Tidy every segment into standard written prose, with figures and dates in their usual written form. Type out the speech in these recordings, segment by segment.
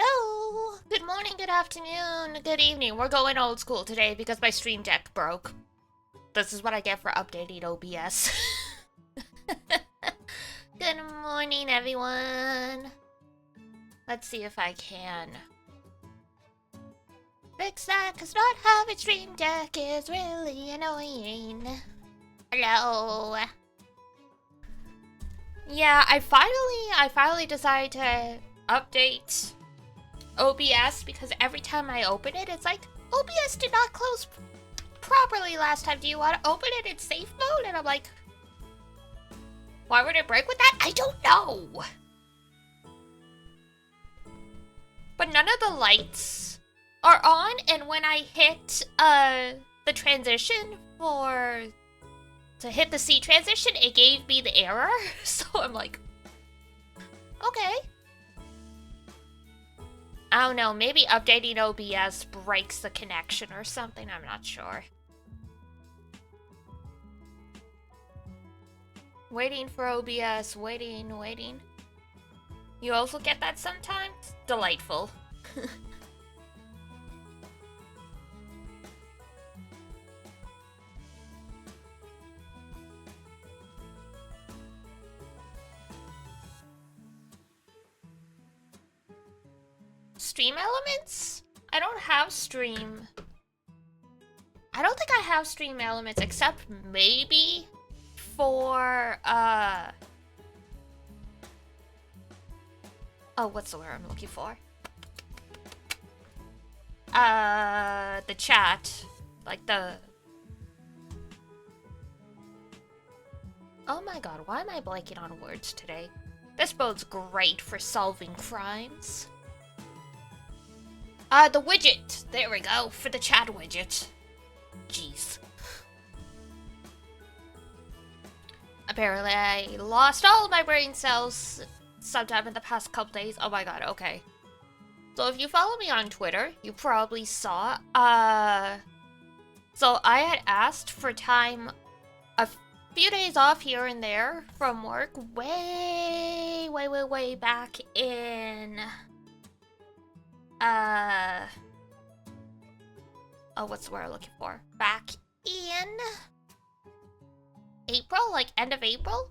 Hello! Good morning, good afternoon, good evening. We're going old school today because my stream deck broke. This is what I get for updating OBS. Good morning, everyone. Let's see if I can fix that, because not having stream deck is really annoying. Hello. Yeah, I finally decided to update OBS because every time I open it, it's like, OBS did not close properly last time. Do you want to open it in safe mode? And I'm like, why would it break with that? I don't know. But none of the lights are on, and when I hit the transition to hit the C transition, it gave me the error. So I'm like, okay. I don't know, maybe updating OBS breaks the connection or something, I'm not sure. Waiting for OBS, waiting. You also get that sometimes? Delightful. Stream elements? I don't have stream. I don't think I have stream elements except maybe for oh, what's the word I'm looking for? The chat. Like the... Oh my god, why am I blanking on words today? This bodes great for solving crimes. The widget! There we go, for the chat widget. Jeez. Apparently I lost all of my brain cells sometime in the past couple days. Oh my god, okay. So if you follow me on Twitter, you probably saw, so I had asked for time, a few days off here and there from work way back in, oh, what's the word I'm looking for? Back in April, like end of April?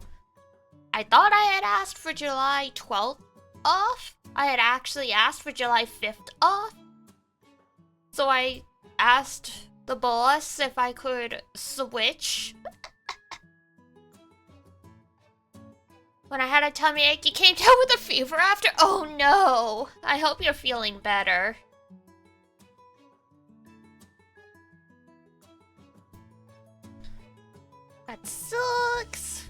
I thought I had asked for July 12th off. I had actually asked for July 5th off. So I asked the boss if I could switch. When I had a tummy ache, you came down with a fever after? Oh no! I hope you're feeling better. That sucks.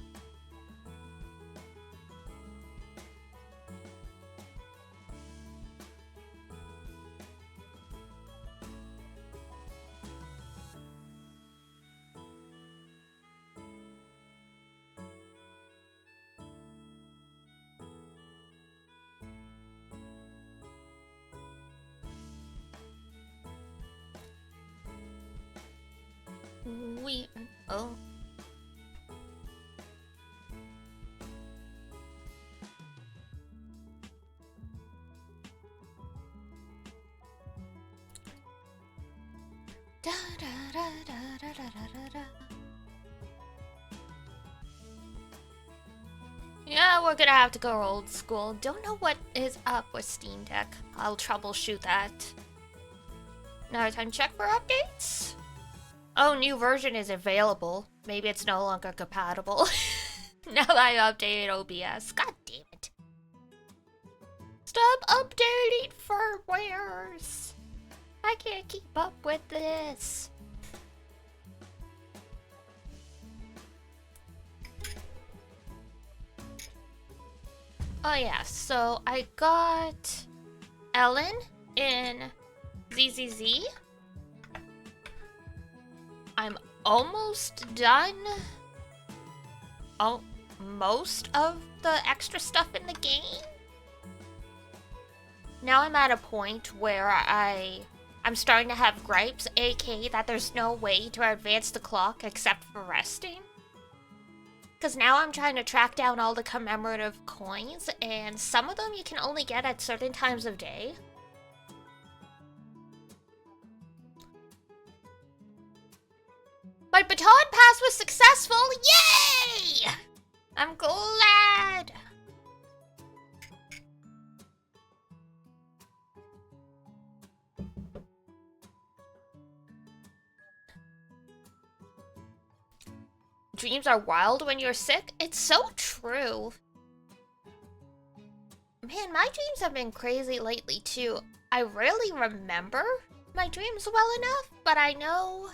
Oh. Da, da, da, da, da, da, da, da. Yeah, we're gonna have to go old school. Don't know what is up with Steam Deck. I'll troubleshoot that. Now time to check for updates. Oh, new version is available. Maybe it's no longer compatible. Now that I updated OBS. God damn it. Stop updating firmwares. I can't keep up with this. Oh yeah, so I got Ellen in ZZZ. I'm almost done most of the extra stuff in the game. Now I'm at a point where I'm starting to have gripes, aka that there's no way to advance the clock except for resting. Because now I'm trying to track down all the commemorative coins, and some of them you can only get at certain times of day. My baton pass was successful! Yay! I'm glad! Dreams are wild when you're sick? It's so true. Man, my dreams have been crazy lately too. I rarely remember my dreams well enough, but I know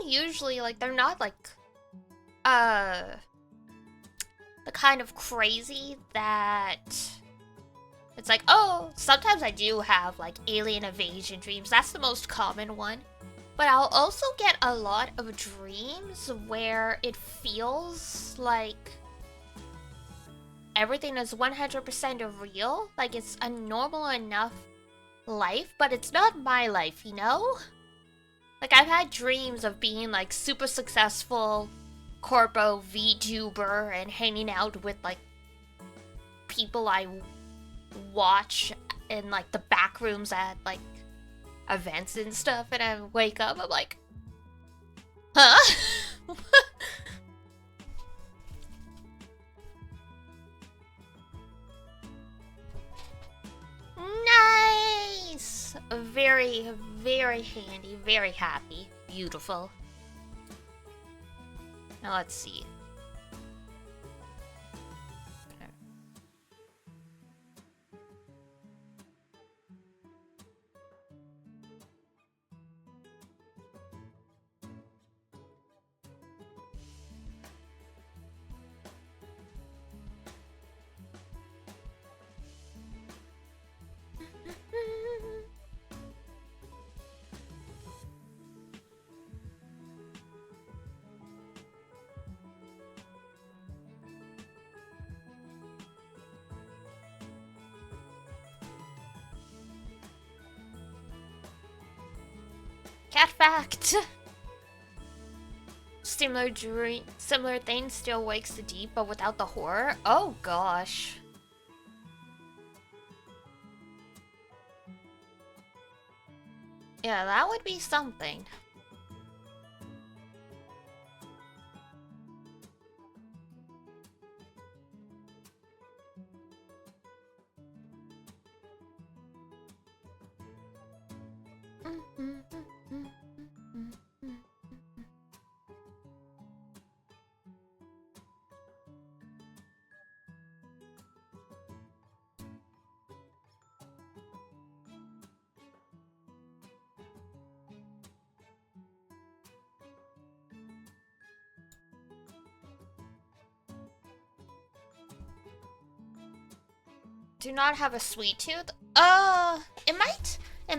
usually like they're not like the kind of crazy that it's like, oh, sometimes I do have like alien invasion dreams. That's the most common one. But I'll also get a lot of dreams where it feels like everything is 100% real. Like it's a normal enough life, but it's not my life, you know? Like I've had dreams of being like super successful corpo VTuber and hanging out with like people I watch in like the back rooms at like events and stuff, and I wake up, I'm like, huh? Nice! Very, very handy, very happy, beautiful. Now let's see. Cat fact! Similar thing still wakes the deep, but without the horror? Oh gosh. Yeah, that would be something. Do not have a sweet tooth? It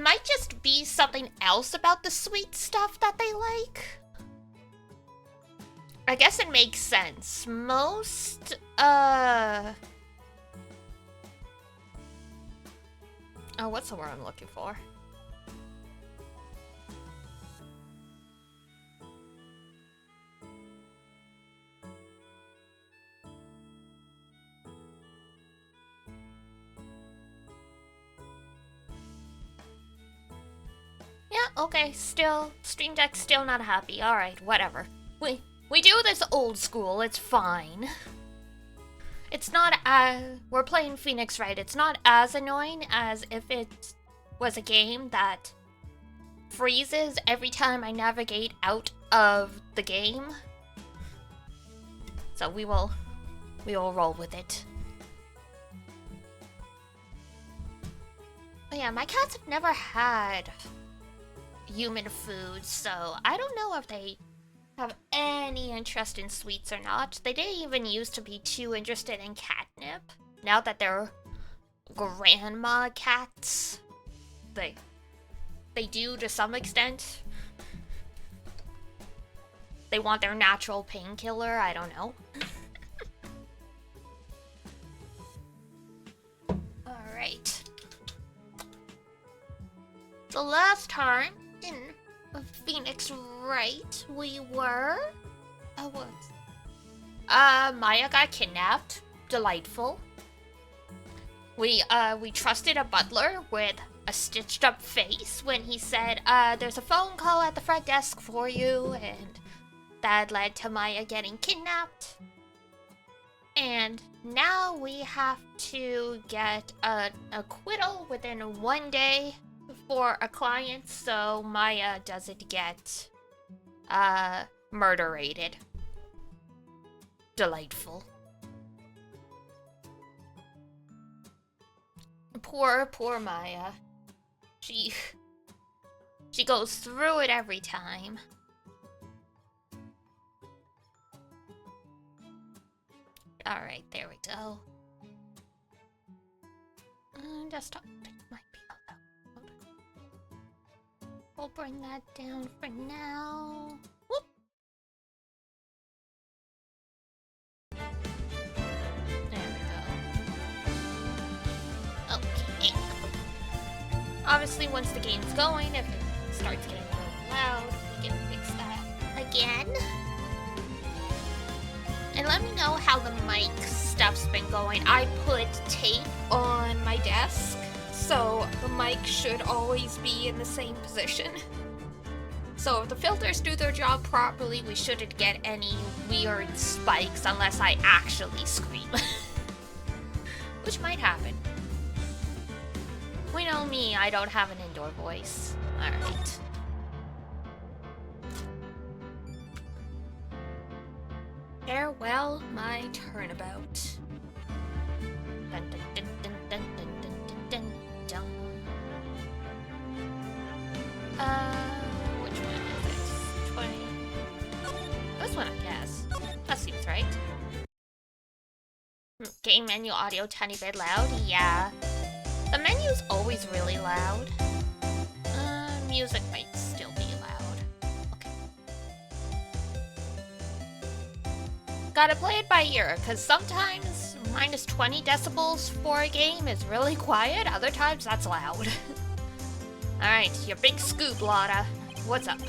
might just be something else about the sweet stuff that they like. I guess it makes sense. Most, oh, what's the word I'm looking for? Yeah, okay, still, Stream Deck's still not happy. Alright, whatever. We do this old school, it's fine. It's not we're playing Phoenix Wright. It's not as annoying as if it was a game that freezes every time I navigate out of the game. So we will roll with it. But yeah, my cats have never had human food, so I don't know if they have any interest in sweets or not. They didn't even used to be too interested in catnip. Now that they're grandma cats, they do to some extent. They want their natural painkiller, I don't know. Alright. The last time in Phoenix Wright, we were... Oh, what? Maya got kidnapped. Delightful. We trusted a butler with a stitched up face when he said, there's a phone call at the front desk for you, and that led to Maya getting kidnapped. And now we have to get an acquittal within 1 day for a client so Maya doesn't get murderated. Delightful. Poor Maya. She goes through it every time. Alright, there we go. Desktop might be out. We'll bring that down for now. Whoop. There we go. Okay. Obviously, once the game's going, if it starts getting a little loud, we can fix that again. And let me know how the mic stuff's been going. I put tape on my desk, so the mic should always be in the same position. So if the filters do their job properly, we shouldn't get any weird spikes unless I actually scream. Which might happen. We know me, I don't have an indoor voice. Alright. Farewell, my turnabout. Dun dun dun dun dun dun dun dun dun. Which one is it? 20. This one, I guess. That seems right. Game menu audio tiny bit loud? Yeah. The menu's always really loud. Music might still be loud. Okay. Gotta play it by ear, because sometimes minus 20 decibels for a game is really quiet, other times that's loud. Alright, your big scoop, Lotta. What's up?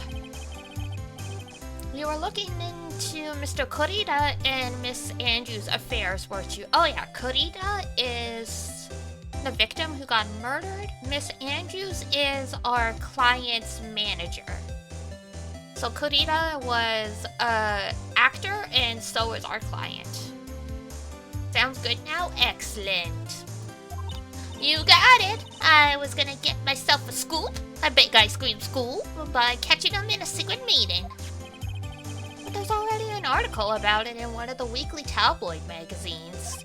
You were looking into Mr. Kurita and Miss Andrews' affairs, weren't you? Oh yeah, Kurita is the victim who got murdered. Miss Andrews is our client's manager. So Kurita was an actor, and so is our client. Sounds good now? Excellent. You got it. I was gonna get myself a scoop, a big ice cream scoop, by catching him in a secret meeting. But there's already an article about it in one of the weekly tabloid magazines.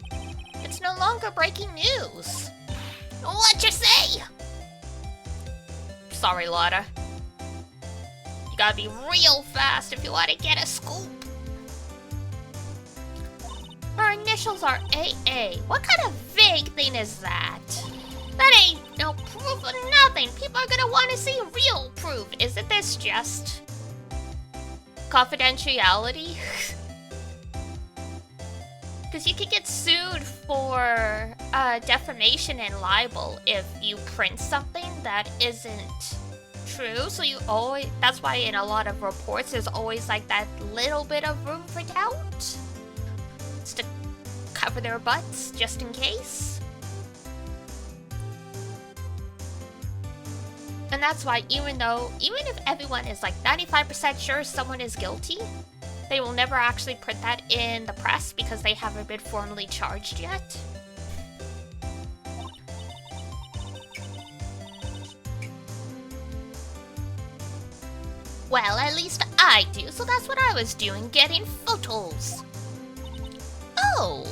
It's no longer breaking news. What you say? Sorry, Lotta. You gotta be real fast if you want to get a scoop. Our initials are AA. What kind of vague thing is that? That ain't no proof of nothing. People are gonna want to see real proof. Isn't this just confidentiality? Because you could get sued for defamation and libel if you print something that isn't true. So you always, that's why in a lot of reports there's always like that little bit of room for doubt. Just to cover their butts, just in case. And that's why even if everyone is like 95% sure someone is guilty, they will never actually print that in the press because they haven't been formally charged yet. Well, at least I do, so that's what I was doing, getting photos. Oh!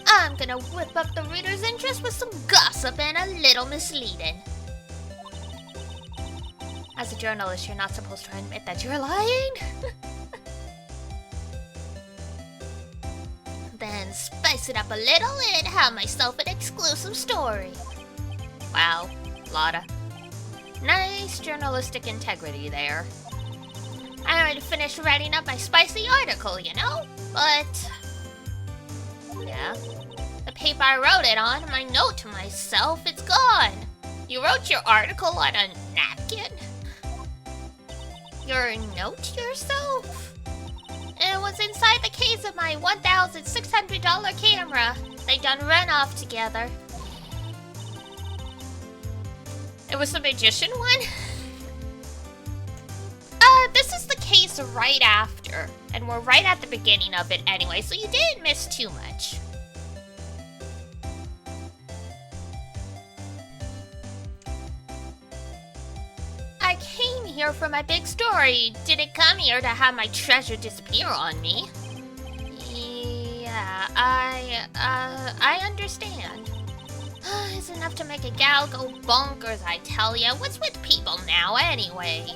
I'm gonna whip up the reader's interest with some gossip and a little misleading. As a journalist, you're not supposed to admit that you're lying. Then spice it up a little and have myself an exclusive story. Wow, Lotta. Nice journalistic integrity there. I already finished writing up my spicy article, you know? But yeah, the paper I wrote it on, my note to myself, it's gone. You wrote your article on a napkin? Your note to yourself? It was inside the case of my $1,600 camera. They done ran off together. It was the magician one? This is the case right after, and we're right at the beginning of it anyway, so you didn't miss too much. I came here for my big story. Didn't come here to have my treasure disappear on me. Yeah, I understand. It's enough to make a gal go bonkers, I tell ya. What's with people now, anyway?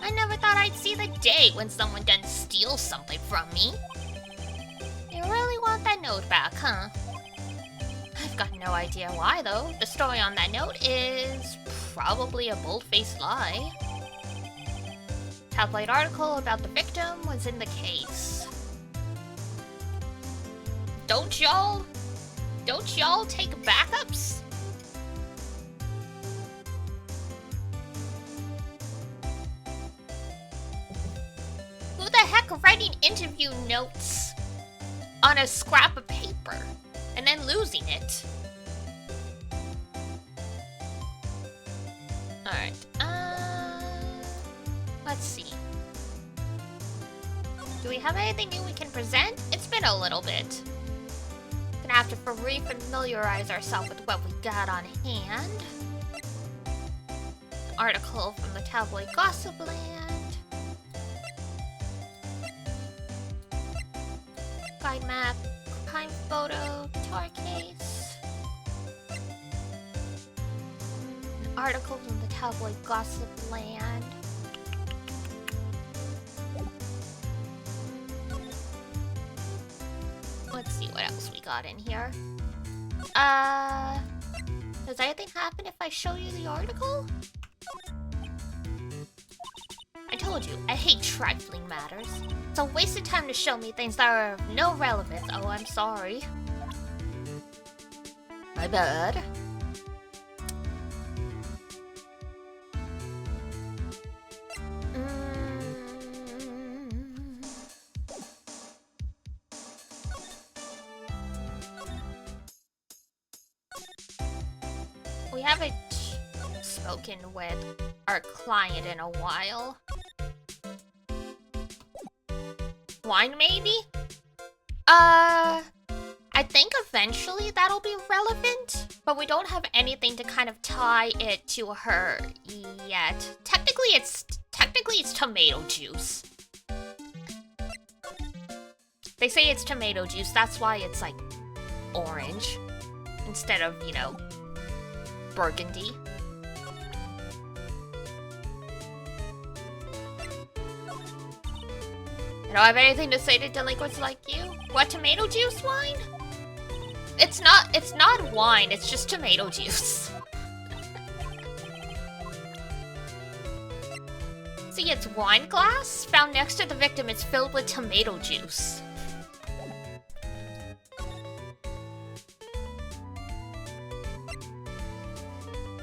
I never thought I'd see the day when someone done steal something from me. You really want that note back, huh? I've got no idea why, though. The story on that note is probably a bold-faced lie. Tabloid article about the victim was in the case. Don't y'all take backups? Who the heck writing interview notes on a scrap of paper and then losing it? Alright, let's see. Do we have anything new we can present? It's been a little bit. Gonna have to re-familiarize ourselves with what we got on hand. Article from the tabloid Gossip Land. Guide map, crime photo, guitar case. An article from the tabloid Gossip Land. Let's see what else we got in here. Does anything happen if I show you the article? I told you, I hate trifling matters. It's a waste of time to show me things that are of no relevance. Oh, I'm sorry. My bad. We haven't spoken with our client in a while. Wine, maybe? I think eventually that'll be relevant, but we don't have anything to kind of tie it to her yet. Technically it's tomato juice. They say it's tomato juice, that's why it's like orange instead of, you know, burgundy. I don't have anything to say to delinquents like you. What, tomato juice wine? It's not wine, it's just tomato juice. See, its wine glass found next to the victim is filled with tomato juice.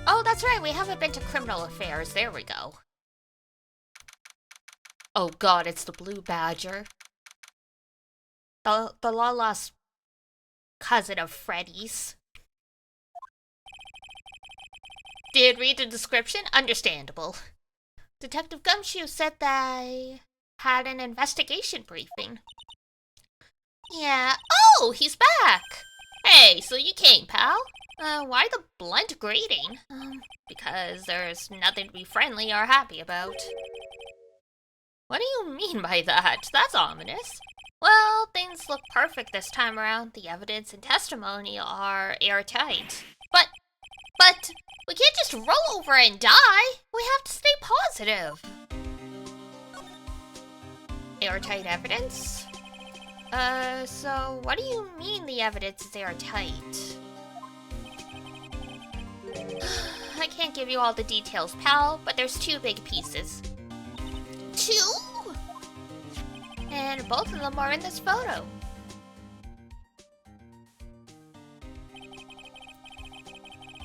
Oh, that's right, we haven't been to criminal affairs. There we go. Oh god, it's the blue badger. The long-lost cousin of Freddy's. Did read the description? Understandable. Detective Gumshoe said they had an investigation briefing. Yeah. Oh, he's back! Hey, so you came, pal? Why the blunt greeting? Because there's nothing to be friendly or happy about. What do you mean by that? That's ominous. Well, things look perfect this time around. The evidence and testimony are airtight. But, we can't just roll over and die. We have to stay positive. Airtight evidence? So what do you mean the evidence is airtight? I can't give you all the details, pal, but there's two big pieces. Two? And both of them are in this photo.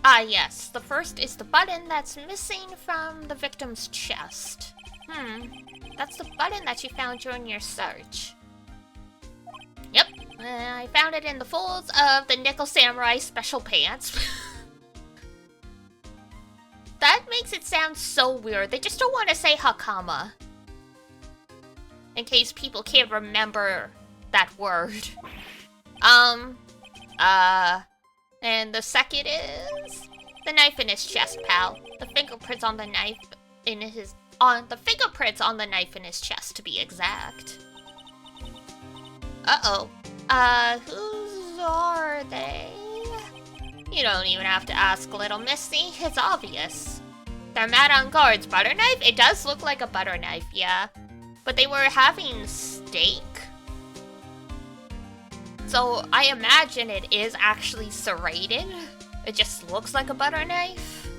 Ah, yes. The first is the button that's missing from the victim's chest. That's the button that you found during your search. Yep. I found it in the folds of the Nickel Samurai special pants. That makes it sound so weird. They just don't want to say Hakama. In case people can't remember that word. And the second is the knife in his chest, pal. The fingerprints on the knife in his the fingerprints on the knife in his chest, to be exact. Uh-oh. Whose are they? You don't even have to ask, little missy. It's obvious. They're mad on guards. Butter knife? It does look like a butter knife, yeah. But they were having steak. So I imagine it is actually serrated. It just looks like a butter knife.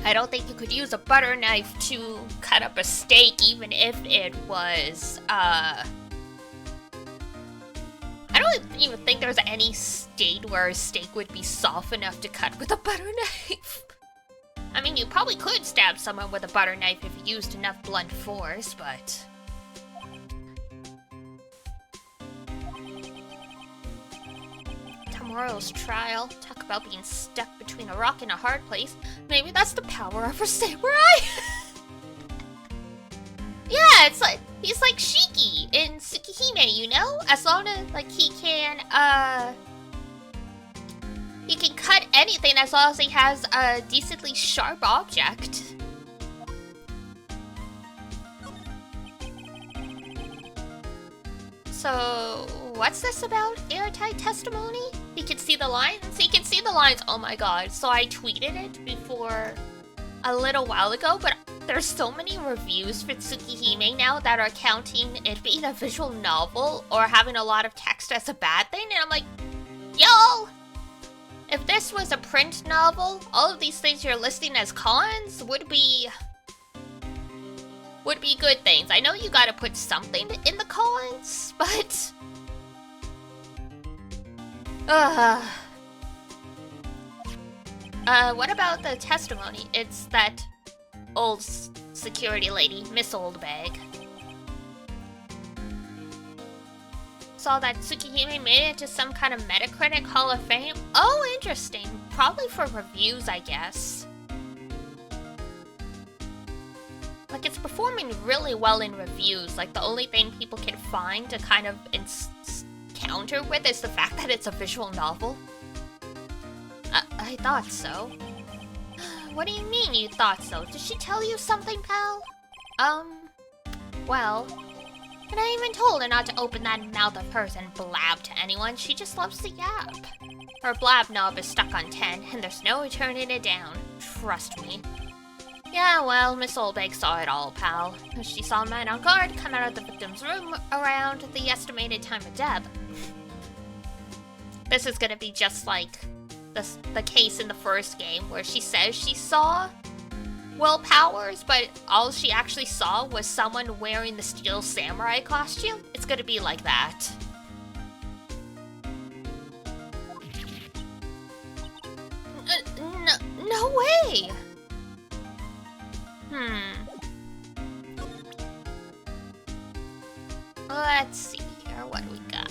I don't think you could use a butter knife to cut up a steak, even if it was, I don't even think there's any state where a steak would be soft enough to cut with a butter knife. I mean, you probably could stab someone with a butter knife if you used enough blunt force, but... Tomorrow's trial. Talk about being stuck between a rock and a hard place. Maybe that's the power of her samurai. Yeah, it's like he's like Shiki in Tsukihime, you know? As long as like he can cut anything as long as he has a decently sharp object. So, what's this about? Airtight testimony? He can see the lines? He can see the lines, oh my god. So I tweeted it before a little while ago, but there's so many reviews for Tsukihime now that are counting it being a visual novel or having a lot of text as a bad thing, and I'm like, y'all! If this was a print novel, all of these things you're listing as cons would be good things. I know you gotta put something in the cons, but... what about the testimony? It's that old security lady, Miss Oldbag. Saw that Tsukihime made it to some kind of Metacritic Hall of Fame. Oh, interesting. Probably for reviews, I guess. Like, it's performing really well in reviews. Like, the only thing people can find to kind of counter with is the fact that it's a visual novel. I thought so. What do you mean you thought so? Did she tell you something, pal? Well... And I even told her not to open that mouth of hers and blab to anyone. She just loves to yap. Her blab knob is stuck on 10, and there's no turning it down. Trust me. Yeah, well, Miss Oldbag saw it all, pal. She saw a man on guard come out of the victim's room around the estimated time of death. This is gonna be just like the case in the first game, where she says she saw Will Powers, but all she actually saw was someone wearing the Steel Samurai costume. It's gonna be like that. No way! Let's see here, what we got.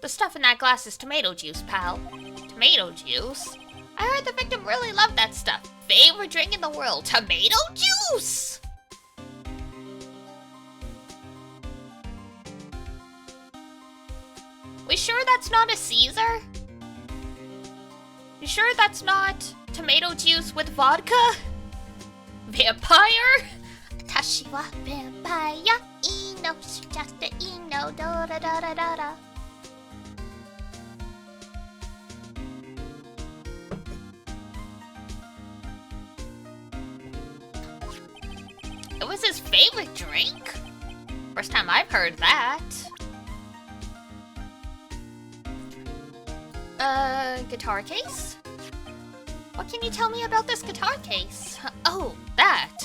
The stuff in that glass is tomato juice, pal. Tomato juice? I heard the victim really loved that stuff. Favorite drink in the world, tomato juice! We sure that's not a Caesar? You sure that's not tomato juice with vodka? Vampire? Tashi wa vampire, ino shitatte ino da da da da da da. It was his favorite drink? First time I've heard that. Guitar case? What can you tell me about this guitar case? Oh, that.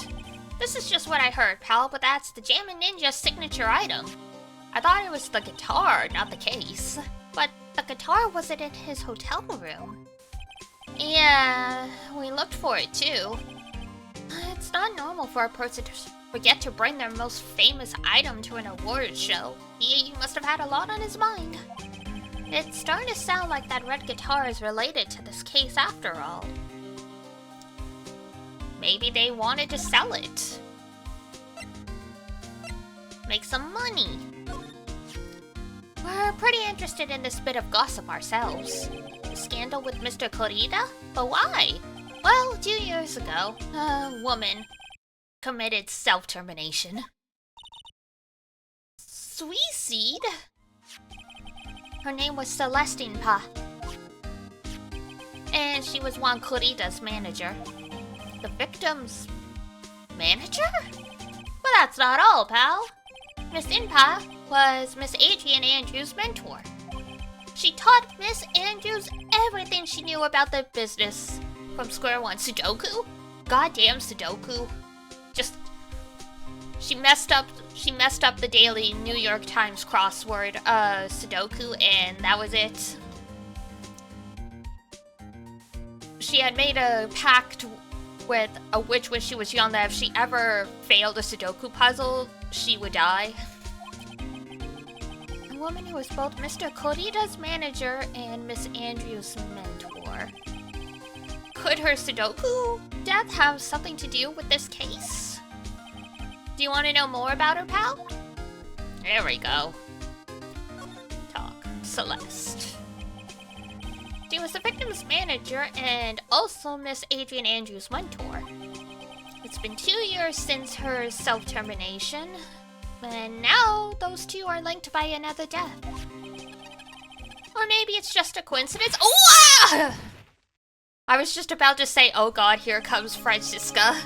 This is just what I heard, pal, but that's the Jammin' Ninja signature item. I thought it was the guitar, not the case. But the guitar wasn't in his hotel room. Yeah, we looked for it too. It's not normal for a person forget to bring their most famous item to an award show. He must have had a lot on his mind. It's starting to sound like that red guitar is related to this case after all. Maybe they wanted to sell it. Make some money. We're pretty interested in this bit of gossip ourselves. The scandal with Mr. Corrida? But why? Well, 2 years ago, a woman committed self-termination. Suicide? Her name was Celestine Pa. And she was Juan Corrida's manager. The victim's manager? But that's not all, pal. Miss Inpa was Miss Adrian Andrews' mentor. She taught Miss Andrews everything she knew about the business from square one. Sudoku? Goddamn Sudoku. She messed up the daily New York Times crossword Sudoku, and that was it. She had made a pact with a witch when she was young that if she ever failed a Sudoku puzzle, she would die. A woman who was both Mr. Corrida's manager and Miss Andrews' mentor. Could her Sudoku death have something to do with this case? Do you want to know more about her, pal? There we go. Talk. Celeste. She was the victim's manager and also Miss Adrian Andrews' mentor. It's been 2 years since her self-termination, and now those two are linked by another death. Or maybe it's just a coincidence. Oh! Ah! I was just about to say, oh god, here comes Francisca.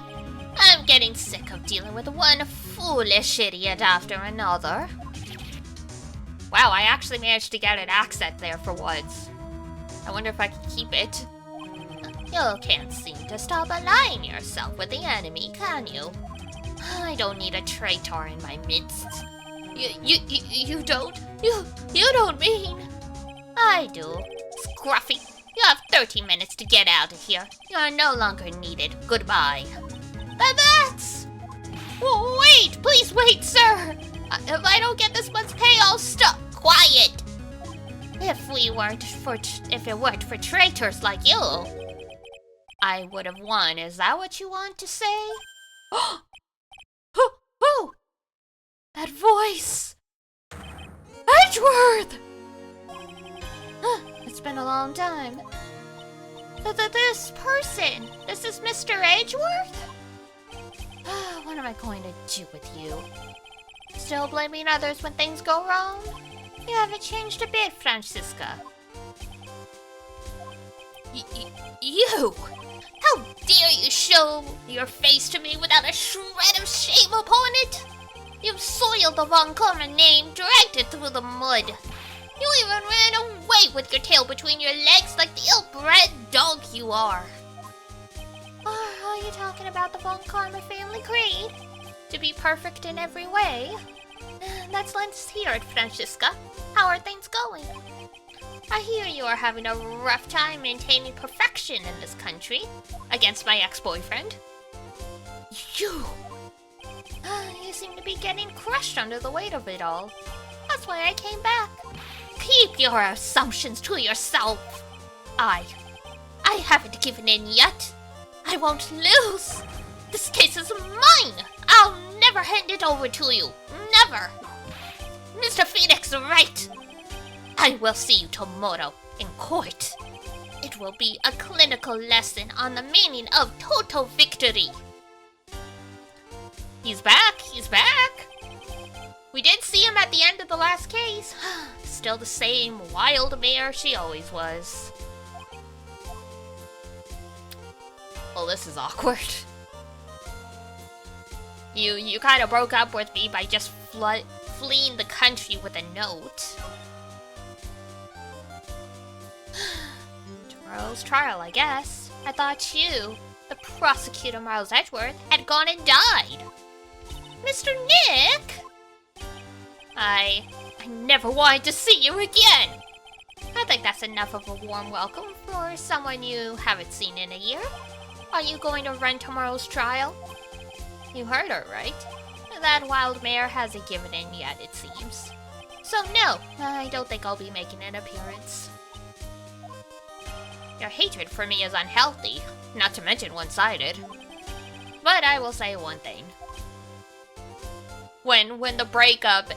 I'm getting sick of dealing with one foolish idiot after another. Wow, I actually managed to get an accent there for once. I wonder if I can keep it. You can't seem to stop aligning yourself with the enemy, can you? I don't need a traitor in my midst. You don't? You don't mean? I do. Scruffy, you have 30 minutes to get out of here. You are no longer needed. Goodbye. That's... Wait, please wait, sir. If I don't get this month's pay, I'll stop. Quiet. If it weren't for traitors like you, I would have won. Is that what you want to say? Who? That voice! Edgeworth! It's been a long time. This person! This is Mr. Edgeworth? What am I going to do with you? Still blaming others when things go wrong? You haven't changed a bit, Francisca. You! How dare you show your face to me without a shred of shame upon it? You've soiled the Von Karma name, dragged it through the mud. You even ran away with your tail between your legs like the ill-bred dog you are. Are you talking about the Von Karma family creed? To be perfect in every way? Let's hear it, Francisca. How are things going? I hear you are having a rough time maintaining perfection in this country. Against my ex-boyfriend. You seem to be getting crushed under the weight of it all. That's why I came back. Keep your assumptions to yourself. I haven't given in yet. I won't lose. This case is mine. I'll never hand it over to you. Never. Mr. Phoenix, right. I will see you tomorrow in court. It will be a clinical lesson on the meaning of total victory. He's back. We did see him at the end of the last case. Still the same wild mare she always was. Well, this is awkward. You kind of broke up with me by just fleeing the country with a note. Tomorrow's trial, I guess. I thought you, the prosecutor Miles Edgeworth, had gone and died. Mr. Nick! I never wanted to see you again. I think that's enough of a warm welcome for someone you haven't seen in a year. Are you going to run tomorrow's trial? You heard her, right? That wild mare hasn't given in yet, it seems. So no, I don't think I'll be making an appearance. Your hatred for me is unhealthy, not to mention one-sided. But I will say one thing. When the breakup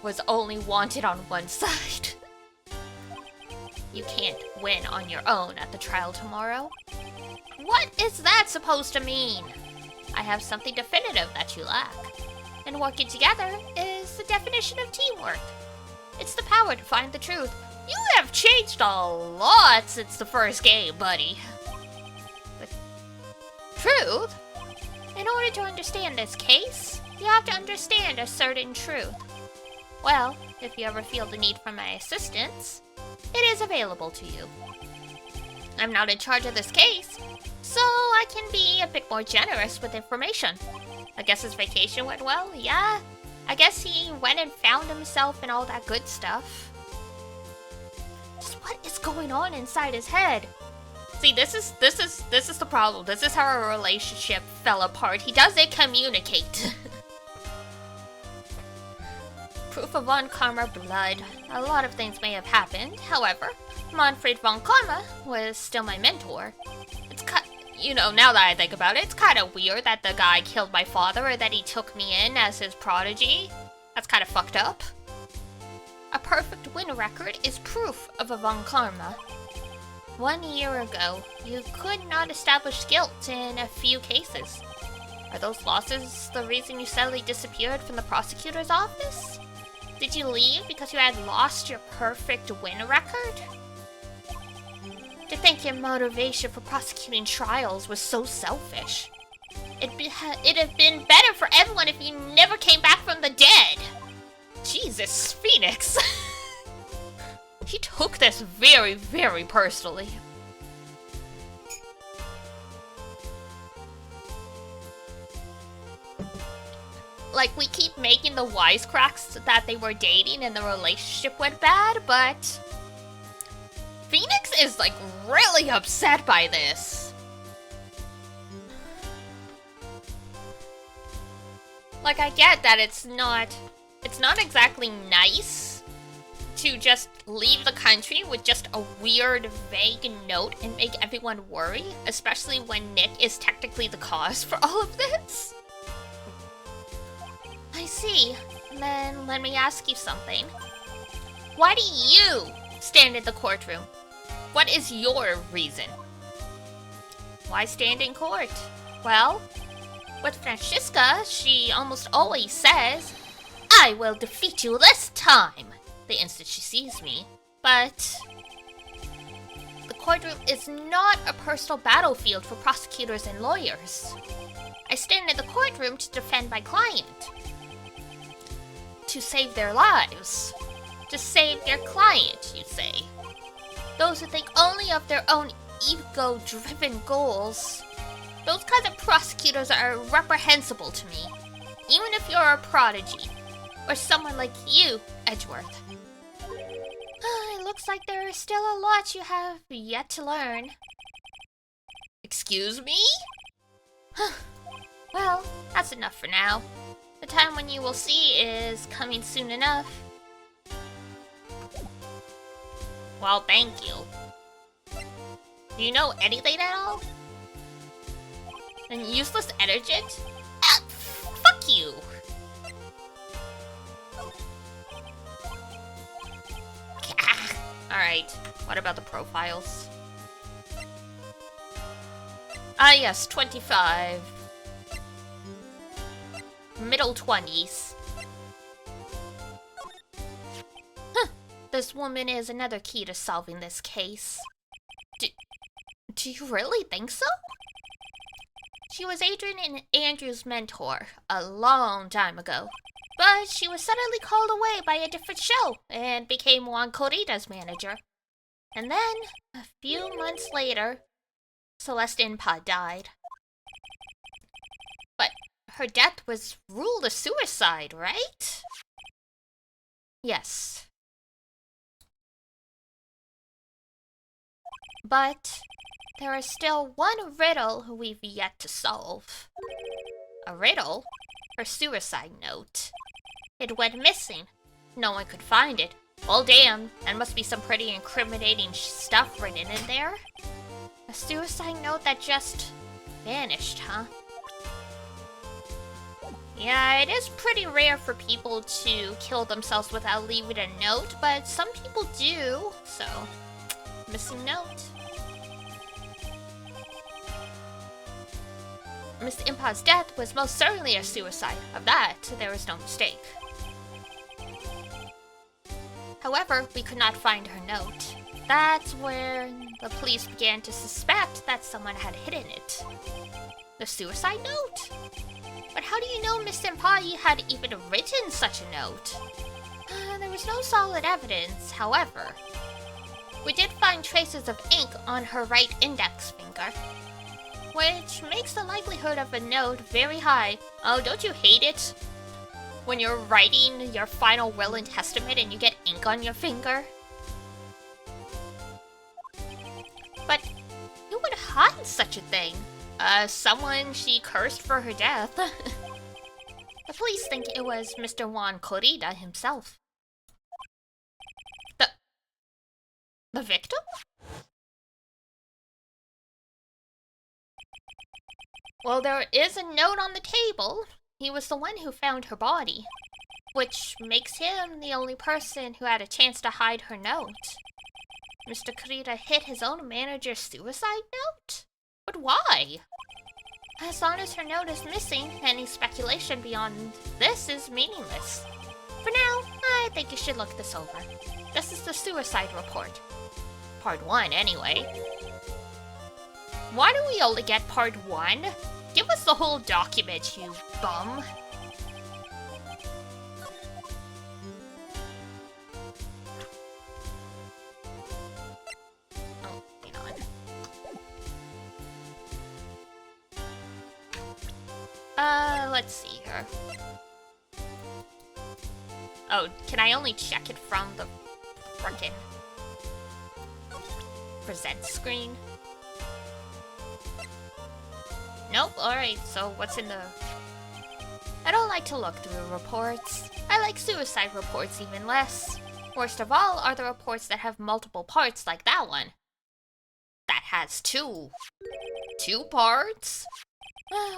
was only wanted on one side. You can't win on your own at the trial tomorrow. What is that supposed to mean? I have something definitive that you lack. And working together is the definition of teamwork. It's the power to find the truth. You have changed a lot since the first game, buddy. But truth? In order to understand this case, you have to understand a certain truth. Well, if you ever feel the need for my assistance, it is available to you. I'm not in charge of this case, so I can be a bit more generous with information. I guess his vacation went well, yeah? I guess he went and found himself and all that good stuff. Just what is going on inside his head? See, this is the problem. This is how our relationship fell apart. He doesn't communicate. Proof of von Karma blood. A lot of things may have happened. However, Manfred von Karma was still my mentor. It's now that I think about it, it's kind of weird that the guy killed my father or that he took me in as his prodigy. That's kind of fucked up. A perfect win record is proof of a von Karma. 1 year ago, you could not establish guilt in a few cases. Are those losses the reason you suddenly disappeared from the prosecutor's office? Did you leave because you had lost your perfect win record? To think your motivation for prosecuting trials was so selfish. It'd have been better for everyone if you never came back from the dead. Jesus, Phoenix. He took this very, very personally. Like, we keep making the wisecracks that they were dating and the relationship went bad, but Phoenix is, like, really upset by this. Like, I get that it's not exactly nice to just leave the country with just a weird, vague note and make everyone worry, especially when Nick is technically the cause for all of this. I see. Then let me ask you something. Why do you stand in the courtroom? What is your reason? Why stand in court? Well, with Francisca, she almost always says, "I will defeat you this time," the instant she sees me. But the courtroom is not a personal battlefield for prosecutors and lawyers. I stand in the courtroom to defend my client. To save their lives. To save their client, you say. Those who think only of their own ego-driven goals. Those kinds of prosecutors are reprehensible to me. Even if you're a prodigy. Or someone like you, Edgeworth. It looks like there is still a lot you have yet to learn. Excuse me? Well, that's enough for now. The time when you will see is coming soon enough. Well, thank you. Do you know anything at all? An useless energent? Ah, fuck you! Alright, what about the profiles? Ah yes, 25. Middle 20s. Huh, this woman is another key to solving this case. Do you really think so? She was Adrian and Andrew's mentor a long time ago. But she was suddenly called away by a different show and became Juan Corrida's manager. And then, a few months later, Celeste Inpa died. But her death was ruled a suicide, right? Yes. But there is still one riddle we've yet to solve. A riddle? Her suicide note. It went missing. No one could find it. Well, damn, that must be some pretty incriminating stuff written in there. A suicide note that just vanished, huh? Yeah, it is pretty rare for people to kill themselves without leaving a note, but some people do, so... Missing note. Miss Impa's death was most certainly a suicide. Of that, there is no mistake. However, we could not find her note. That's where the police began to suspect that someone had hidden it. The suicide note? But how do you know Miss Senpai had even written such a note? There was no solid evidence, however. We did find traces of ink on her right index finger, which makes the likelihood of a note very high. Oh, don't you hate it? When you're writing your final will and testament and you get ink on your finger? But who would hide such a thing? Someone she cursed for her death. The police think it was Mr. Juan Corrida himself. The victim? Well, there is a note on the table. He was the one who found her body, which makes him the only person who had a chance to hide her note. Mr. Corrida hid his own manager's suicide note? But why? As long as her note is missing, any speculation beyond this is meaningless. For now, I think you should look this over. This is the suicide report. Part 1, anyway. Why do we only get Part 1? Give us the whole document, you bum. Oh, hang on. Let's see here. Oh, can I only check it from the frickin' present screen? Nope, alright, so what's in the... I don't like to look through reports. I like suicide reports even less. Worst of all are the reports that have multiple parts like that one. That has two. 2 parts?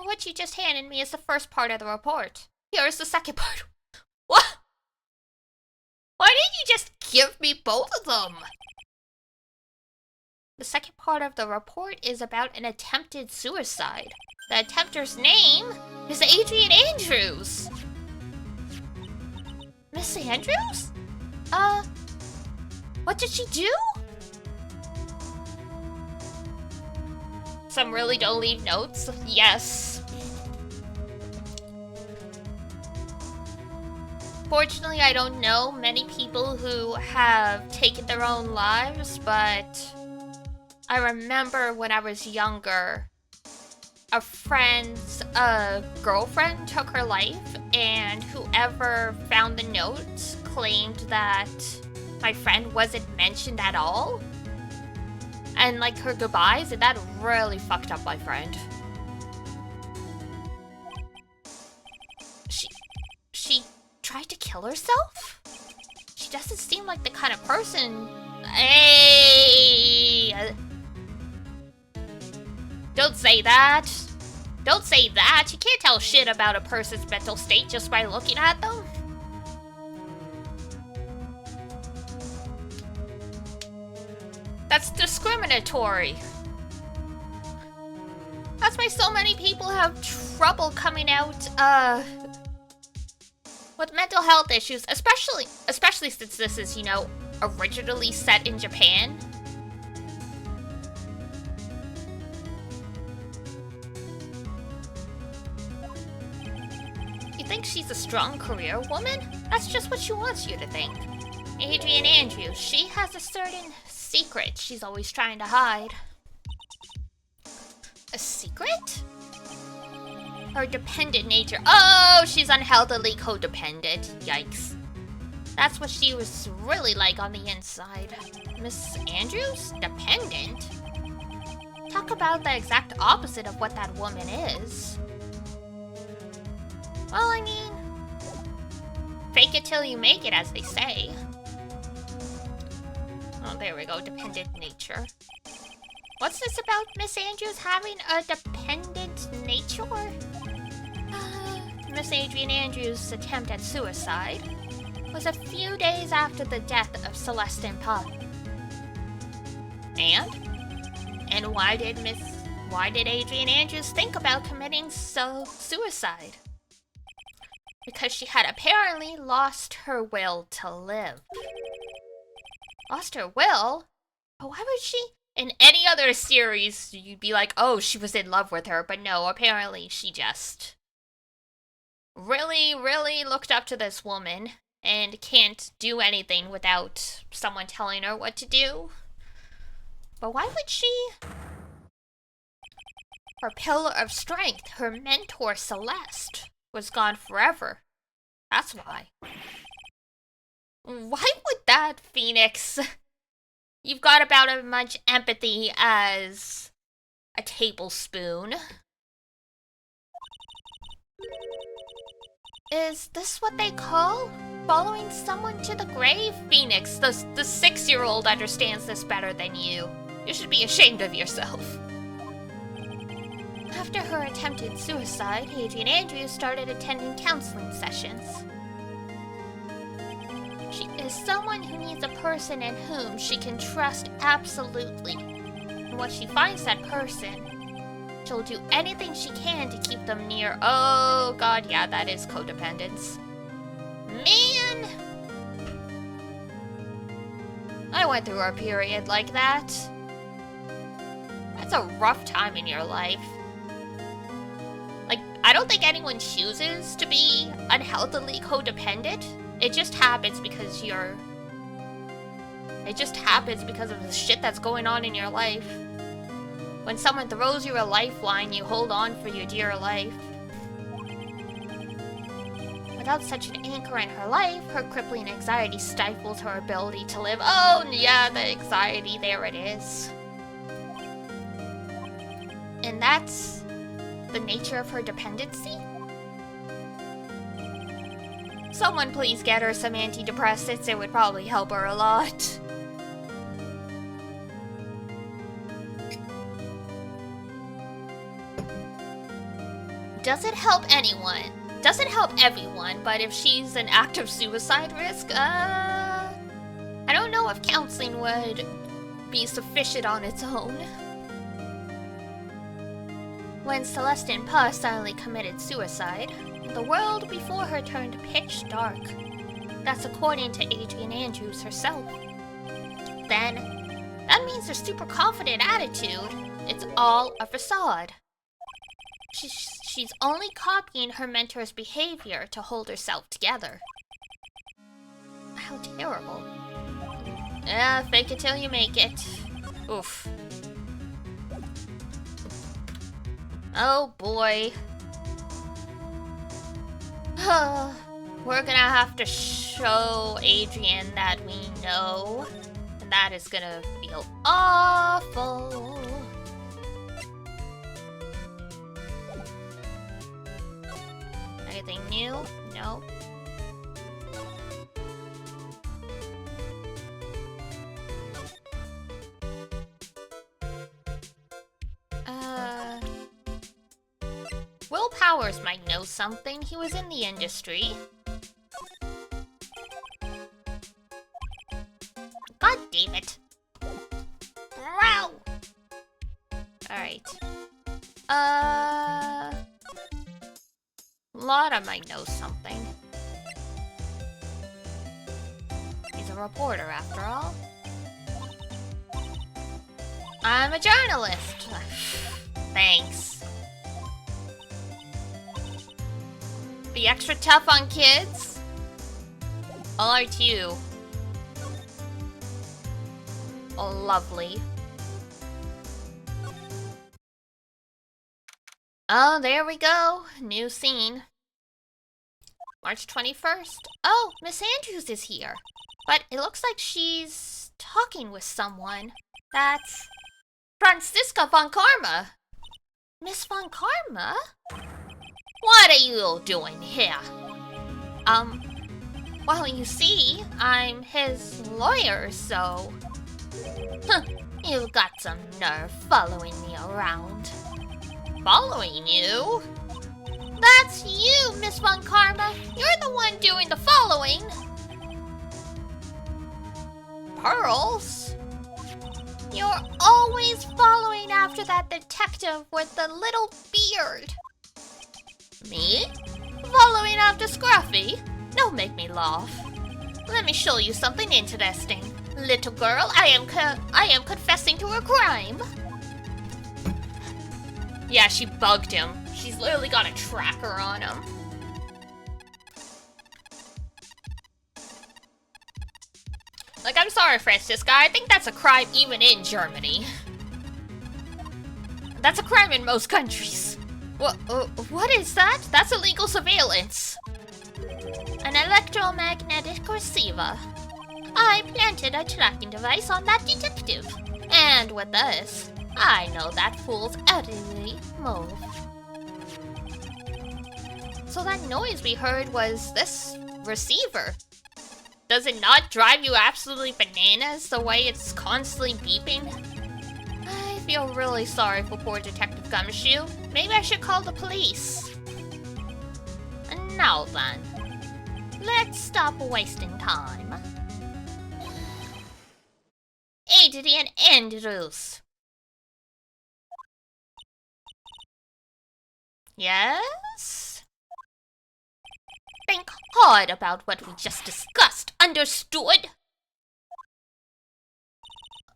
What you just handed me is the first part of the report. Here's the second part. What? Why didn't you just give me both of them? The second part of the report is about an attempted suicide. The attempter's name is Adrian Andrews. Miss Andrews? What did she do? Some really don't leave notes? Yes. Fortunately, I don't know many people who have taken their own lives, but I remember when I was younger, a friend's girlfriend took her life, and whoever found the note claimed that my friend wasn't mentioned at all. And like her goodbyes, and that really fucked up my friend. She tried to kill herself? She doesn't seem like the kind of person... Hey! Don't say that. Don't say that. You can't tell shit about a person's mental state just by looking at them. That's discriminatory. That's why so many people have trouble coming out, with mental health issues, especially since this is, you know, originally set in Japan. You think she's a strong career woman? That's just what she wants you to think. Adrian Andrews, she has a certain secret she's always trying to hide. A secret? Her dependent nature. Oh, she's unhealthily codependent. Yikes. That's what she was really like on the inside. Miss Andrews? Dependent? Talk about the exact opposite of what that woman is. Well, I mean, fake it till you make it, as they say. Oh, there we go, dependent nature. What's this about Miss Andrews having a dependent nature? Miss Adrian Andrews' attempt at suicide was a few days after the death of Celestine Puff. And why did Adrian Andrews think about committing suicide? Because she had apparently lost her will to live. Lost her will? But why would she? In any other series, you'd be like, oh, she was in love with her. But no, apparently she just really, really looked up to this woman and can't do anything without someone telling her what to do. But why would she? Her pillar of strength, her mentor Celeste, was gone forever. That's why. Why would that, Phoenix? You've got about as much empathy as a tablespoon. Is this what they call following someone to the grave? Phoenix, the 6-year-old understands this better than you. You should be ashamed of yourself. After her attempted suicide, Adrian Andrews started attending counseling sessions. She is someone who needs a person in whom she can trust absolutely. And once she finds that person, she'll do anything she can to keep them near. Oh god, yeah, that is codependence. Man! I went through a period like that. That's a rough time in your life. Like, I don't think anyone chooses to be unhealthily codependent. It just happens because It just happens because of the shit that's going on in your life. When someone throws you a lifeline, you hold on for your dear life. Without such an anchor in her life, her crippling anxiety stifles her ability to live. Oh, yeah, the anxiety, there it is. And that's the nature of her dependency? Someone please get her some antidepressants, it would probably help her a lot. Doesn't help anyone. Doesn't help everyone, but if she's an active suicide risk, I don't know if counseling would be sufficient on its own. When Celestine Puss suddenly committed suicide, the world before her turned pitch dark. That's according to Adrian Andrews herself. Then, that means her super confident attitude, it's all a facade. She's only copying her mentor's behavior to hold herself together. How terrible. Yeah, fake it till you make it. Oof. Oh boy. We're gonna have to show Adrian that we know. And that is gonna feel awful. Anything new? No. Will Powers might know something. He was in the industry. God damn it. Wow. Alright. Lotta might know something. He's a reporter after all. I'm a journalist. Thanks. Be extra tough on kids? Aren't you? Oh, lovely. Oh, there we go. New scene. March 21st. Oh, Miss Andrews is here. But it looks like she's talking with someone. That's Franziska von Karma. Miss von Karma? What are you doing here? Well, you see, I'm his lawyer, so... Huh, you've got some nerve following me around. Following you? That's you, Miss Von Karma. You're the one doing the following. Pearls? You're always following after that detective with the little beard. Me? Following after Scruffy? Don't make me laugh. Let me show you something interesting. Little girl, I am confessing to a crime. Yeah, she bugged him. She's literally got a tracker on him. Like, I'm sorry, Francisca. I think that's a crime even in Germany. That's a crime in most countries. What is that? That's illegal surveillance. An electromagnetic receiver. I planted a tracking device on that detective. And with this, I know that fool's every move. So that noise we heard was this receiver. Does it not drive you absolutely bananas the way it's constantly beeping? I feel really sorry for poor Detective Keumasou. Maybe I should call the police. And now then, let's stop wasting time. Adrian Andrews. Yes? Think hard about what we just discussed, understood?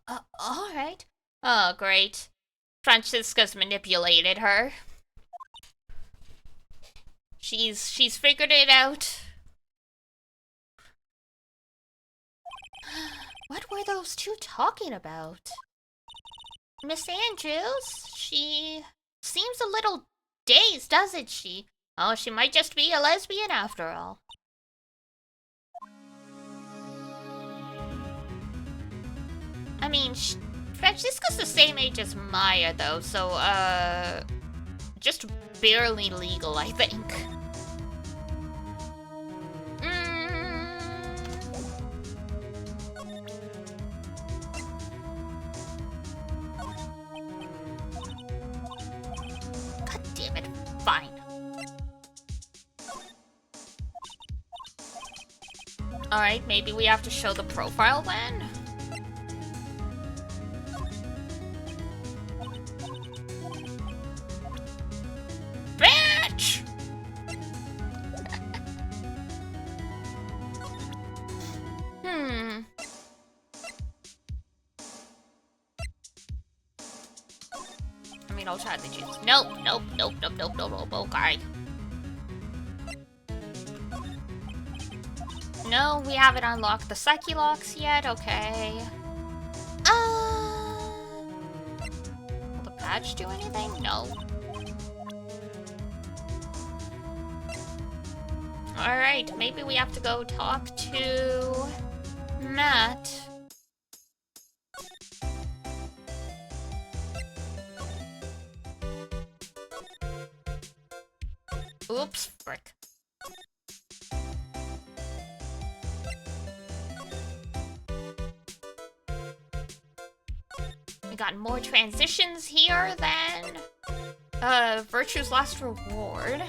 Alright. Oh, great. Francisca's manipulated her. She's figured it out. What were those two talking about? Miss Andrews, she seems a little dazed, doesn't she? Oh, she might just be a lesbian after all. I mean, Francisca's the same age as Maya, though, so, just barely legal, I think. God damn it. Fine. Alright, maybe we have to show the profile then? Bitch! I mean, I'll try the juice. Nope, okay. No, we haven't unlocked the Psyche locks yet, okay. Will the patch do anything? No. Alright, maybe we have to go talk to Matt. Oops, frick. We got more transitions here than Virtue's Last Reward.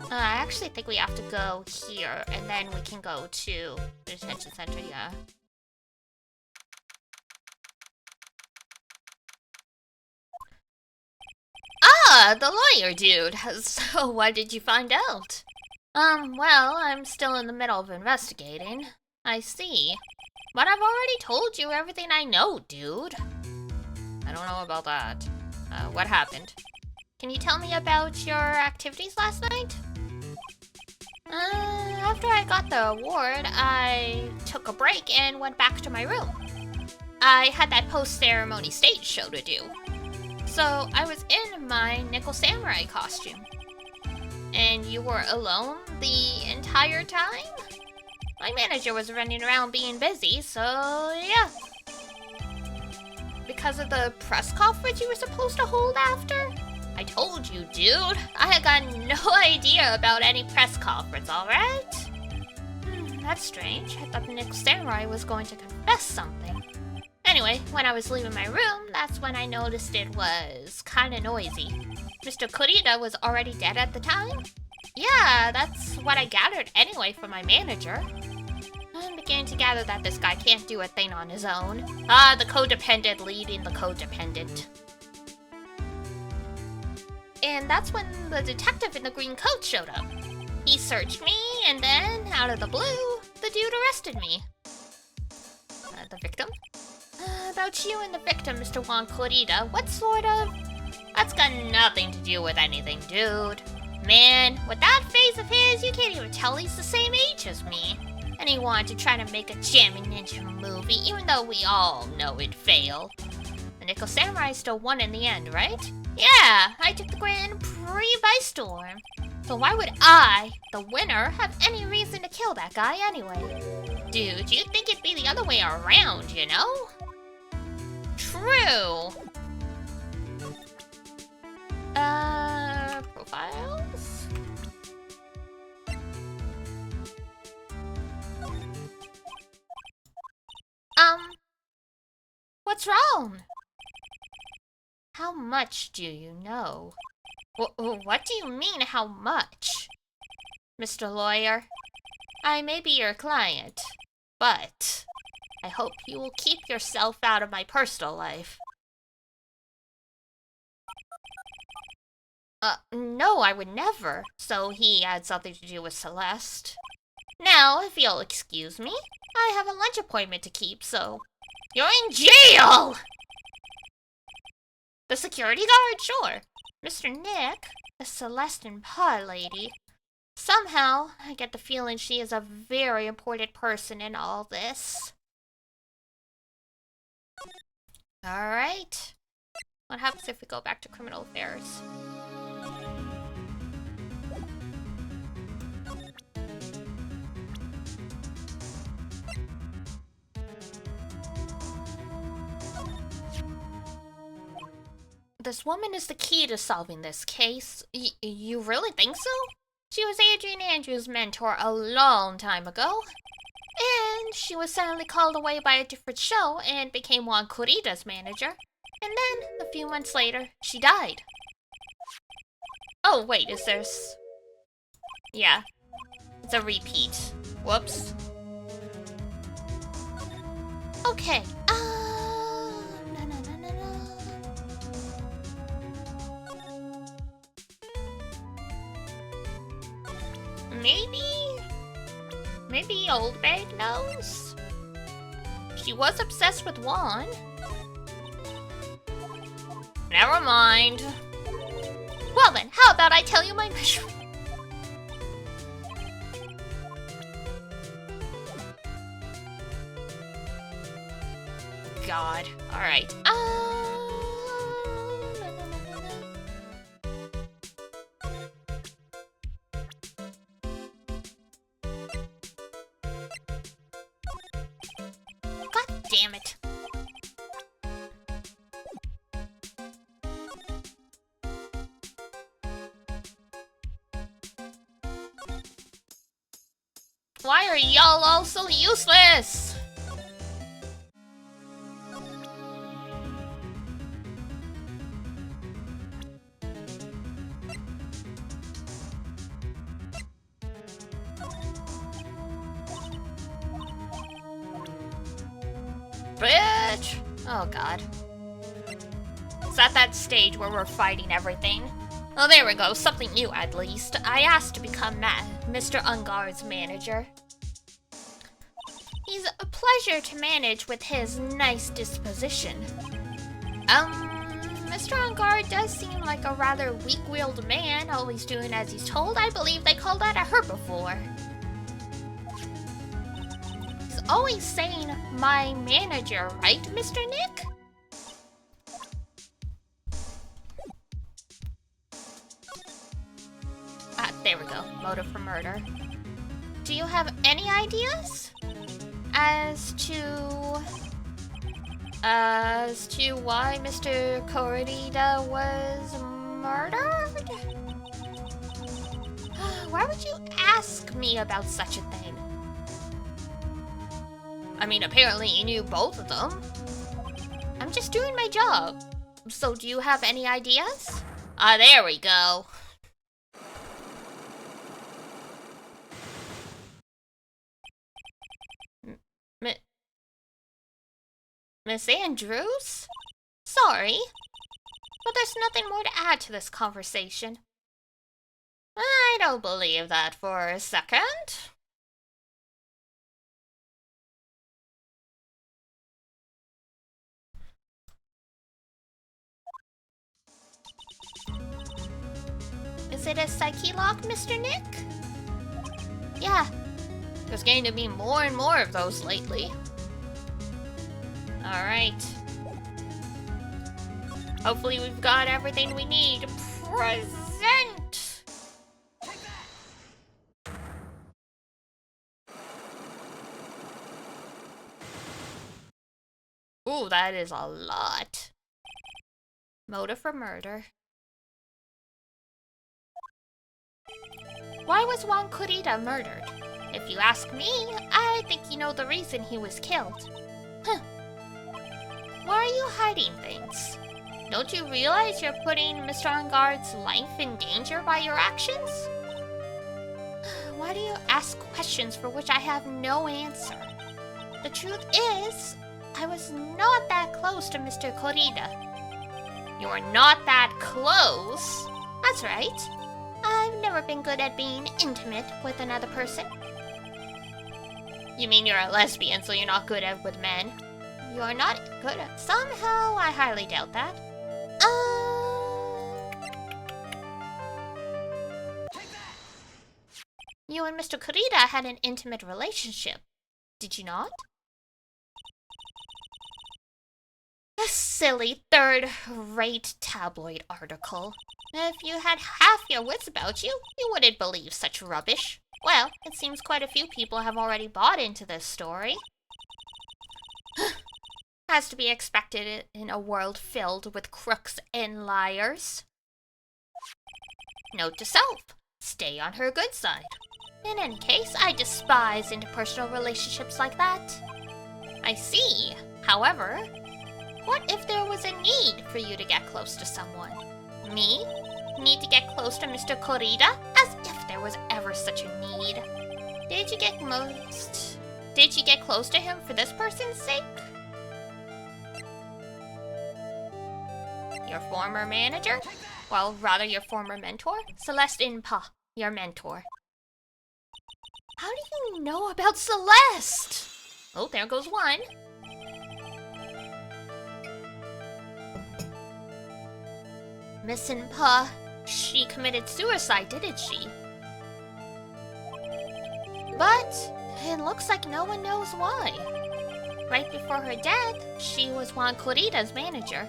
I actually think we have to go here, and then we can go to the detention center, yeah. Ah, the lawyer dude. So what did you find out? Well, I'm still in the middle of investigating. I see. But I've already told you everything I know, dude. I don't know about that. What happened? Can you tell me about your activities last night? After I got the award, I took a break and went back to my room. I had that post-ceremony stage show to do. So I was in my Nickel Samurai costume. And you were alone the entire time? My manager was running around being busy, so yeah. Because of the press conference you were supposed to hold after? I told you, dude. I had got no idea about any press conference, alright? That's strange. I thought Nick Samurai was going to confess something. Anyway, when I was leaving my room, that's when I noticed it was kinda noisy. Mr. Kurita was already dead at the time? Yeah, that's what I gathered anyway from my manager. I'm beginning to gather that this guy can't do a thing on his own. Ah, the codependent leading the codependent. And that's when the detective in the green coat showed up. He searched me, and then, out of the blue, the dude arrested me. The victim? About you and the victim, Mr. Juan Kurita, what sort of... That's got nothing to do with anything, dude. Man, with that face of his, you can't even tell he's the same age as me. And he wanted to try to make a jamming ninja movie, even though we all know it'd fail. The Nickel Samurai still won in the end, right? Yeah, I took the Grand Prix by storm. So why would I, the winner, have any reason to kill that guy anyway? Dude, you'd think it'd be the other way around, you know? True. Profiles? What's wrong? How much do you know? What do you mean, how much? Mr. Lawyer, I may be your client, but I hope you will keep yourself out of my personal life. No, I would never. So he had something to do with Celeste. Now, if you'll excuse me, I have a lunch appointment to keep, so... You're in jail! The security guard? Sure. Mr. Nick, the Celestian Paw lady. Somehow, I get the feeling she is a very important person in all this. Alright. What happens if we go back to criminal affairs? This woman is the key to solving this case. You really think so? She was Adrian Andrews' mentor a long time ago. And she was suddenly called away by a different show and became Juan Kurita's manager. And then, a few months later, she died. Oh, wait, is there... Yeah. It's a repeat. Whoops. Okay, Maybe Old Bag knows? She was obsessed with Juan. Never mind. Well then, how about I tell you my mission? God. Alright. God damn it. Why are y'all all so useless? Bitch! Oh god. It's at that stage where we're fighting everything. Oh, there we go. Something new, at least. I asked to become Mr. Ungar's manager. He's a pleasure to manage with his nice disposition. Mr. Ungar does seem like a rather weak-willed man, always doing as he's told. I believe they called that a herbivore. He's always saying, my manager, right, Mr. Nick? Ah, there we go. Motive for murder. do you have any ideas as to why Mr. Corrida was murdered? Why would you ask me about such a thing? I mean, apparently you knew both of them. I'm just doing my job. So do you have any ideas? There we go. Miss Andrews? Sorry, but there's nothing more to add to this conversation. I don't believe that for a second. Is it a psyche lock, Mr. Nick? Yeah. There's going to be more and more of those lately. Alright. Hopefully we've got everything we need. Present! Ooh, that is a lot. Motive for murder. Why was Juan Corrida murdered? If you ask me, I think you know the reason he was killed. Huh. Why are you hiding things? Don't you realize you're putting Mr. Angard's life in danger by your actions? Why do you ask questions for which I have no answer? The truth is, I was not that close to Mr. Corrida. You're not that close? That's right. I've never been good at being intimate with another person. You mean you're a lesbian, so you're not good at with men? You're not good at... Somehow, I highly doubt that. You and Mr. Corrida had an intimate relationship, did you not? A silly third-rate tabloid article. If you had half your wits about you, you wouldn't believe such rubbish. Well, it seems quite a few people have already bought into this story. Has to be expected in a world filled with crooks and liars. Note to self, stay on her good side. In any case, I despise interpersonal relationships like that. I see. However, what if there was a need for you to get close to someone? Me? Need to get close to Mr. Corrida? As if there was ever such a need. Did you get close to him for this person's sake? Your former manager? Well, rather your former mentor? Celeste Inpa, your mentor. How do you know about Celeste? Oh, there goes one. Miss Inpa, she committed suicide, didn't she? But it looks like no one knows why. Right before her death, she was Juan Corrida's manager.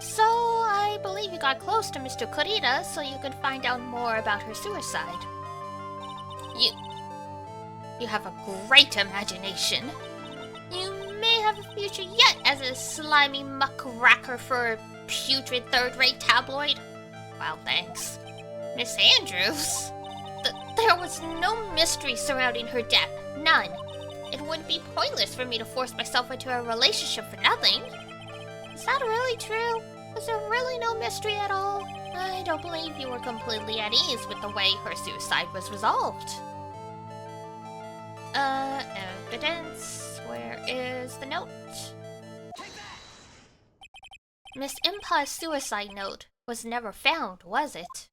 So, I believe you got close to Mr. Corrida so you could find out more about her suicide. You have a great imagination. You may have a future yet as a slimy muckracker for a putrid third-rate tabloid. Well, thanks. Miss Andrews? There was no mystery surrounding her death. None. It would be pointless for me to force myself into a relationship for nothing. Is that really true? Was there really no mystery at all? I don't believe you were completely at ease with the way her suicide was resolved. Evidence. Where is the note? Miss Impa's suicide note was never found, was it?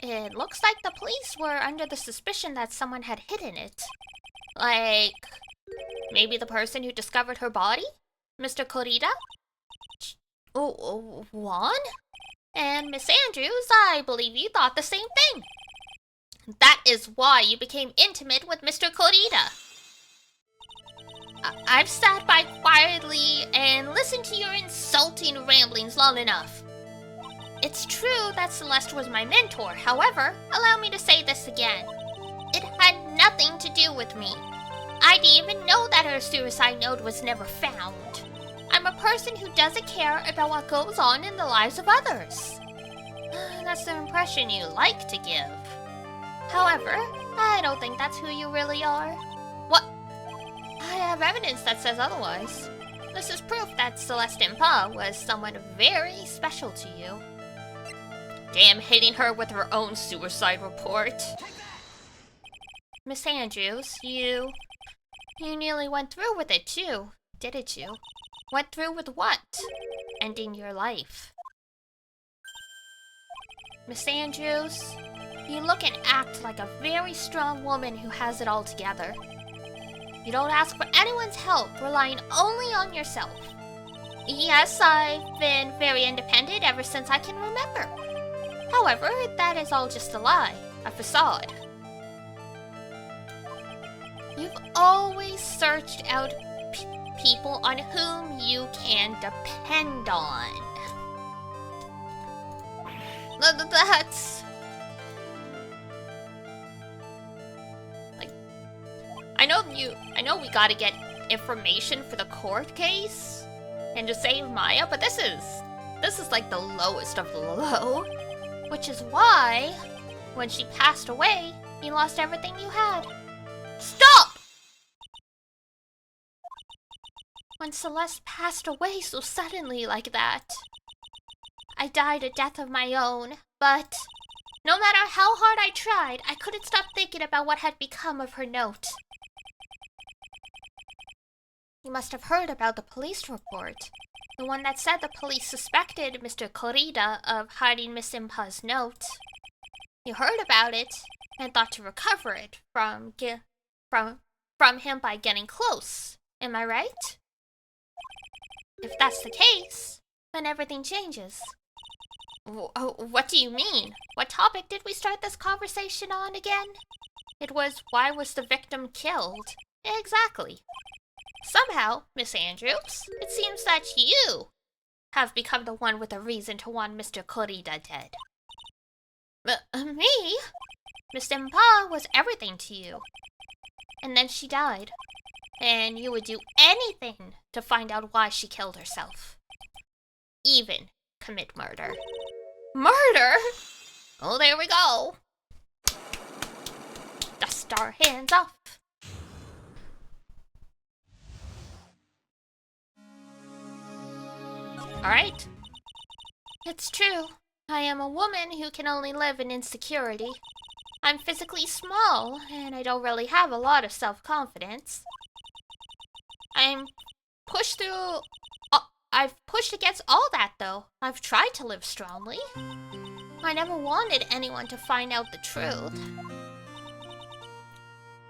It looks like the police were under the suspicion that someone had hidden it. Like, maybe the person who discovered her body? Mr. Corrida? Oh, Juan? And Miss Andrews, I believe you thought the same thing. That is why you became intimate with Mr. Corrida. I've sat by quietly and listened to your insulting ramblings long enough. It's true that Celeste was my mentor. However, allow me to say this again. It had nothing to do with me. I didn't even know that her suicide note was never found. I'm a person who doesn't care about what goes on in the lives of others. That's the impression you like to give. However, I don't think that's who you really are. What? I have evidence that says otherwise. This is proof that Celeste Pa was someone very special to you. Damn, hitting her with her own suicide report. Miss Andrews, you nearly went through with it too, didn't you? Went through with what? Ending your life. Miss Andrews, you look and act like a very strong woman who has it all together. You don't ask for anyone's help, relying only on yourself. Yes, I've been very independent ever since I can remember. However, that is all just a lie, a facade. You've always searched out people on whom you can depend on. That's... like... I know we gotta get information for the court case and to save Maya, but this is like the lowest of the low. Which is why, when she passed away, you lost everything you had. Stop! When Celeste passed away so suddenly like that, I died a death of my own, but no matter how hard I tried, I couldn't stop thinking about what had become of her note. You must have heard about the police report. The one that said the police suspected Mr. Corrida of hiding Miss Impa's note. You heard about it and thought to recover it from him by getting close. Am I right? If that's the case, then everything changes. What do you mean? What topic did we start this conversation on again? It was, why was the victim killed? Exactly. Somehow, Miss Andrews, it seems that you have become the one with a reason to want Mr. Corrida dead. Me? Miss Impa was everything to you. And then she died. And you would do anything to find out why she killed herself. Even commit murder. Murder? Oh, there we go. Dust our hands off. Alright. It's true. I am a woman who can only live in insecurity. I'm physically small, and I don't really have a lot of self-confidence. I've pushed against all that, though. I've tried to live strongly. I never wanted anyone to find out the truth.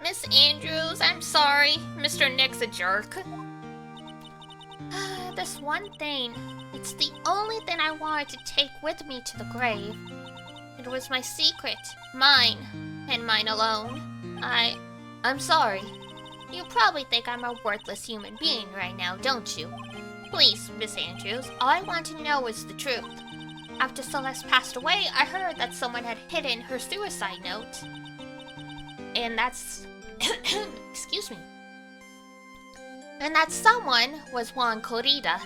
Miss Andrews, I'm sorry. Mr. Nick's a jerk. This one thing. It's the only thing I wanted to take with me to the grave. It was my secret. Mine. And mine alone. I'm sorry. You probably think I'm a worthless human being right now, don't you? Please, Miss Andrews, all I want to know is the truth. After Celeste passed away, I heard that someone had hidden her suicide note. And that's... excuse me. And that someone was Juan Corrida.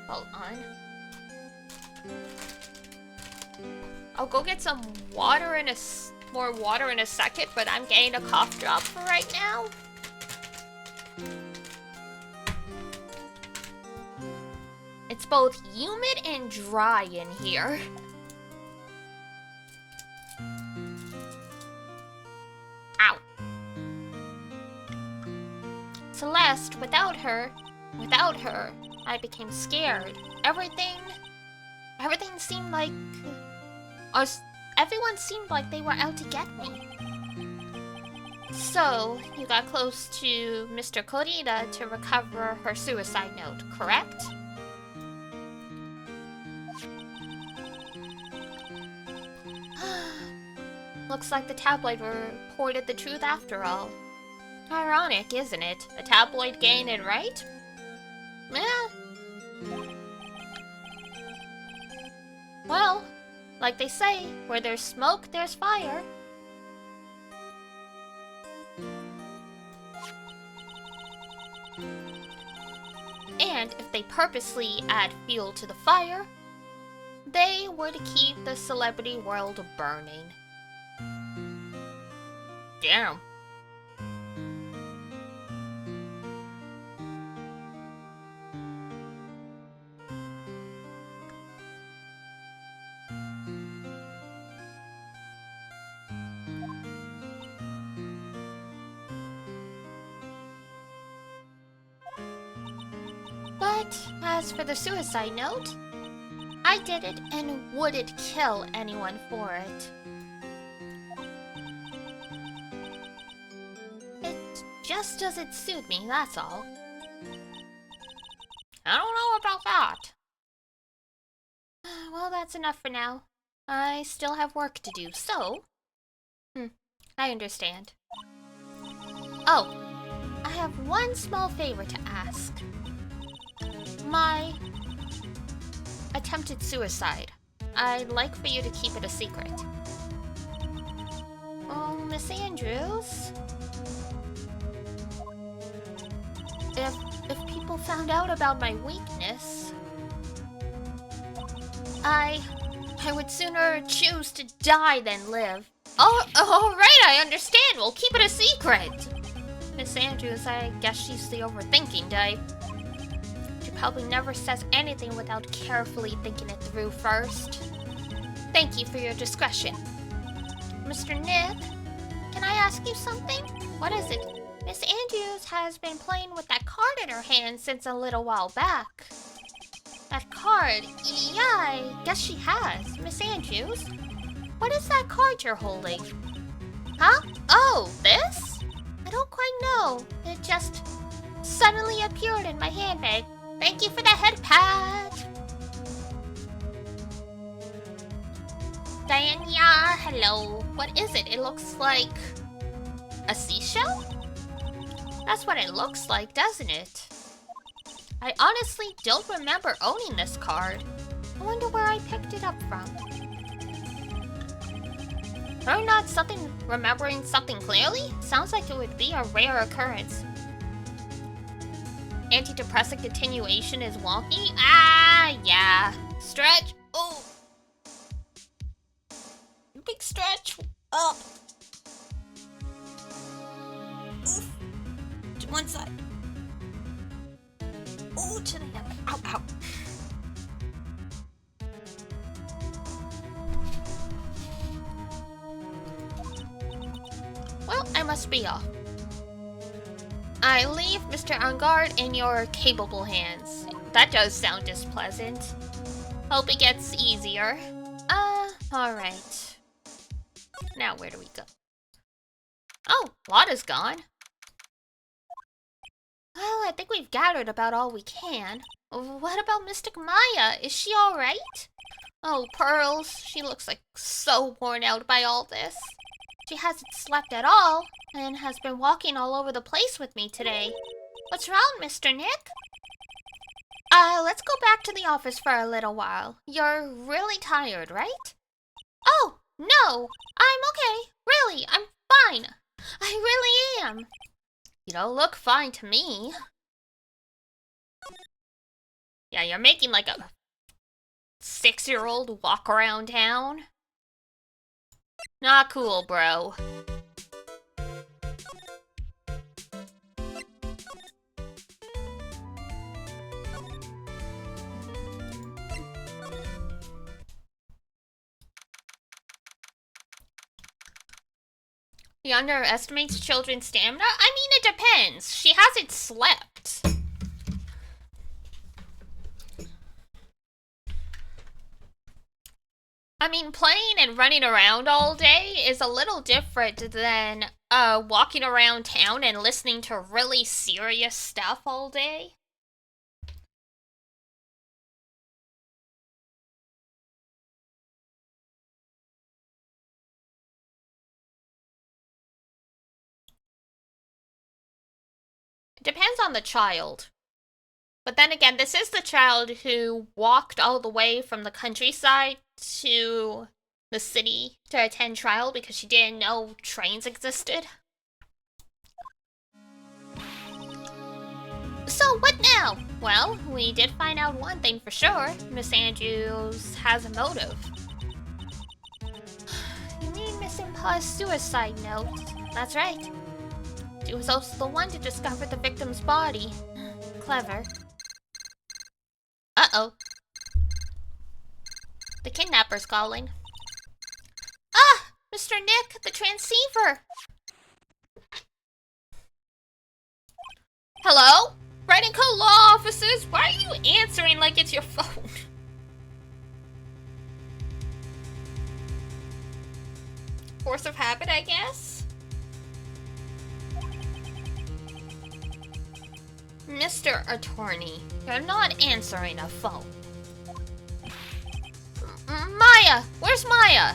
Hold on. I'll go get some water in more water in a second, but I'm getting a cough drop for right now. It's both humid and dry in here. Ow. Celeste, without her, I became scared. Everything seemed like... everyone seemed like they were out to get me. So, you got close to Mr. Corrida to recover her suicide note, correct? Looks like the tabloid reported the truth after all. Ironic, isn't it? A tabloid getting it right? Yeah. Well, like they say, where there's smoke, there's fire. And if they purposely add fuel to the fire, they would keep the celebrity world burning. Damn. But as for the suicide note, I did it and wouldn't kill anyone for it. It just doesn't suit me, that's all. I don't know about that. Well, that's enough for now. I still have work to do, so... I understand. Oh, I have one small favor to ask. My attempted suicide. I'd like for you to keep it a secret. Oh, Miss Andrews? If people found out about my weakness, I would sooner choose to die than live. Oh, alright, I understand. We'll keep it a secret. Miss Andrews, I guess she's the overthinking type. She probably never says anything without carefully thinking it through first. Thank you for your discretion. Mr. Nick, can I ask you something? What is it? Miss Andrews has been playing with that card in her hand since a little while back. That card? Yeah, I guess she has. Miss Andrews, what is that card you're holding? Huh? Oh, this? I don't quite know. It just suddenly appeared in my handbag. Thank you for the head pat. Diana, hello. What is it? It looks like a seashell? That's what it looks like, doesn't it? I honestly don't remember owning this card. I wonder where I picked it up from. Or not remembering something clearly? Sounds like it would be a rare occurrence. Antidepressant continuation is wonky? Ah, yeah. Stretch. Oh. Big stretch. Up. Oof. To one side. Oh, to the neck. Ow, ow. Well, I must be off. I leave Mr. Angard in your capable hands. That does sound displeasant. Hope it gets easier. Alright. Now where do we go? Oh, Lotta's gone. Well, I think we've gathered about all we can. What about Mystic Maya? Is she alright? Oh, Pearls, she looks like so worn out by all this. She hasn't slept at all, and has been walking all over the place with me today. What's wrong, Mr. Nick? Let's go back to the office for a little while. You're really tired, right? Oh, no, I'm okay. Really, I'm fine. I really am. You don't look fine to me. Yeah, you're making like a 6-year-old walk around town. Not cool, bro. He underestimates children's stamina? I mean, it depends. She hasn't slept. I mean, playing and running around all day is a little different than walking around town and listening to really serious stuff all day. It depends on the child. But then again, this is the child who walked all the way from the countryside to the city to attend trial because she didn't know trains existed. So what now? Well, we did find out one thing for sure. Miss Andrews has a motive. You mean Miss Impa's suicide note? That's right. She was also the one to discover the victim's body. Clever. Uh-oh. The kidnapper's calling. Ah! Mr. Nick, the transceiver! Hello? Red and Co. Law officers, why are you answering like it's your phone? Force of habit, I guess? Mr. Attorney, you're not answering a phone. Maya! Where's Maya?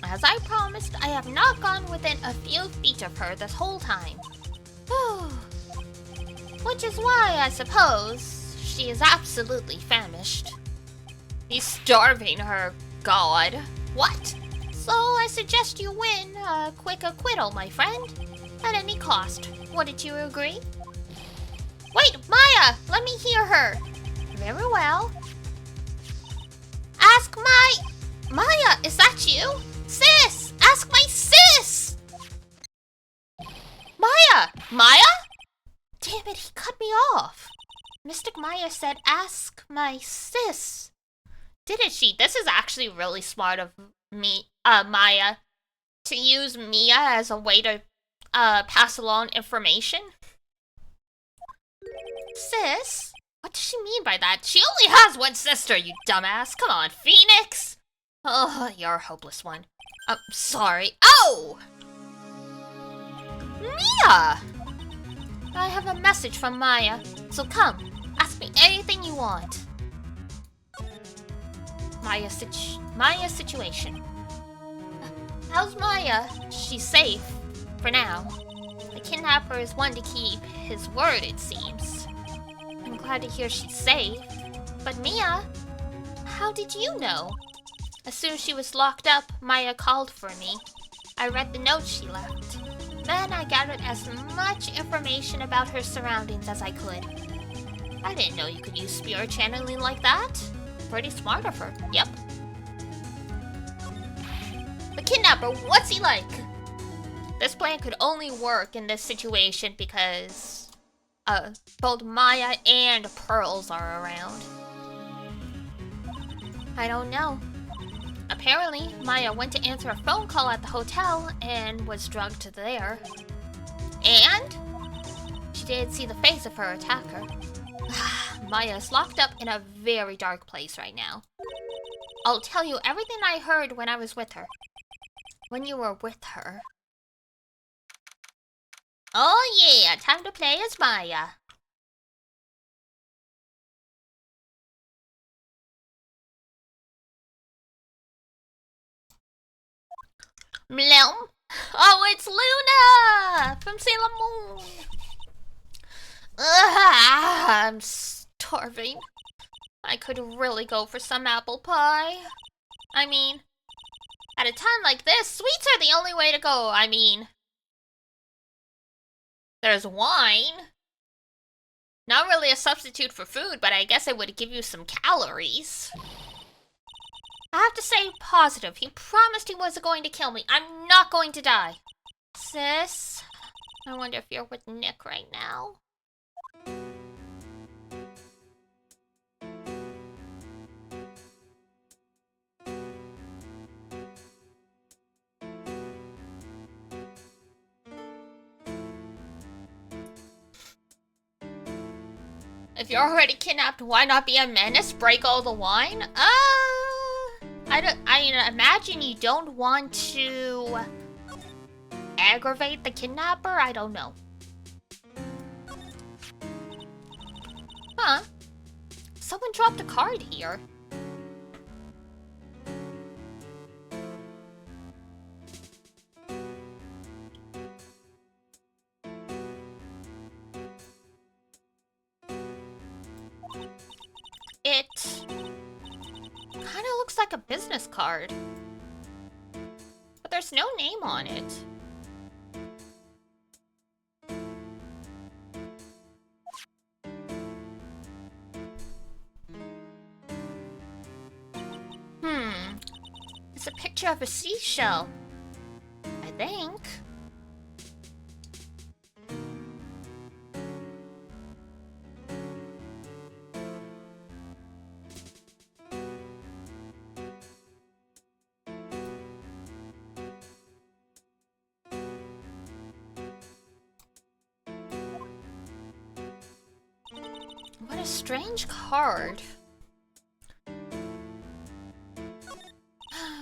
As I promised, I have not gone within a few feet of her this whole time. Which is why, I suppose, she is absolutely famished. He's starving her, God. What? So I suggest you win a quick acquittal, my friend. At any cost. Wouldn't you agree? Wait, Maya! Let me hear her. Very well. Ask Maya, is that you? Sis! Ask my sis! Maya! Maya? Damn it, he cut me off. Mystic Maya said, ask my sis. Didn't she? This is actually really smart of me, Maya, to use Mia as a way to, pass along information. Sis? What does she mean by that? She only has one sister, you dumbass. Come on, Phoenix. Oh, you're a hopeless one. Sorry. Oh! Mia! I have a message from Maya, so come, ask me anything you want. Maya's situation. How's Maya? She's safe, for now. The kidnapper is one to keep his word, it seems. I'm glad to hear she's safe. But Mia, how did you know? As soon as she was locked up, Maya called for me. I read the note she left. Then I gathered as much information about her surroundings as I could. I didn't know you could use spirit channeling like that. Pretty smart of her, yep. The kidnapper, what's he like? This plan could only work in this situation because both Maya and Pearls are around. I don't know. Apparently, Maya went to answer a phone call at the hotel and was drugged there. And she did see the face of her attacker. Maya's locked up in a very dark place right now. I'll tell you everything I heard when I was with her. When you were with her. Oh yeah, time to play as Maya. Mlem. Oh, it's Luna from Sailor Moon. I'm starving. I could really go for some apple pie. I mean, at a time like this, sweets are the only way to go. I mean, there's wine. Not really a substitute for food, but I guess it would give you some calories. I have to say positive. He promised he wasn't going to kill me. I'm not going to die. Sis, I wonder if you're with Nick right now. If you're already kidnapped, why not be a menace? Break all the wine? I imagine you don't want to aggravate the kidnapper? I don't know. Huh? Someone dropped a card here. It like a business card. But there's no name on it. It's a picture of a seashell. I think. What a strange card.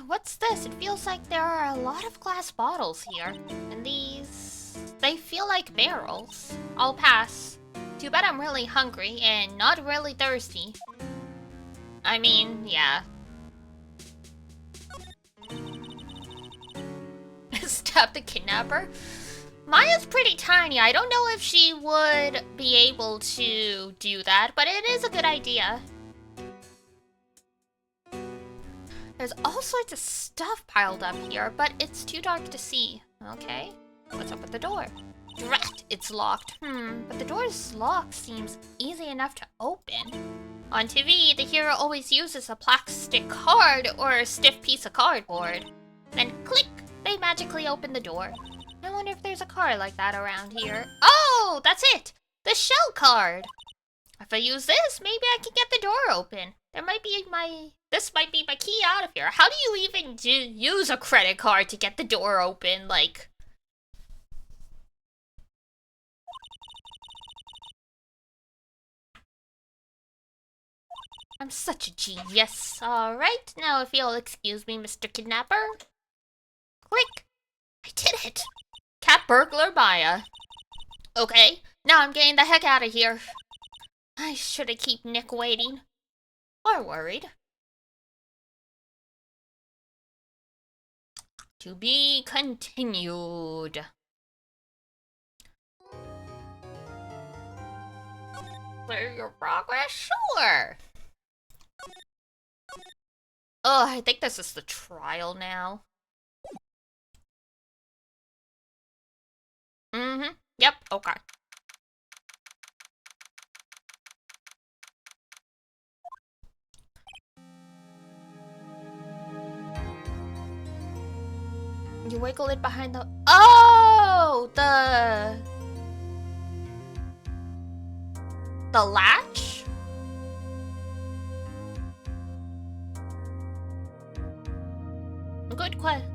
What's this? It feels like there are a lot of glass bottles here. And these... they feel like barrels. I'll pass. Too bad I'm really hungry and not really thirsty. I mean, yeah. Stop the kidnapper? Maya's pretty tiny. I don't know if she would be able to do that, but it is a good idea. There's all sorts of stuff piled up here, but it's too dark to see. Okay, what's up with the door? Drat, it's locked. But the door's lock seems easy enough to open. On TV, the hero always uses a plastic card or a stiff piece of cardboard. Then click, they magically open the door. I wonder if there's a card like that around here. Oh, that's it! The shell card! If I use this, maybe I can get the door open. This might be my key out of here. How do you even use a credit card to get the door open? Like... I'm such a genius. Alright, now if you'll excuse me, Mr. Kidnapper. Click! I did it! Cat burglar Maya. Okay, now I'm getting the heck out of here. I shouldn't keep Nick waiting. Or worried. To be continued. Clear your progress? Sure! Oh, I think this is the trial now. Yep, okay. You wiggle it behind the... Oh! The latch? Good question.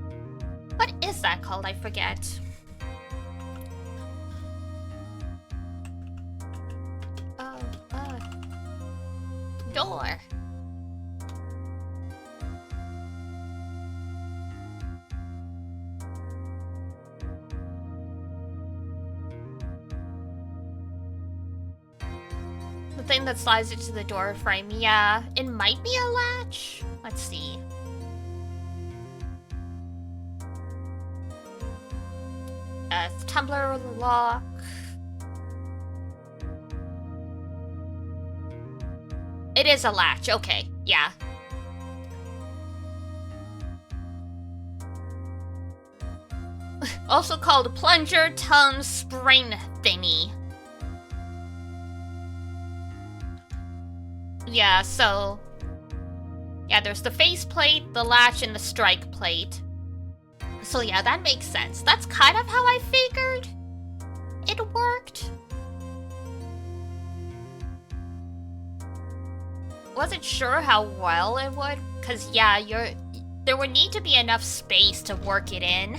What is that called? I forget. Door. The thing that slides into the door frame, yeah. It might be a latch. Let's see. It's tumbler lock. It is a latch, okay, yeah. Also called plunger tongue spring thingy. Yeah, so... yeah, there's the face plate, the latch, and the strike plate. So yeah, that makes sense. That's kind of how I figured it worked. Wasn't sure how well it would, cause yeah, there would need to be enough space to work it in.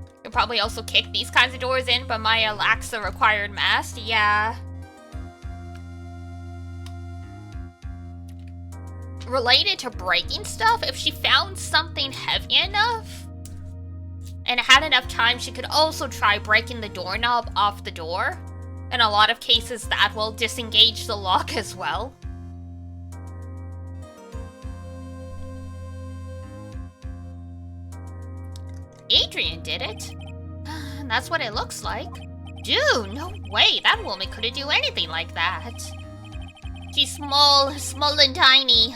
You could probably also kick these kinds of doors in, but Maya lacks the required mass. Yeah. Related to breaking stuff, if she found something heavy enough and had enough time, she could also try breaking the doorknob off the door. In a lot of cases, that will disengage the lock as well. Adrian did it. That's what it looks like. Dude, no way. That woman couldn't do anything like that. She's small and tiny.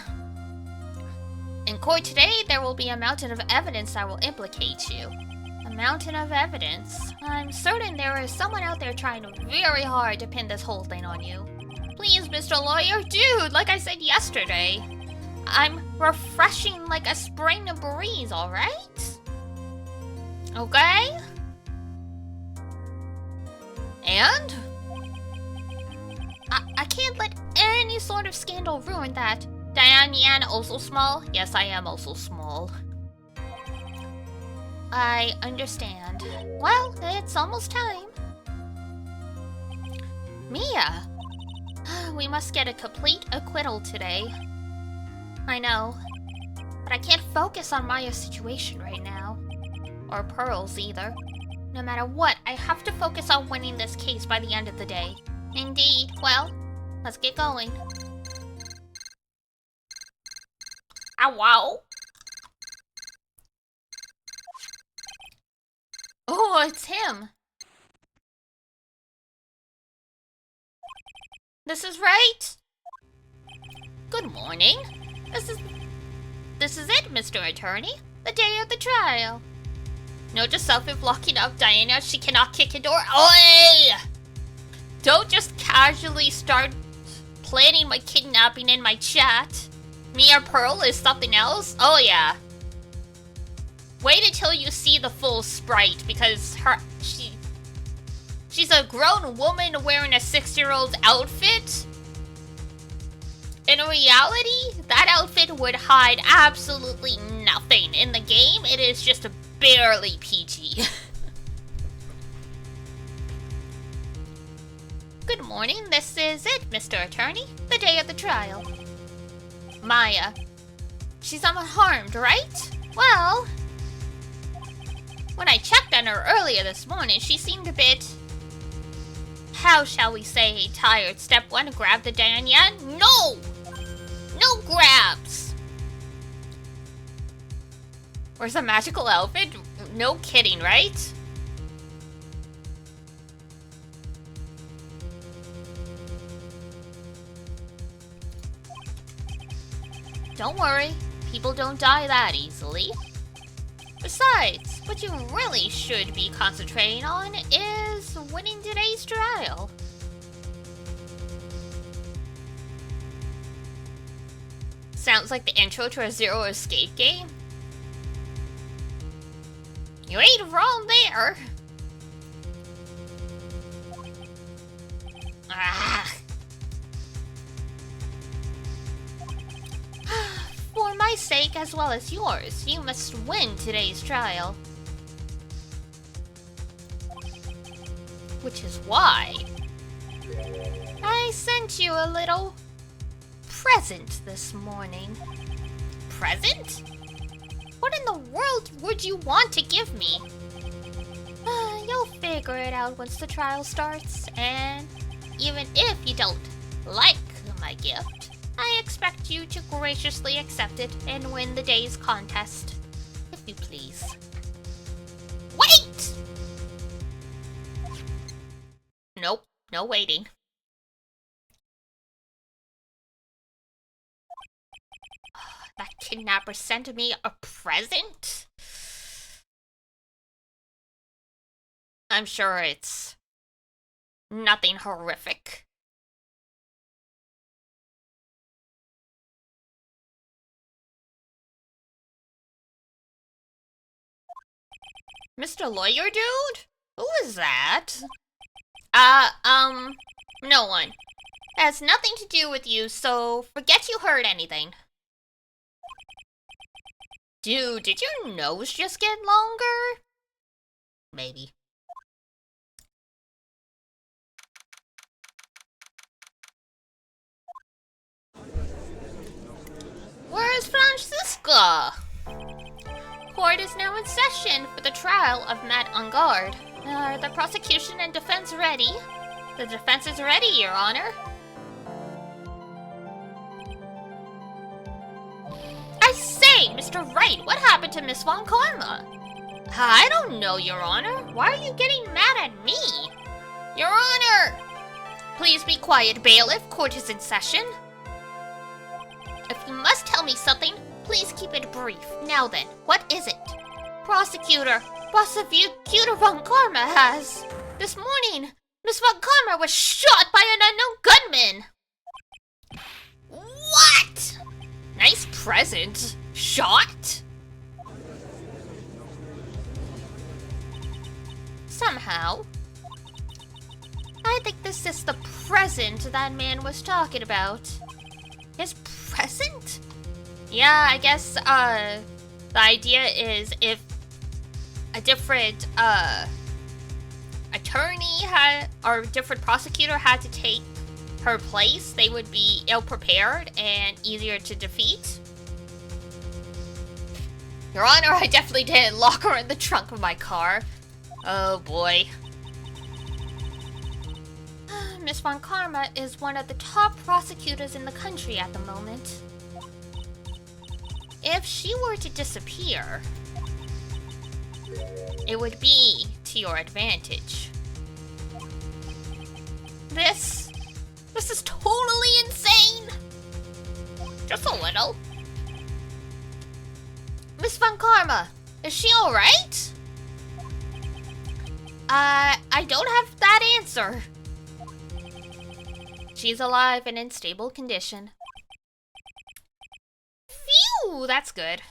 In court today, there will be a mountain of evidence that will implicate you. A mountain of evidence. I'm certain there is someone out there trying very hard to pin this whole thing on you. Please, Mr. Lawyer, dude, like I said yesterday, I'm refreshing like a spring breeze, alright? Okay? And? I can't let any sort of scandal ruin that. Diane Yan also small? Yes, I am also small. I understand. Well, it's almost time. Mia! We must get a complete acquittal today. I know. But I can't focus on Maya's situation right now. Or Pearl's either. No matter what, I have to focus on winning this case by the end of the day. Indeed. Well, let's get going. Ow, wow. Oh, it's him. This is right. Good morning. This is it, Mr. Attorney. The day of the trial. Note to self if locking up Diana, she cannot kick a door. Oi! Don't just casually start planning my kidnapping in my chat. Mia Pearl is something else? Oh yeah. Wait until you see the full sprite, because she's a grown woman wearing a 6-year-old's outfit. In reality, that outfit would hide absolutely nothing. In the game, it is just barely PG. Good morning, this is it, Mr. Attorney. The day of the trial. Maya. She's unharmed, right? Well, when I checked on her earlier this morning, she seemed a bit, how shall we say, tired. Step 1, grab the Danya. No! No grabs! Where's a magical outfit? No kidding, right? Don't worry, people don't die that easily. Besides, what you really should be concentrating on is winning today's trial. Sounds like the intro to a Zero Escape game. You ain't wrong there. Ah. For my sake as well as yours, you must win today's trial. Which is why I sent you a little present this morning. Present? What in the world would you want to give me? You'll figure it out once the trial starts, and even if you don't like my gift, I expect you to graciously accept it and win the day's contest, if you please. Wait! Nope, no waiting. That kidnapper sent me a present? I'm sure it's nothing horrific. Mr. Lawyer Dude? Who is that? No one. It has nothing to do with you, so forget you heard anything. Dude, did your nose just get longer? Maybe. Where's Francisca? Court is now in session for the trial of Matt Ungard. Are the prosecution and defense ready? The defense is ready, Your Honor. I say, Mr. Wright, what happened to Miss Von Karma? I don't know, Your Honor. Why are you getting mad at me? Your Honor! Please be quiet, bailiff. Court is in session. If you must tell me something, please keep it brief. Now then, what is it? Prosecutor Von Karma has... This morning, Miss Von Karma was shot by an unknown gunman. What? Nice present. Shot? Somehow. I think this is the present that man was talking about. His present? Yeah, I guess, the idea is if a different, attorney or different prosecutor had to take her place, they would be ill-prepared and easier to defeat. Your Honor, I definitely didn't lock her in the trunk of my car. Oh boy. Miss Von Karma is one of the top prosecutors in the country at the moment. If she were to disappear, it would be to your advantage. This is totally insane! Just a little. Miss Von Karma, is she alright? I don't have that answer. She's alive and in stable condition. Phew, that's good.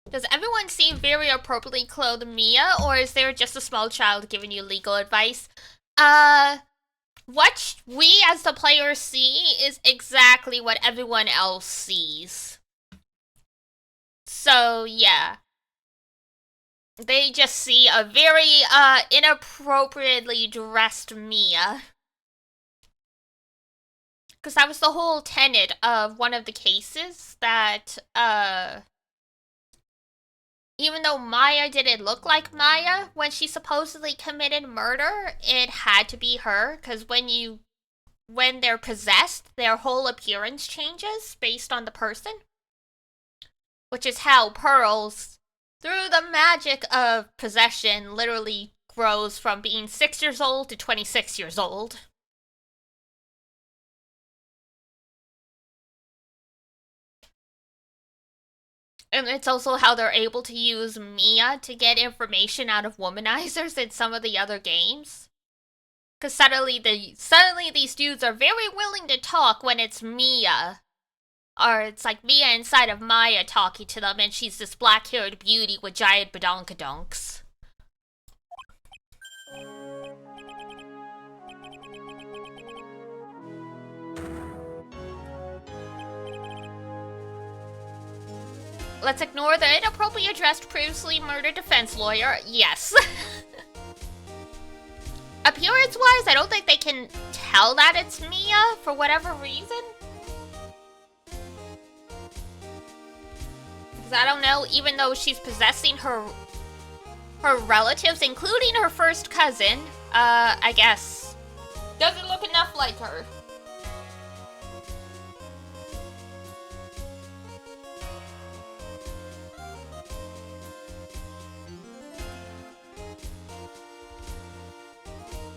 Does everyone seem very appropriately clothed, Mia, or is there just a small child giving you legal advice? What we as the players see is exactly what everyone else sees. So, yeah. They just see a very, inappropriately dressed Mia. Because that was the whole tenet of one of the cases, that, even though Maya didn't look like Maya when she supposedly committed murder, it had to be her, because when they're possessed, their whole appearance changes based on the person. Which is how Pearls, through the magic of possession, literally grows from being 6 years old to 26 years old. And it's also how they're able to use Mia to get information out of womanizers in some of the other games. Because suddenly these dudes are very willing to talk when it's Mia. Or it's like Mia inside of Maya talking to them, and she's this black-haired beauty with giant badonkadonks. Let's ignore the inappropriately addressed previously murdered defense lawyer. Yes. Appearance-wise, I don't think they can tell that it's Mia for whatever reason. Because I don't know, even though she's possessing her relatives, including her first cousin, I guess, doesn't look enough like her.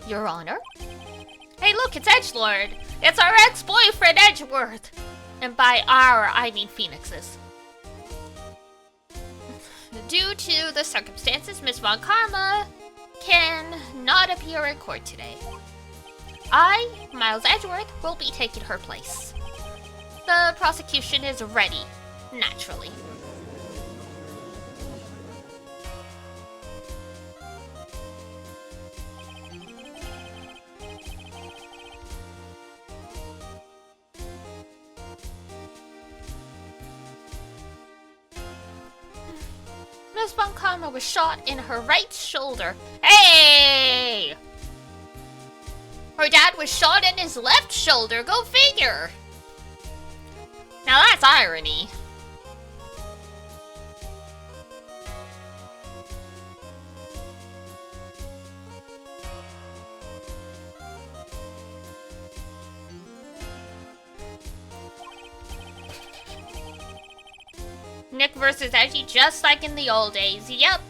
Your Honor? Hey look, it's Edgelord! It's our ex-boyfriend Edgeworth! And by our, I mean Phoenix's. Due to the circumstances, Miss Von Karma can not appear in court today. I, Miles Edgeworth, will be taking her place. The prosecution is ready, naturally. Miss Von Karma was shot in her right shoulder. Hey! Her dad was shot in his left shoulder. Go figure! Now that's irony. Nick versus Edgy, just like in the old days. Yep.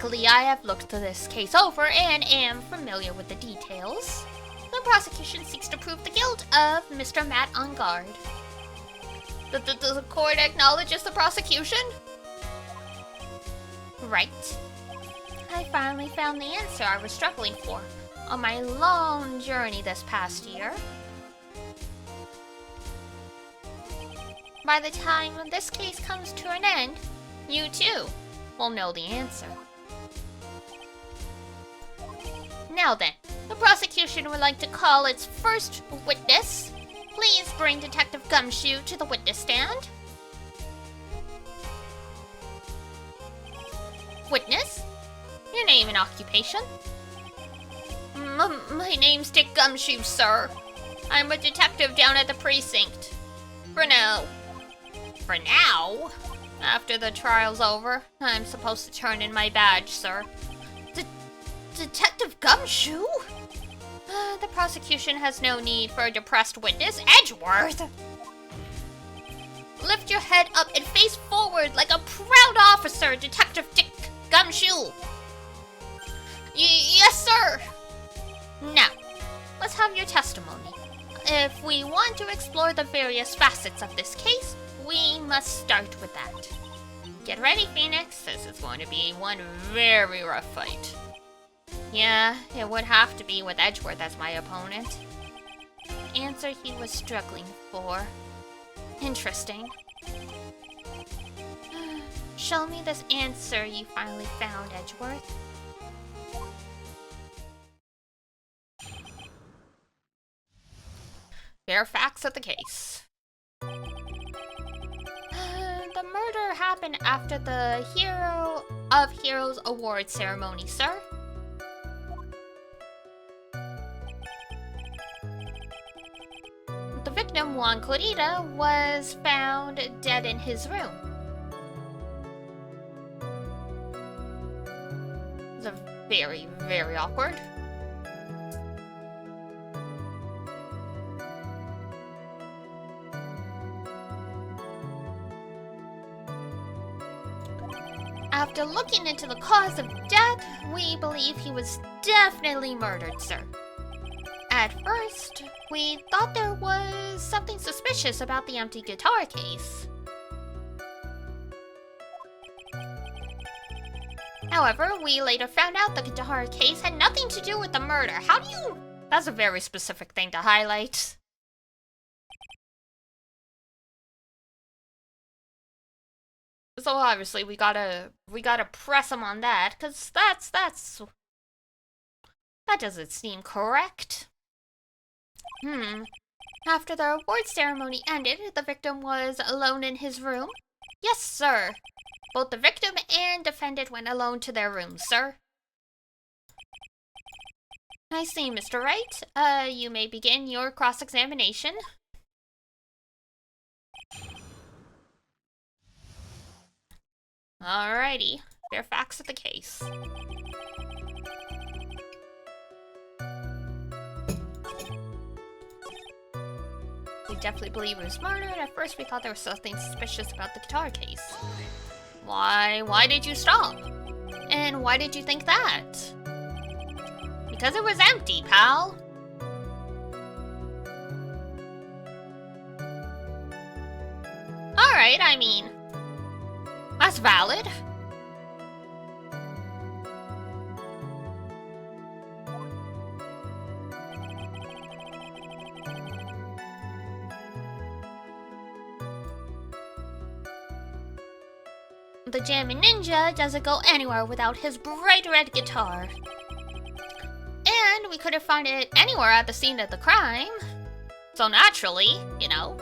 Luckily, I have looked this case over and am familiar with the details. The prosecution seeks to prove the guilt of Mr. Matt on guard. Does the court acknowledges the prosecution? Right. I finally found the answer I was struggling for on my long journey this past year. By the time this case comes to an end, you too will know the answer. Now then, the prosecution would like to call its first witness. Please bring Detective Gumshoe to the witness stand. Witness? Your name and occupation? My name's Dick Gumshoe, sir. I'm a detective down at the precinct. For now. For now? After the trial's over, I'm supposed to turn in my badge, sir. Detective Gumshoe? The prosecution has no need for a depressed witness. Edgeworth! Lift your head up and face forward like a proud officer, Detective Dick Gumshoe. Yes, sir! Now, let's have your testimony. If we want to explore the various facets of this case, we must start with that. Get ready, Phoenix. This is going to be one very rough fight. Yeah, it would have to be with Edgeworth as my opponent. The answer he was struggling for. Interesting. Show me this answer you finally found, Edgeworth. Bare facts of the case. The murder happened after the Hero of Heroes award ceremony, sir. The victim, Juan Clarita, was found dead in his room. It was very, very awkward. After looking into the cause of death, we believe he was definitely murdered, sir. At first, we thought there was something suspicious about the empty guitar case. However, we later found out the guitar case had nothing to do with the murder. How do you... That's a very specific thing to highlight. So obviously we gotta press him on that, cause that doesn't seem correct. After the award ceremony ended, the victim was alone in his room? Yes, sir. Both the victim and defendant went alone to their rooms, sir. I see, Mr. Wright. You may begin your cross-examination. Alrighty, bare facts of the case. We definitely believe he was murdered. At first we thought there was something suspicious about the guitar case. Why did you stop? And why did you think that? Because it was empty, pal. Alright, I mean... That's valid. The Jammin' Ninja doesn't go anywhere without his bright red guitar. And we couldn't find it anywhere at the scene of the crime. So naturally, you know.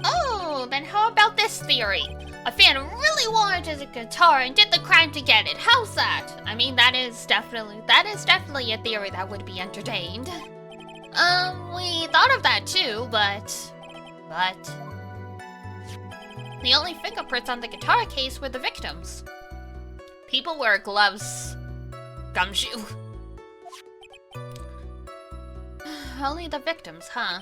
Oh, then how about this theory? A fan really wanted a guitar and did the crime to get it. How's that? I mean, that is definitely a theory that would be entertained. We thought of that too, but the only fingerprints on the guitar case were the victims. People wear gloves. Gumshoe. Only the victims, huh?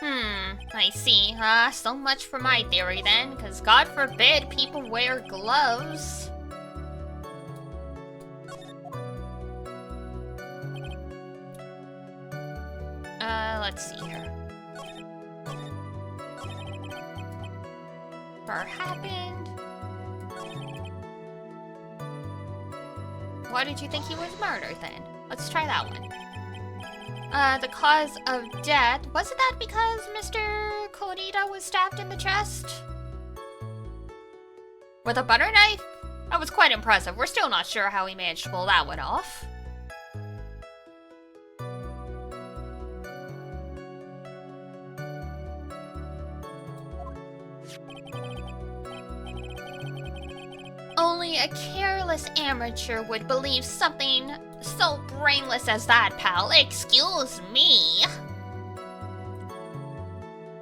I see. So much for my theory then, because God forbid people wear gloves. Let's see here. What happened? Why did you think he was murdered then? Let's try that one. The cause of death, wasn't that because Mr. Korita was stabbed in the chest? With a butter knife? That was quite impressive. We're still not sure how he managed to pull that one off. Only a careless amateur would believe something so brainless as that, pal. Excuse me.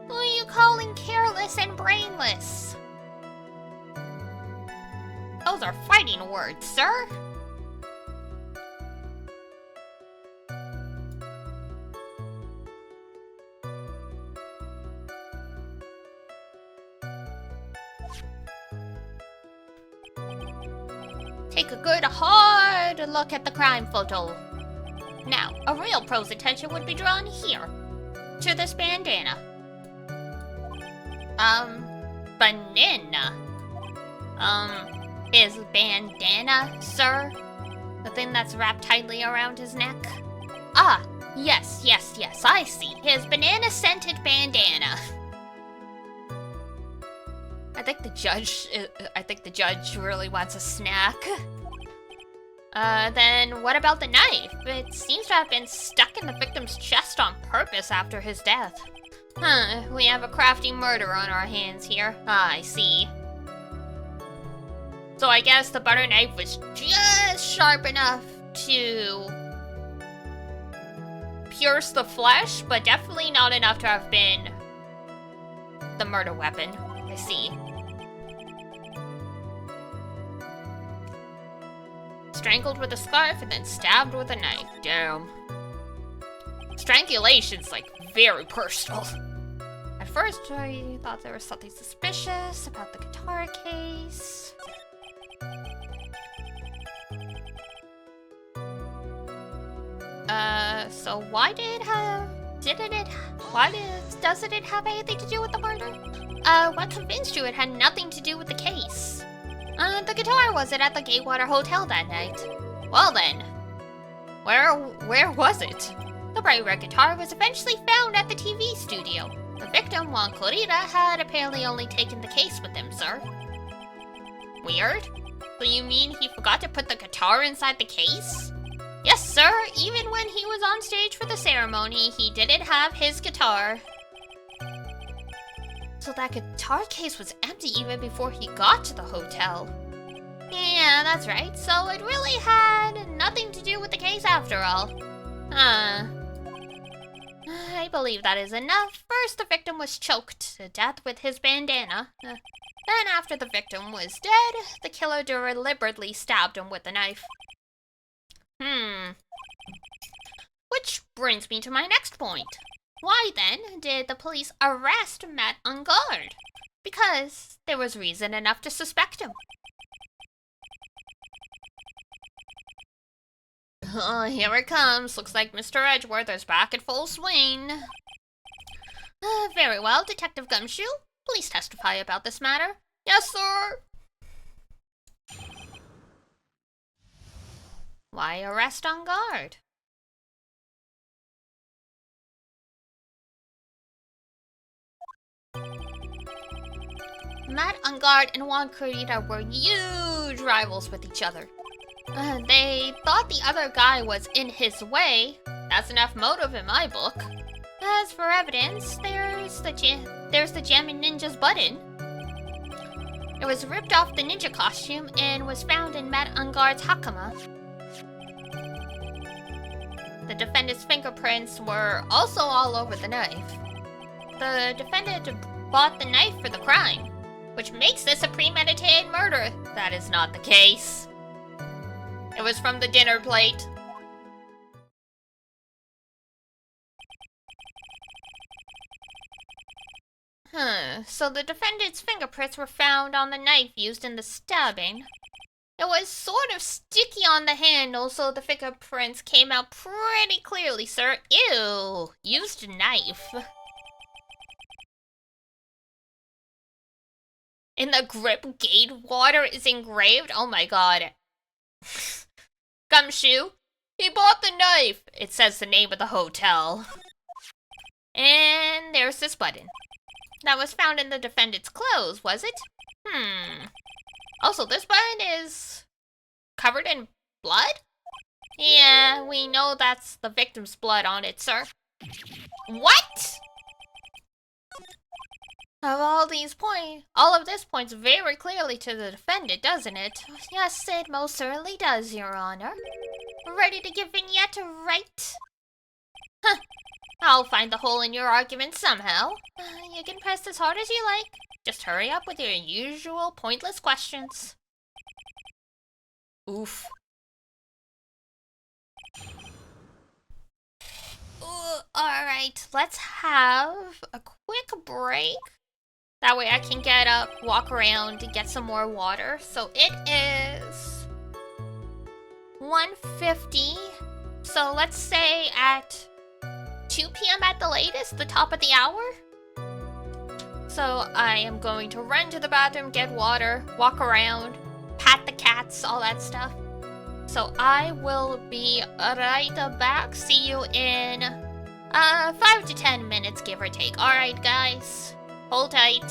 Who are you calling careless and brainless? Those are fighting words, sir. Take a good hard look at the crime photo. Now, a real pro's attention would be drawn here, to this bandana. Banana. His bandana, sir? The thing that's wrapped tightly around his neck? Ah, yes, I see. His banana-scented bandana. I think the judge really wants a snack. Then what about the knife? It seems to have been stuck in the victim's chest on purpose after his death. We have a crafty murder on our hands here. I see. So I guess the butter knife was just sharp enough to pierce the flesh, but definitely not enough to have been the murder weapon. I see. Strangled with a scarf and then stabbed with a knife. Damn. Strangulation's like very personal. At first, I thought there was something suspicious about the guitar case. So why doesn't it have anything to do with the murder? What convinced you it had nothing to do with the case? The guitar wasn't at the Gatewater Hotel that night. Well then, where was it? The bright red guitar was eventually found at the TV studio. The victim, Juan Corrida, had apparently only taken the case with him, sir. Weird? So you mean he forgot to put the guitar inside the case? Yes, sir. Even when he was on stage for the ceremony, he didn't have his guitar. So that guitar case was empty even before he got to the hotel. Yeah, that's right. So it really had nothing to do with the case after all. I believe that is enough. First, the victim was choked to death with his bandana. Then after the victim was dead, the killer deliberately stabbed him with a knife. Which brings me to my next point. Why then did the police arrest Matt on guard? Because there was reason enough to suspect him. Oh, here it comes. Looks like Mr. Edgeworth is back at full swing. Very well, Detective Gumshoe. Please testify about this matter. Yes, sir. Why arrest on guard? Matt on guard and Juan Corrida were huge rivals with each other. They thought the other guy was in his way. That's enough motive in my book. As for evidence, there's the Jamming Ninja's button. It was ripped off the ninja costume and was found in Matt Unguard's hakama. The defendant's fingerprints were also all over the knife. The defendant bought the knife for the crime, which makes this a premeditated murder. That is not the case. It was from the dinner plate. So the defendant's fingerprints were found on the knife used in the stabbing. It was sort of sticky on the handle, so the fingerprints came out pretty clearly, sir. Ew, used knife. In the grip gate, water is engraved? Oh my god. Gumshoe, he bought the knife. It says the name of the hotel. And there's this button. That was found in the defendant's clothes, was it? Also, this button is covered in blood? Yeah, we know that's the victim's blood on it, sir. What? All of this points very clearly to the defendant, doesn't it? Yes, it most certainly does, Your Honor. Ready to give vignette, right? Huh. I'll find the hole in your argument somehow. You can press as hard as you like. Just hurry up with your usual pointless questions. Oof. Alright, let's have a quick break. That way I can get up, walk around, and get some more water. So it is 1:50. So let's say at 2 p.m. at the latest, the top of the hour. So I am going to run to the bathroom, get water, walk around, pat the cats, all that stuff. So I will be right back. See you in 5 to 10 minutes, give or take. Alright, guys. Hold tight.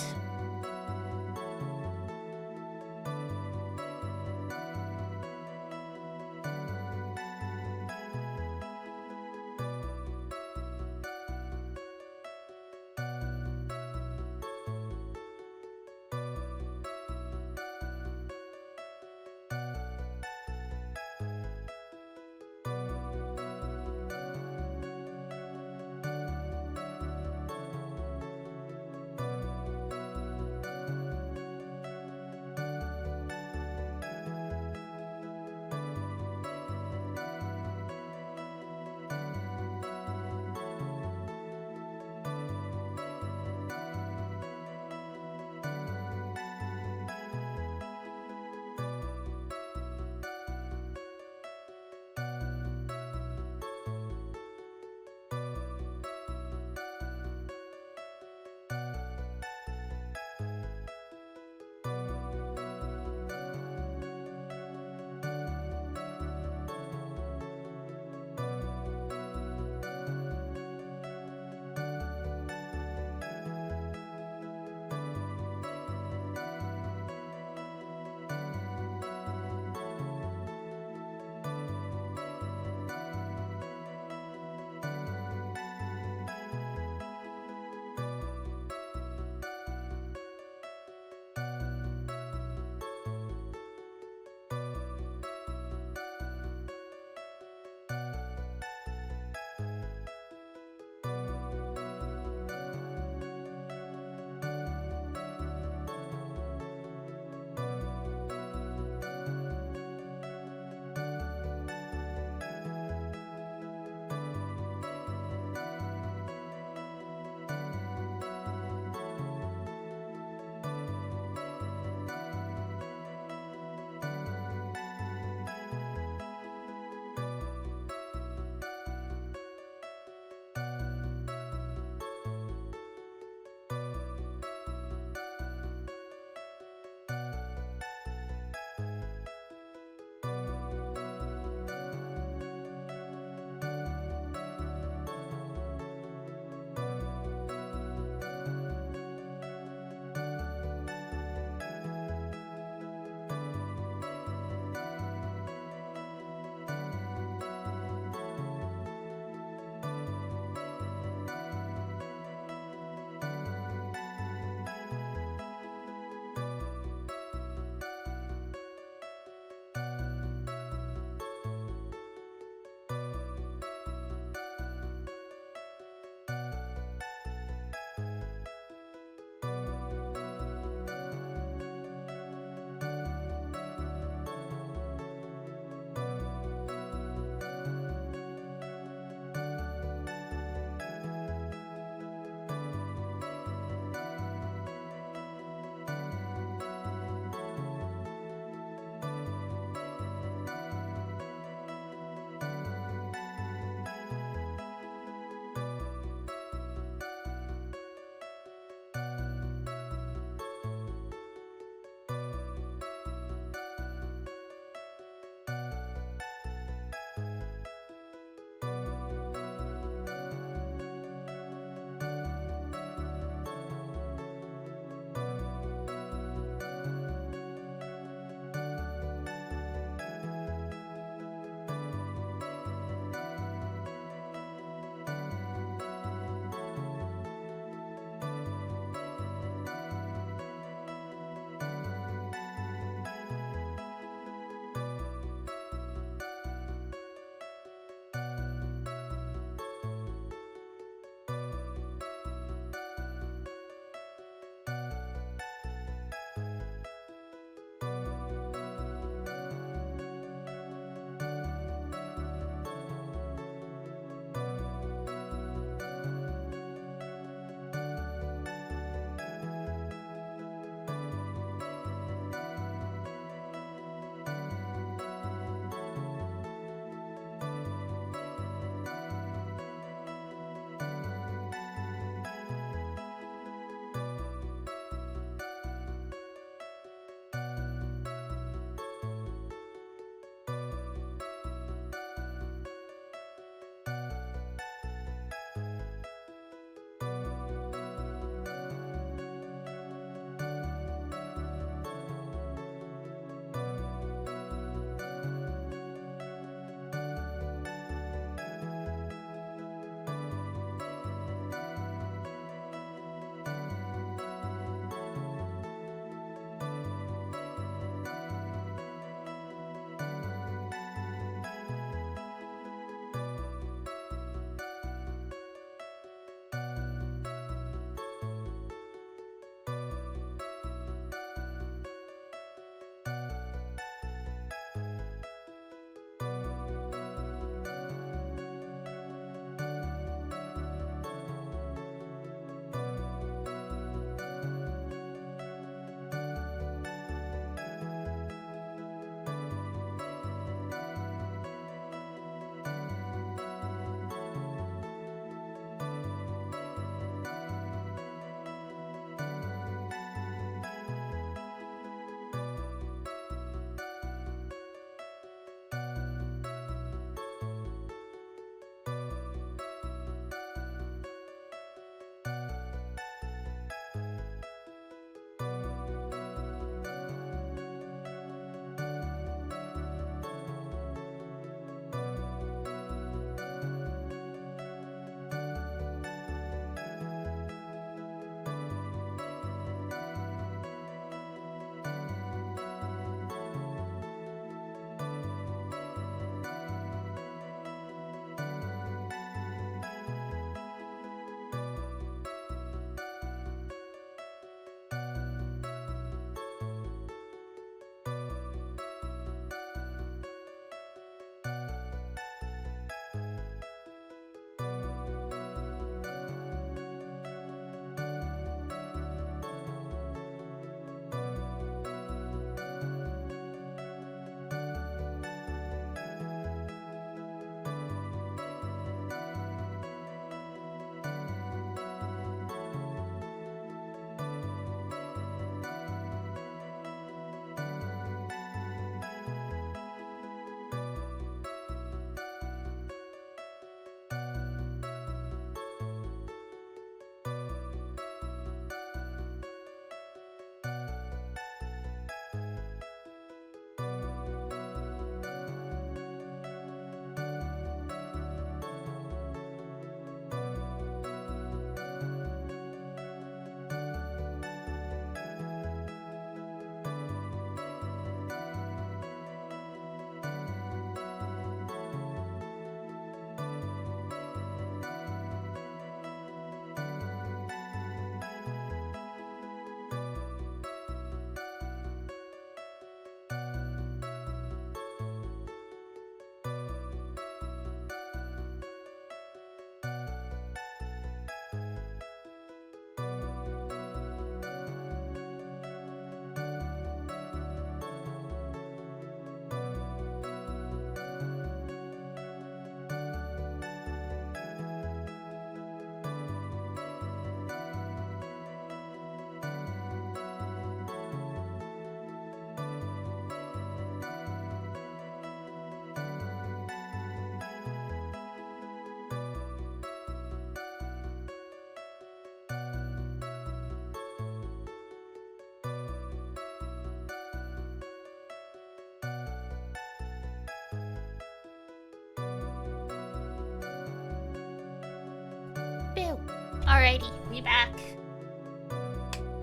Alrighty, we back.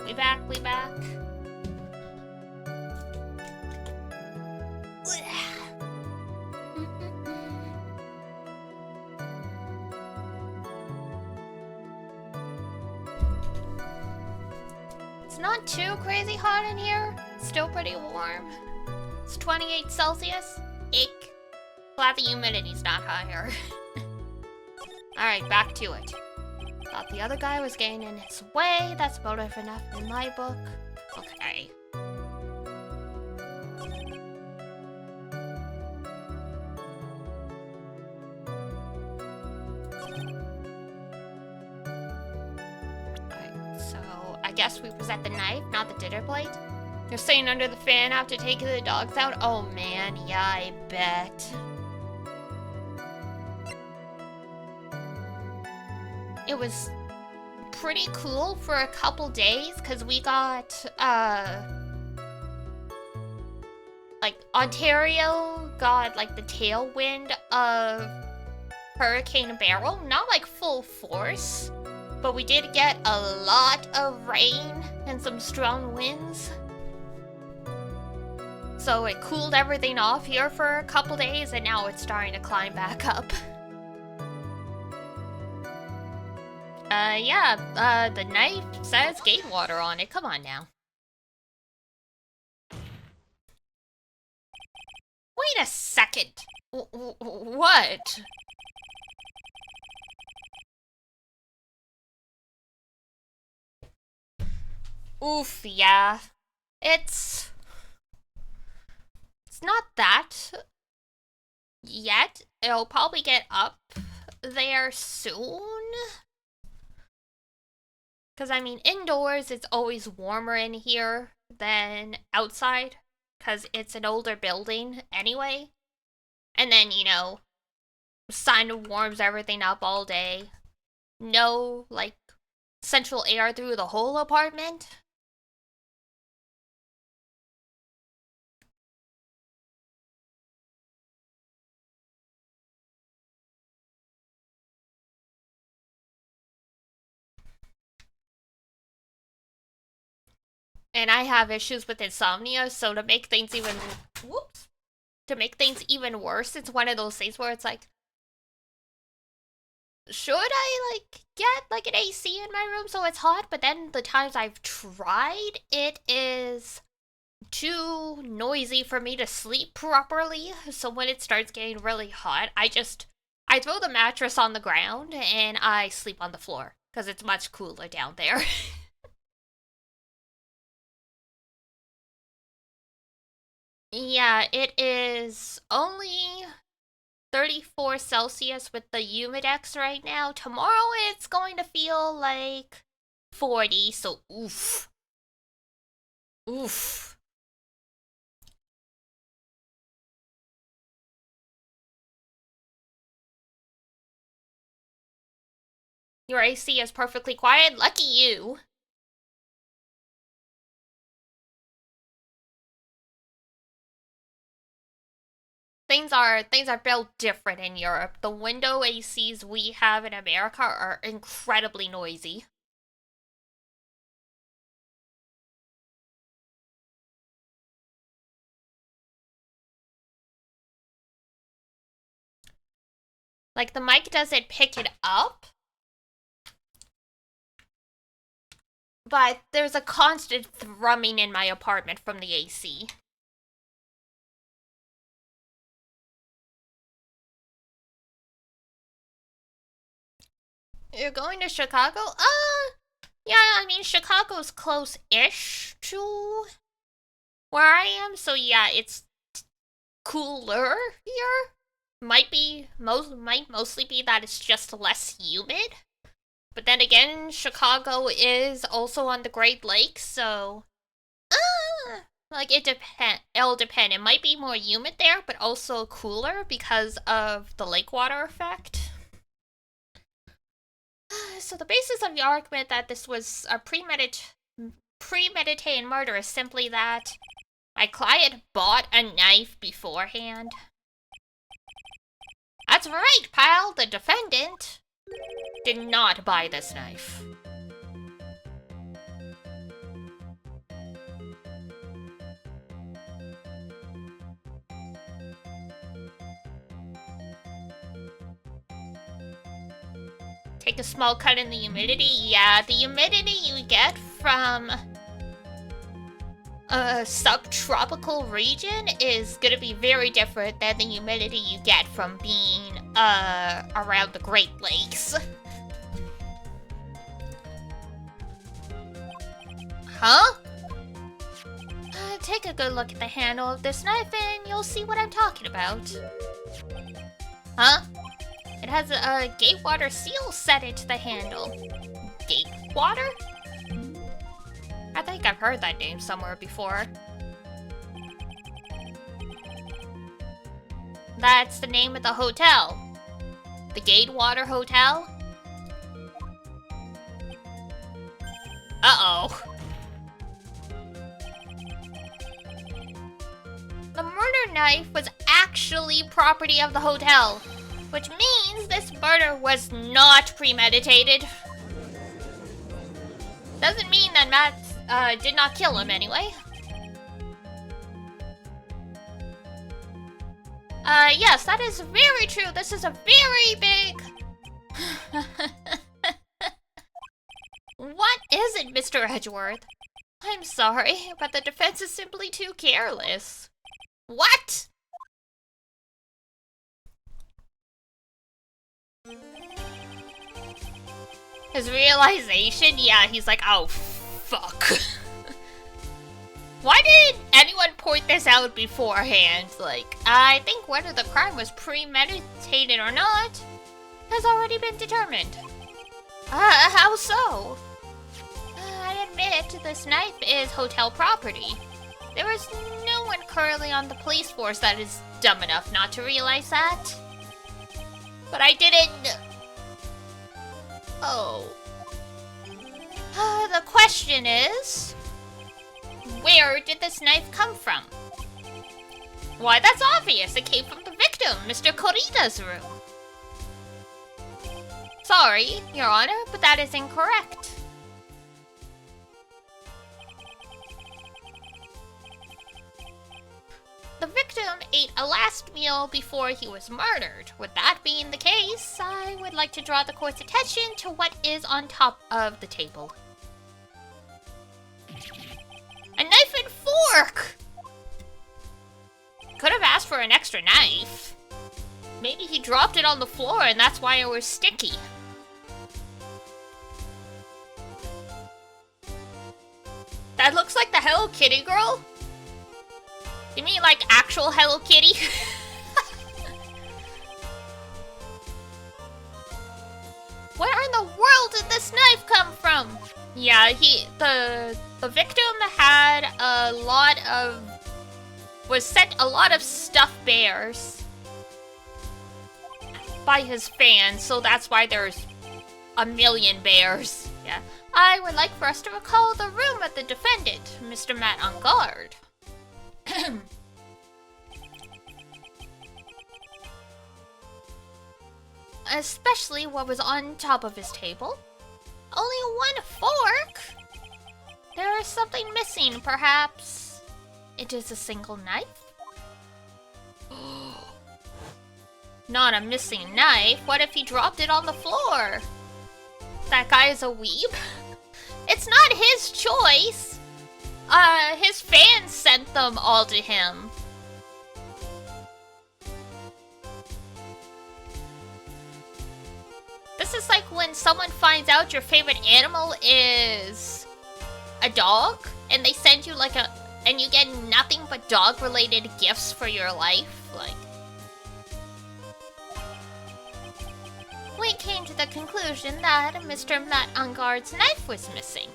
We back, we back. It's not too crazy hot in here. Still pretty warm. It's 28 Celsius. Ick. Glad the humidity's not higher. Alright, back to it. Thought the other guy was getting in his way. That's motive enough in my book. Okay. Alright, so I guess we present the knife, not the dinner plate. You're sitting under the fan after taking the dogs out? Oh man, yeah, I bet. It was pretty cool for a couple days because we got, like, Ontario got, like, the tailwind of Hurricane Beryl. Not, like, full force, but we did get a lot of rain and some strong winds. So it cooled everything off here for a couple days, and now it's starting to climb back up. Yeah, the knife says gate water on it. Come on now. Wait a second. What? Oof, yeah. It's not that yet. It'll probably get up there soon. Because, I mean, indoors it's always warmer in here than outside. Because it's an older building anyway. And then, you know, sun warms everything up all day. No, like, central air through the whole apartment. And I have issues with insomnia, so to make things even... Whoops! To make things even worse, it's one of those things where it's like... Should I, like, get, like, an AC in my room so it's hot? But then the times I've tried, it is too noisy for me to sleep properly. So when it starts getting really hot, I throw the mattress on the ground and I sleep on the floor. Because it's much cooler down there. Yeah, it is only 34 Celsius with the humidex right now. Tomorrow it's going to feel like 40, so oof. Oof. Your AC is perfectly quiet? Lucky you. Things are built different in Europe. The window ACs we have in America are incredibly noisy. Like, the mic doesn't pick it up, but there's a constant thrumming in my apartment from the AC. You're going to Chicago? Yeah, I mean, Chicago's close-ish to where I am, so yeah, it's cooler here. Might mostly be that it's just less humid. But then again, Chicago is also on the Great Lakes, so like it'll depend. It might be more humid there, but also cooler because of the lake water effect. So the basis of the argument that this was a premeditated murder is simply that my client bought a knife beforehand. That's right, pal, the defendant. Did not buy this knife. Take a small cut in the humidity. Yeah, the humidity you get from a subtropical region is gonna be very different than the humidity you get from being around the Great Lakes. Huh? Take a good look at the handle of this knife and you'll see what I'm talking about. Huh? It has a Gatewater seal set into the handle. Gatewater? I think I've heard that name somewhere before. That's the name of the hotel. The Gatewater Hotel? Uh-oh. The murder knife was actually property of the hotel, which means this murder was not premeditated. Doesn't mean that Matt did not kill him anyway. Yes, that is very true. This is a very big... What is it, Mr. Edgeworth? I'm sorry, but the defense is simply too careless. What? His realization? Yeah, he's like, oh, fuck. Why didn't anyone point this out beforehand? Like, I think whether the crime was premeditated or not has already been determined. How so? I admit this knife is hotel property. There is no one currently on the police force that is dumb enough not to realize that. But I didn't... Oh. The question is... Where did this knife come from? Why, that's obvious. It came from the victim, Mr. Korita's room. Sorry, Your Honor, but that is incorrect. The victim ate a last meal before he was murdered. With that being the case, I would like to draw the court's attention to what is on top of the table. A knife and fork! Could have asked for an extra knife. Maybe he dropped it on the floor and that's why it was sticky. That looks like the Hello Kitty girl. You mean like actual Hello Kitty? Where in the world did this knife come from? Yeah, the victim had was sent a lot of stuffed bears by his fans, so that's why there's a million bears. Yeah. I would like for us to recall the room of the defendant, Mr. Matt on guard. Especially what was on top of his table. Only one fork? There is something missing, perhaps. It is a single knife? Not a missing knife. What if he dropped it on the floor? That guy is a weeb? It's not his choice. His fans sent them all to him. This is like when someone finds out your favorite animal is a dog, and they send you like and you get nothing but dog-related gifts for your life. Like, we came to the conclusion that Mr. Matt Unguard's knife was missing.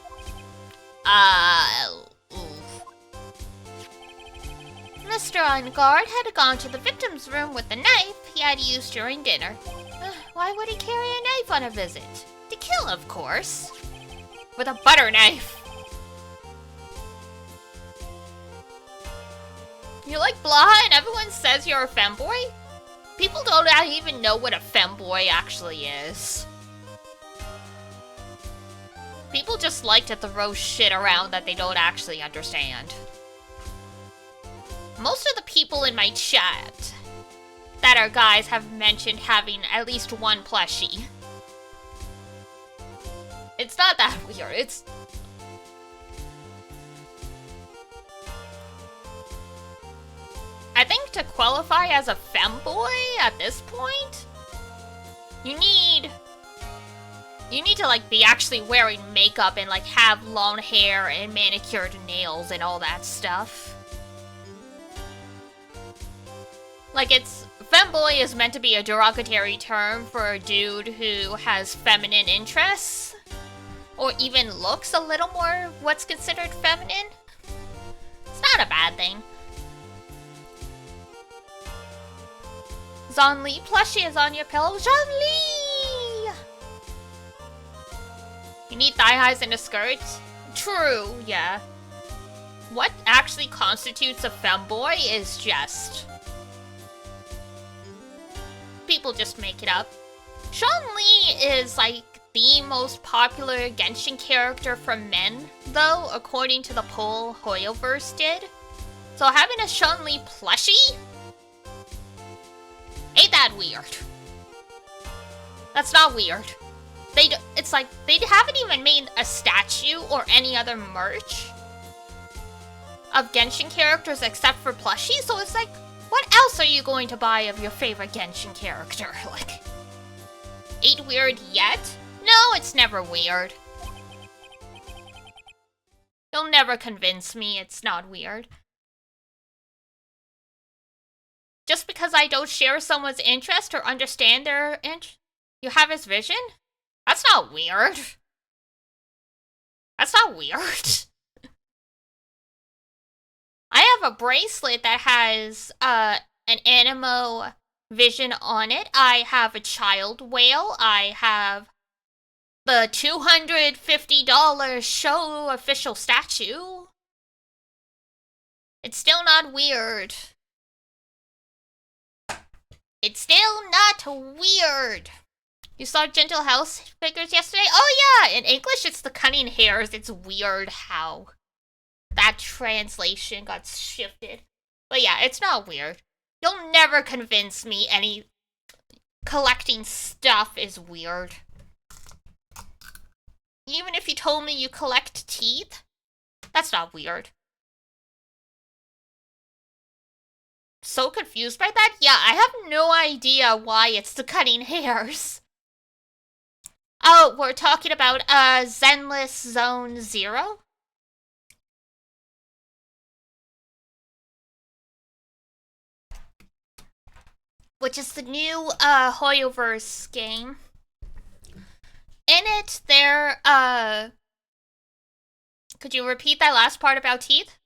Mr. Unguard had gone to the victim's room with the knife he had used during dinner. Why would he carry a knife on a visit? To kill, of course. With a butter knife. You're like blah and everyone says you're a femboy? People don't even know what a femboy actually is. People just like to throw shit around that they don't actually understand. Most of the people in my chat that are guys have mentioned having at least one plushie. It's not that weird, it's... I think to qualify as a femboy at this point, you need to like be actually wearing makeup and like have long hair and manicured nails and all that stuff. Like femboy is meant to be a derogatory term for a dude who has feminine interests, or even looks a little more what's considered feminine. It's not a bad thing. Zhongli plushie is on your pillow. Zhongli! You need thigh highs and a skirt? True, yeah. What actually constitutes a femboy is just... people just make it up. Zhongli is like the most popular Genshin character for men, though, according to the poll Hoyoverse did. So having a Zhongli plushie? Ain't that weird? That's not weird. It's like, they haven't even made a statue or any other merch of Genshin characters except for plushies, so it's like, what else are you going to buy of your favorite Genshin character? Like, ain't weird yet? No, it's never weird. You'll never convince me it's not weird. Just because I don't share someone's interest or understand their you have his vision? That's not weird. That's not weird. I have a bracelet that has an animo vision on it. I have a child whale. I have the $250 show official statue. It's still not weird. It's still not weird. You saw Gentle House figures yesterday? Oh yeah, in English it's the cunning hairs. It's weird how that translation got shifted. But yeah, it's not weird. You'll never convince me any collecting stuff is weird. Even if you told me you collect teeth, that's not weird. So confused by that? Yeah, I have no idea why it's the cutting hairs. Oh, we're talking about Zenless Zone Zero? Which is the new Hoyoverse game. In it, could you repeat that last part about teeth?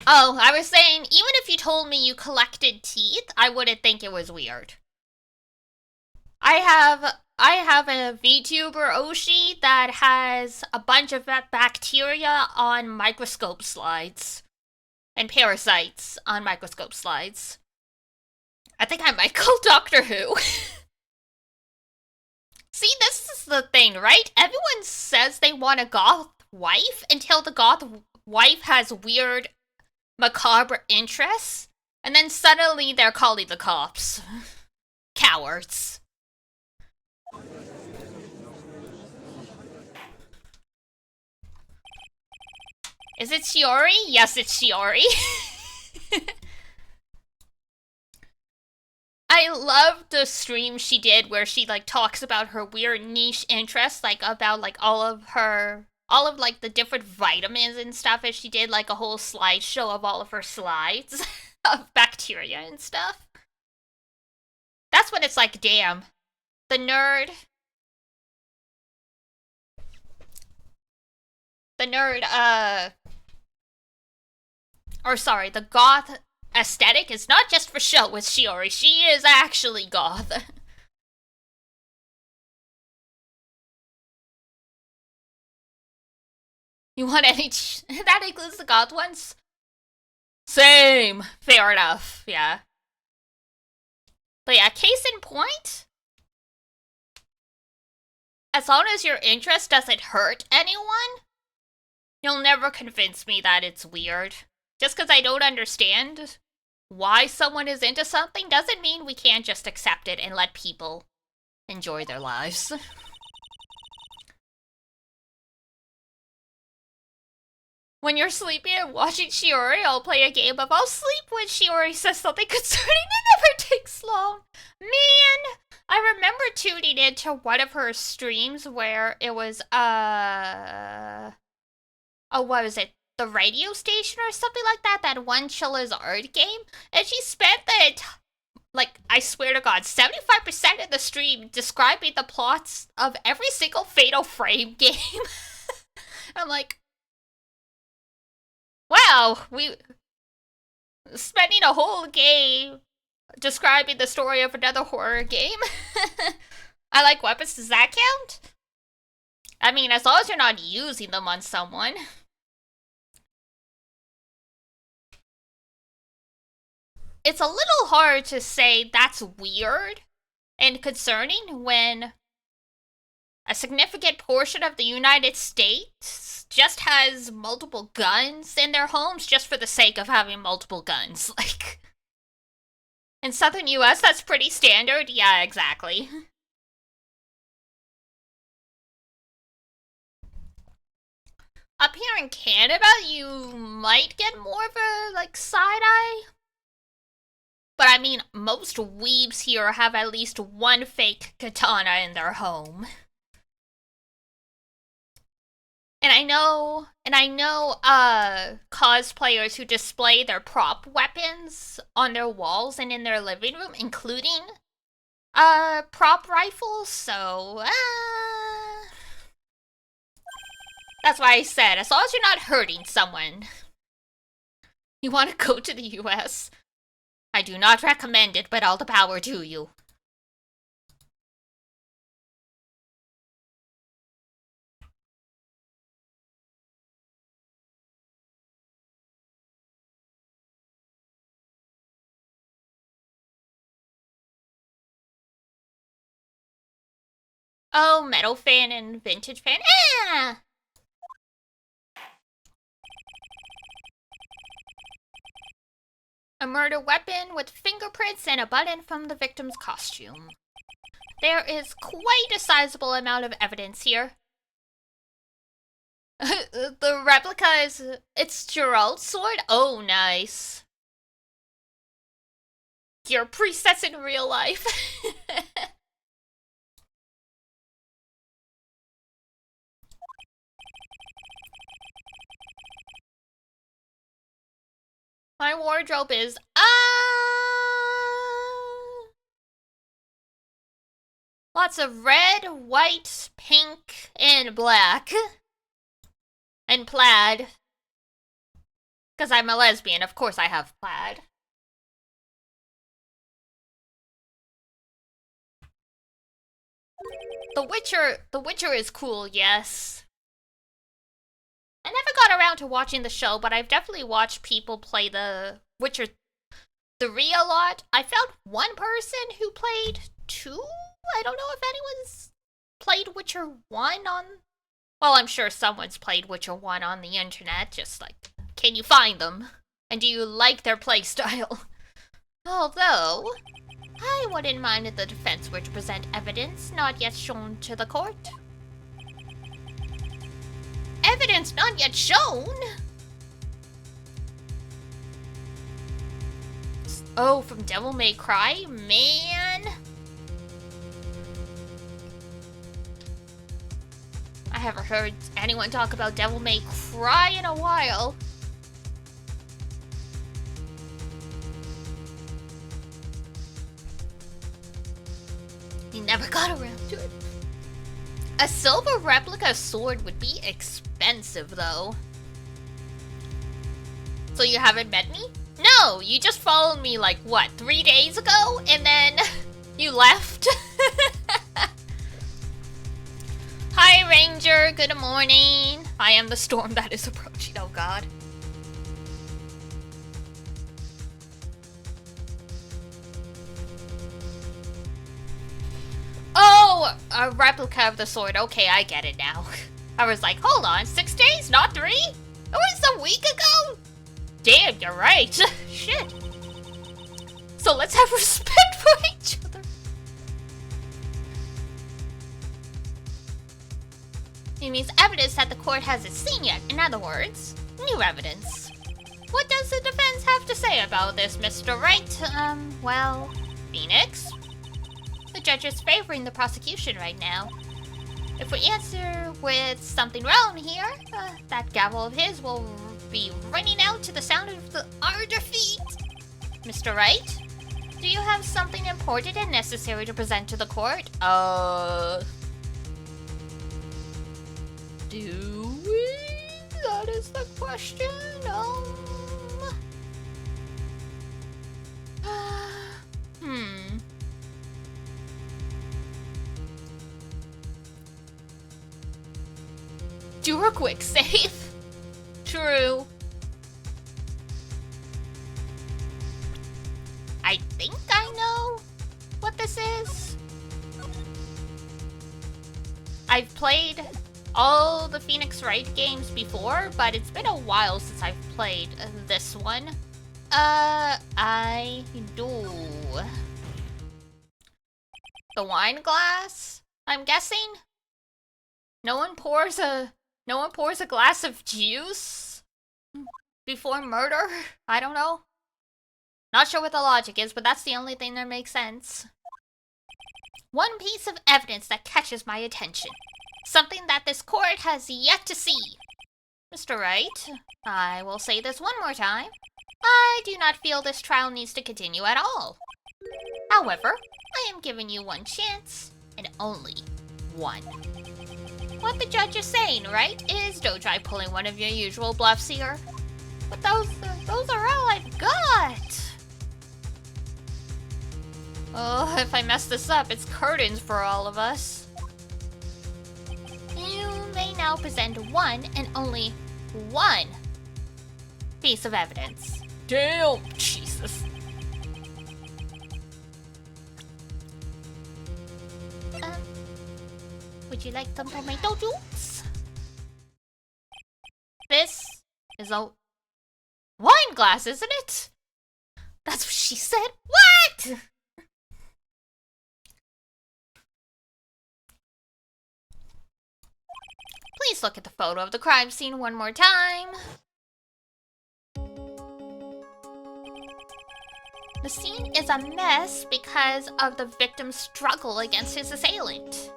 Oh, I was saying, even if you told me you collected teeth, I wouldn't think it was weird. I have a VTuber Oshi that has a bunch of bacteria on microscope slides. And parasites on microscope slides. I think I might call Doctor Who. See, this is the thing, right? Everyone says they want a goth wife until the goth wife has weird, macabre interests, and then suddenly they're calling the cops. Cowards. Is it Shiori? Yes, it's Shiori. I love the stream she did where she like talks about her weird niche interests, like about like all of like the different vitamins and stuff, and she did like a whole slideshow of all of her slides of bacteria and stuff. That's when it's like, damn, the nerd, or sorry, the goth aesthetic is not just for show with Shiori. She is actually goth. You want any... that includes the goth ones? Same. Fair enough, yeah. But yeah, case in point... As long as your interest doesn't hurt anyone, you'll never convince me that it's weird. Just because I don't understand why someone is into something doesn't mean we can't just accept it and let people enjoy their lives. When you're sleeping and watching Shiori, I'll play a game of I'll sleep when Shiori says something concerning it never takes long. Man, I remember tuning into one of her streams where it was, oh, what was it? The radio station or something like that? That one Chilla's art game? And she spent I swear to God, 75% of the stream describing the plots of every single Fatal Frame game. I'm like, wow, we spending a whole game describing the story of another horror game. I like weapons, does that count? I mean, as long as you're not using them on someone. It's a little hard to say that's weird and concerning when a significant portion of the United States just has multiple guns in their homes just for the sake of having multiple guns. Like, in southern US, that's pretty standard. Yeah, exactly. Up here in Canada, you might get more of a, side-eye. But I mean, most weebs here have at least one fake katana in their home. And I know, cosplayers who display their prop weapons on their walls and in their living room, including, prop rifles, so, that's why I said, as long as you're not hurting someone. You want to go to the US? I do not recommend it, but all the power to you. Oh, metal fan and vintage fan. Ah! A murder weapon with fingerprints and a button from the victim's costume. There is quite a sizable amount of evidence here. The replica is... It's Gerald's sword? Oh, nice. Your presets in real life. My wardrobe is, lots of red, white, pink, and black. And plaid. Because I'm a lesbian, of course I have plaid. The Witcher is cool, yes. I never got around to watching the show, but I've definitely watched people play The Witcher 3 a lot. I found one person who played 2? I don't know if anyone's played Witcher 1 on... Well, I'm sure someone's played Witcher 1 on the internet, just like, can you find them? And do you like their playstyle? Although, I wouldn't mind if the defense were to present evidence not yet shown to the court. Evidence not yet shown? Oh, from Devil May Cry? Man! I haven't heard anyone talk about Devil May Cry in a while. He never got around to it. A silver replica sword would be expensive, though. So you haven't met me? No, you just followed me like, what, 3 days ago? And then you left? Hi, Ranger. Good morning. I am the storm that is approaching. Oh, God. Oh, a replica of the sword. Okay, I get it now. I was like, hold on, 6 days, not 3? It was a week ago? Damn, you're right. Shit. So let's have respect for each other. It means evidence that the court hasn't seen yet. In other words, new evidence. What does the defense have to say about this, Mr. Wright? Well, Phoenix? The judge is favoring the prosecution right now. If we answer with something wrong here, that gavel of his will be ringing out to the sound of our defeat. Mr. Wright? Do you have something important and necessary to present to the court? Do we? That is the question. Do a quick save. True. I think I know what this is. I've played all the Phoenix Wright games before, but it's been a while since I've played this one. I do. The wine glass, I'm guessing? No one pours a glass of juice before murder? I don't know. Not sure what the logic is, but that's the only thing that makes sense. One piece of evidence that catches my attention. Something that this court has yet to see. Mr. Wright, I will say this one more time. I do not feel this trial needs to continue at all. However, I am giving you one chance, and only one. What the judge is saying, right, is don't try pulling one of your usual bluffs here. But those are all I've got. Oh, if I mess this up, it's curtains for all of us. You may now present one and only one piece of evidence. Damn, Jesus. Would you like some tomato juice? This is a wine glass, isn't it? That's what she said. What? Please look at the photo of the crime scene one more time. The scene is a mess because of the victim's struggle against his assailant.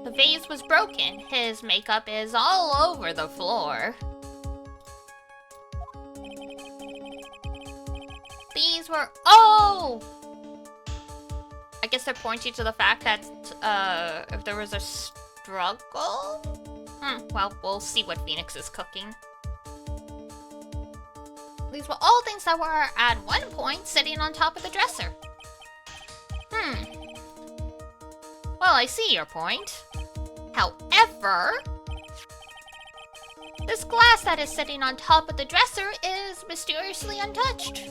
The vase was broken. His makeup is all over the floor. These were... Oh! I guess they're pointing to the fact that if there was a struggle? Well, we'll see what Phoenix is cooking. These were all things that were at one point sitting on top of the dresser. Well, I see your point. However, this glass that is sitting on top of the dresser is mysteriously untouched.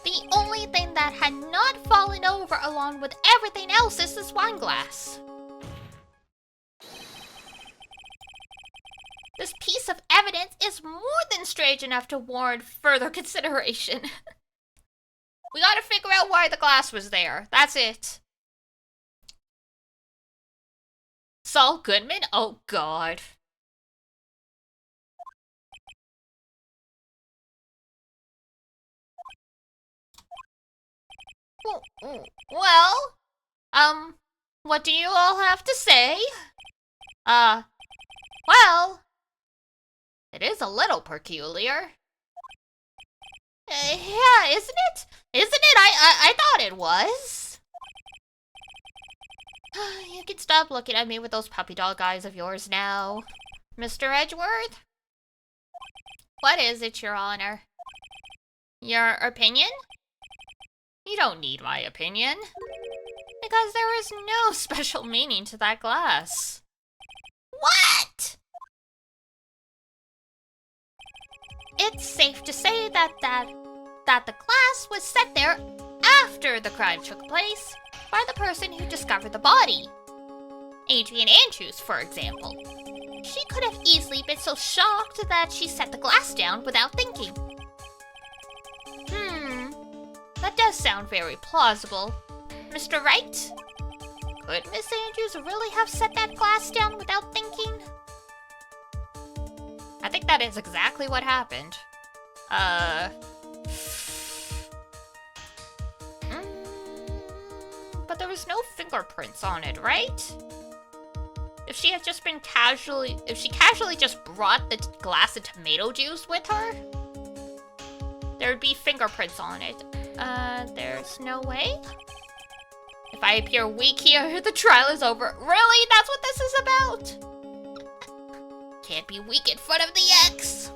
The only thing that had not fallen over along with everything else is this wine glass. This piece of evidence is more than strange enough to warrant further consideration. We gotta figure out why the glass was there. That's it. Saul Goodman? Oh god. Well, what do you all have to say? Well, it is a little peculiar. Yeah, isn't it? Isn't it? I thought it was. You can stop looking at me with those puppy dog eyes of yours now. Mr. Edgeworth? What is it, Your Honor? Your opinion? You don't need my opinion. Because there is no special meaning to that glass. What? It's safe to say that the glass was set there after the crime took place by the person who discovered the body. Adrian Andrews, for example. She could have easily been so shocked that she set the glass down without thinking. That does sound very plausible. Mr. Wright? Could Miss Andrews really have set that glass down without thinking? I think that is exactly what happened. But there was no fingerprints on it, right? If she had just been if she casually just brought the glass of tomato juice with her, there would be fingerprints on it. There's no way? If I appear weak here, the trial is over. Really? That's what this is about? Can't be weak in front of the X.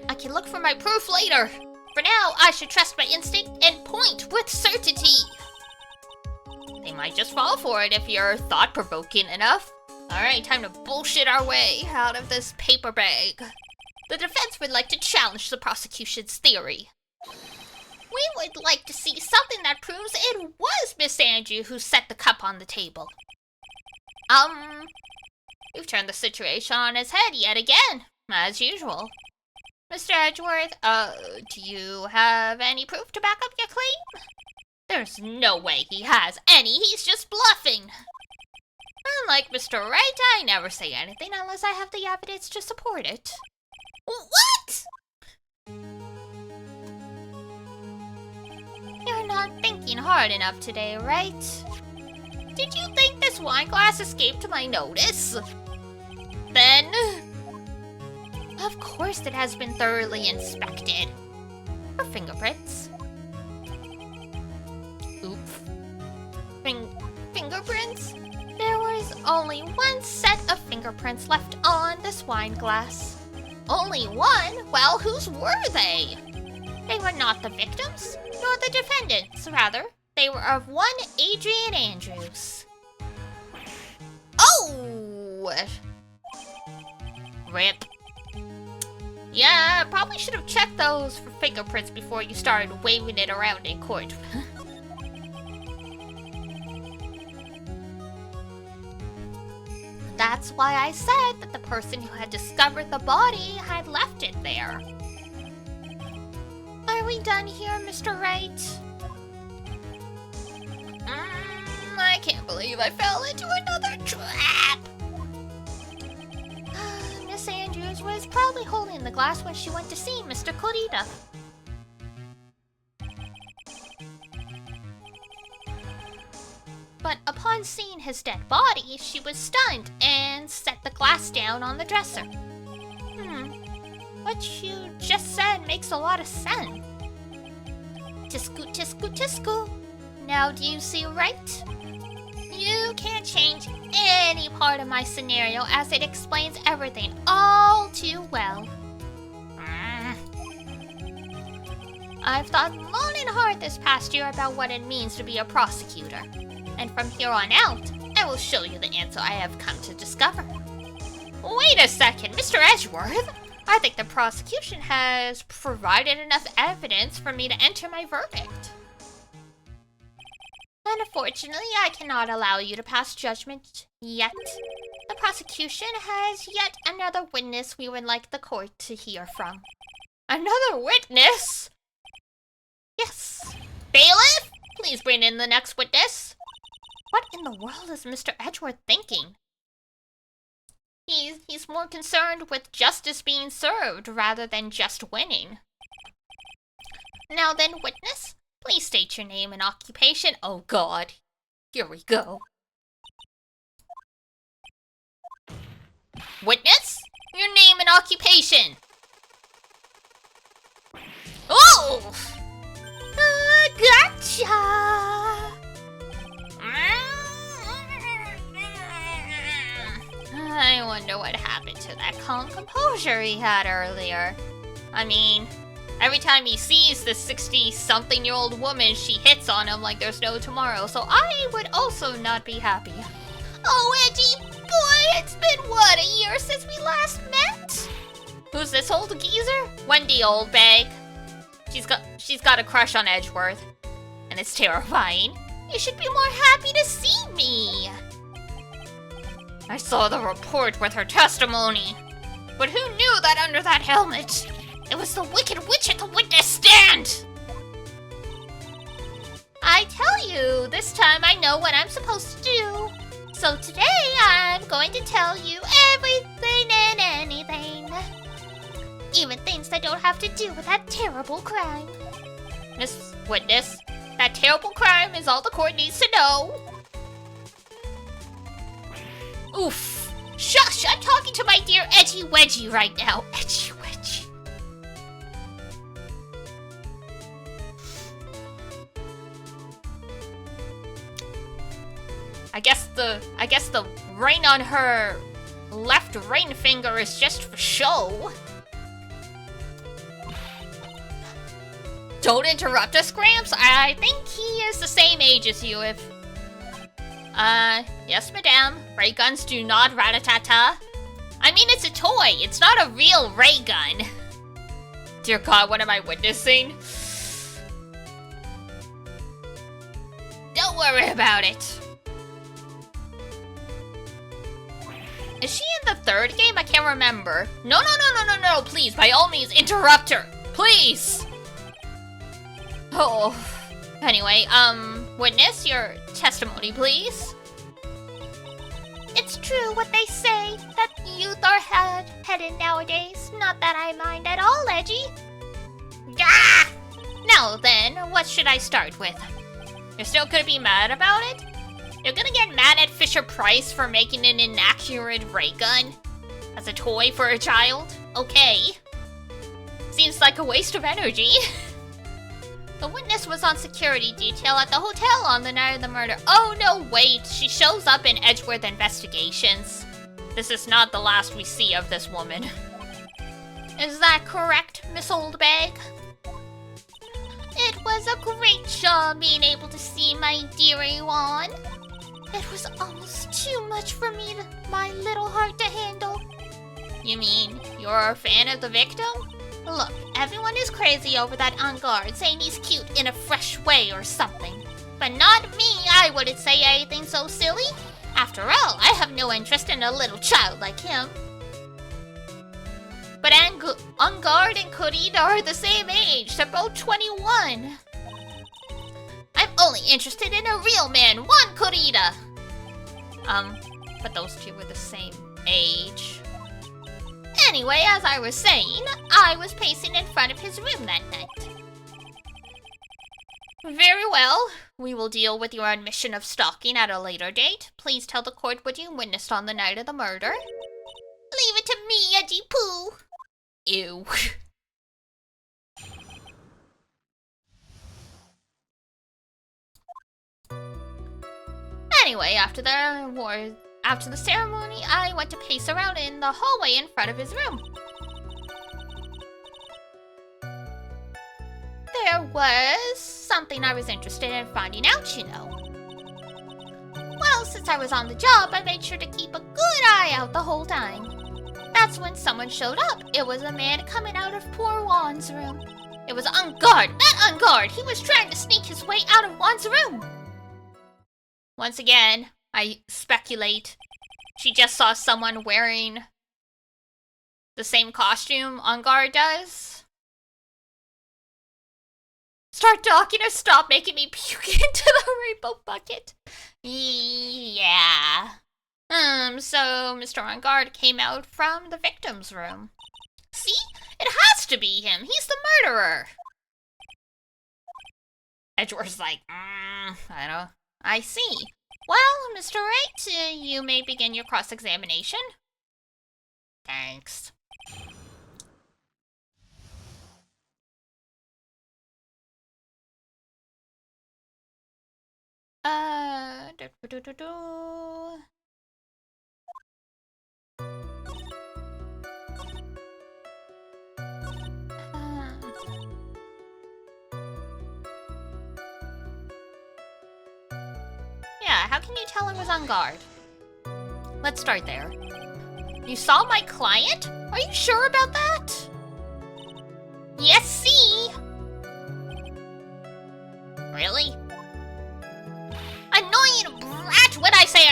I can look for my proof later. For now, I should trust my instinct and point with certainty. They might just fall for it if you're thought-provoking enough. Alright, time to bullshit our way out of this paper bag. The defense would like to challenge the prosecution's theory. We would like to see something that proves it was Miss Andrews who set the cup on the table. You've turned the situation on its head yet again, as usual. Mr. Edgeworth, do you have any proof to back up your claim? There's no way he has any, he's just bluffing. Unlike Mr. Wright, I never say anything unless I have the evidence to support it. What? You're not thinking hard enough today, right? Did you think this wine glass escaped my notice? Then... Of course it has been thoroughly inspected. For fingerprints. Oops. Fingerprints? There was only one set of fingerprints left on this wine glass. Only one? Well, whose were they? They were not the victims, nor the defendants. Rather, they were of one Adrian Andrews. Oh! Rip. Yeah, probably should have checked those for fingerprints before you started waving it around in court. That's why I said that the person who had discovered the body had left it there. Are we done here, Mr. Wright? I can't believe I fell into another trap! Miss Andrews was probably holding the glass when she went to see Mr. Corita. But upon seeing his dead body, she was stunned and set the glass down on the dresser. What you just said makes a lot of sense. Tisku, tisku, tisku. Now do you see right? You can't change any part of my scenario as it explains everything all too well. I've thought long and hard this past year about what it means to be a prosecutor. And from here on out, I will show you the answer I have come to discover. Wait a second, Mr. Edgeworth! I think the prosecution has provided enough evidence for me to enter my verdict. Unfortunately, I cannot allow you to pass judgment yet. The prosecution has yet another witness we would like the court to hear from. Another witness? Yes. Bailiff, please bring in the next witness. What in the world is Mr. Edgeworth thinking? He's more concerned with justice being served rather than just winning. Now then, witness, please state your name and occupation. Oh God, here we go. Witness, your name and occupation. Oh! Gotcha! I wonder what happened to that calm composure he had earlier. I mean, every time he sees this 60-something-year-old woman, she hits on him like there's no tomorrow, so I would also not be happy. Oh, Angie, boy, it's been, what, a year since we last met? Who's this old geezer? Wendy, old bag. She's got a crush on Edgeworth. And it's terrifying. You should be more happy to see me. I saw the report with her testimony. But who knew that under that helmet? It was the Wicked Witch at the witness stand! I tell you, this time I know what I'm supposed to do. So today I'm going to tell you everything and anything. Even things that don't have to do with that terrible crime. Miss Witness, that terrible crime is all the court needs to know. Oof. Shush, I'm talking to my dear Edgy Wedgie right now. Edgy Wedgie. I guess the ring on her left ring finger is just for show. Don't interrupt us, Gramps. I think he is the same age as you if... yes, madame. Ray guns do not rat-a-ta-ta. I mean, it's a toy. It's not a real ray gun. Dear God, what am I witnessing? Don't worry about it. Is she in the third game? I can't remember. No, please, by all means, interrupt her. Please. Oh. Anyway, witness, your testimony, please. It's true what they say, that youth are headed nowadays. Not that I mind at all, Edgy. Ah! Now then, what should I start with? You're still gonna be mad about it? You're gonna get mad at Fisher-Price for making an inaccurate ray gun? As a toy for a child? Okay. Seems like a waste of energy. The witness was on security detail at the hotel on the night of the murder. Oh no, wait, she shows up in Edgeworth investigations. This is not the last we see of this woman. Is that correct, Miss Oldbag? It was a great job being able to see my dearie one. It was almost too much for my little heart to handle. You mean you're a fan of the victim? Look, everyone is crazy over that on guard, saying he's cute in a fresh way or something. But not me, I wouldn't say anything so silly. After all, I have no interest in a little child like him. But on guard and Kurita are the same age, they're both 21. I'm only interested in a real man, one Kurita. But those two were the same age. Anyway, as I was saying, I was pacing in front of his room that night. Very well. We will deal with your admission of stalking at a later date. Please tell the court what you witnessed on the night of the murder. Leave it to me, Edgy Poo. Ew. Anyway, after the ceremony, I went to pace around in the hallway in front of his room. There was something I was interested in finding out, you know. Well, since I was on the job, I made sure to keep a good eye out the whole time. That's when someone showed up. It was a man coming out of poor Juan's room. It was on guard, not on guard. He was trying to sneak his way out of Juan's room. Once again, I speculate she just saw someone wearing the same costume on guard does. Start talking or stop making me puke into the rainbow bucket. Yeah. So Mr. On Guard came out from the victim's room. See? It has to be him. He's the murderer. Edgeworth's like, I see. Well, Mr. Wright, you may begin your cross-examination. Thanks. Yeah, how can you tell I was on guard? Let's start there. You saw my client? Are you sure about that? Yes, see?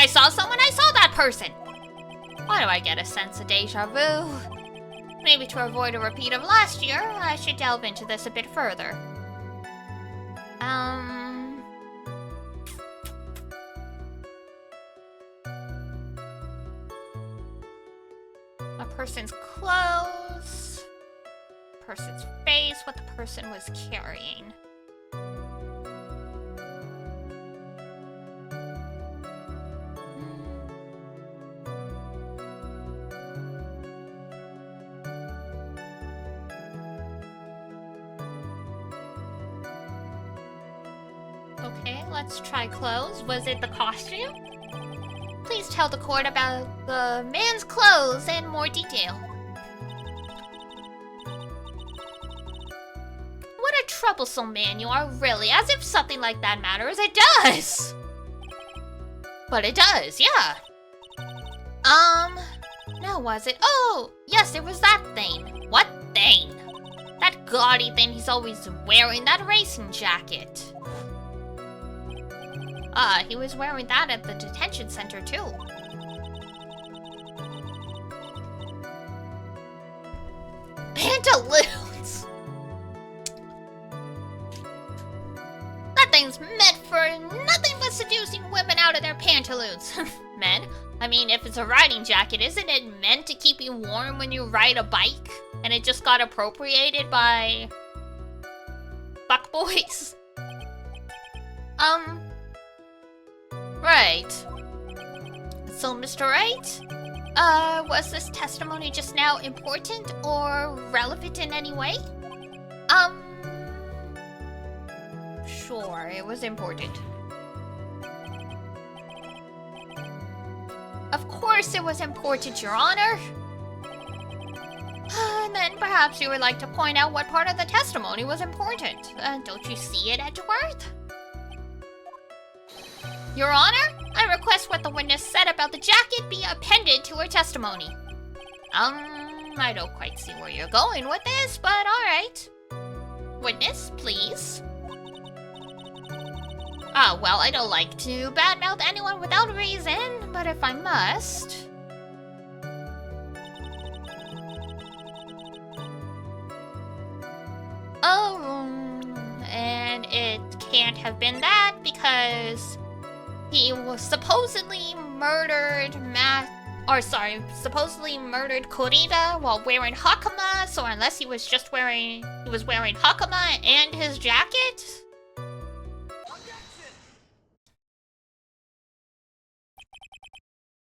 I saw someone, I saw that person! Why do I get a sense of deja vu? Maybe to avoid a repeat of last year, I should delve into this a bit further. A person's clothes, person's face, what the person was carrying. Okay, let's try clothes. Was it the costume? Please tell the court about the man's clothes in more detail. What a troublesome man you are, really. As if something like that matters. It does! But it does, yeah. No, was it? Oh, yes, it was that thing. What thing? That gaudy thing he's always wearing, that racing jacket. He was wearing that at the detention center, too. Pantaloons! That thing's meant for nothing but seducing women out of their pantaloons. Men? I mean, if it's a riding jacket, isn't it meant to keep you warm when you ride a bike? And it just got appropriated by... fuckboys? Right. So, Mr. Wright? Was this testimony just now important or relevant in any way? Sure, it was important. Of course it was important, Your Honor. And then perhaps you would like to point out what part of the testimony was important. Don't you see it, Edgeworth? Your Honor, I request what the witness said about the jacket be appended to her testimony. I don't quite see where you're going with this, but alright. Witness, please. Well, I don't like to badmouth anyone without reason, but if I must... And it can't have been that because... he was supposedly murdered supposedly murdered Kurita while wearing hakama, so unless he was wearing hakama and his jacket?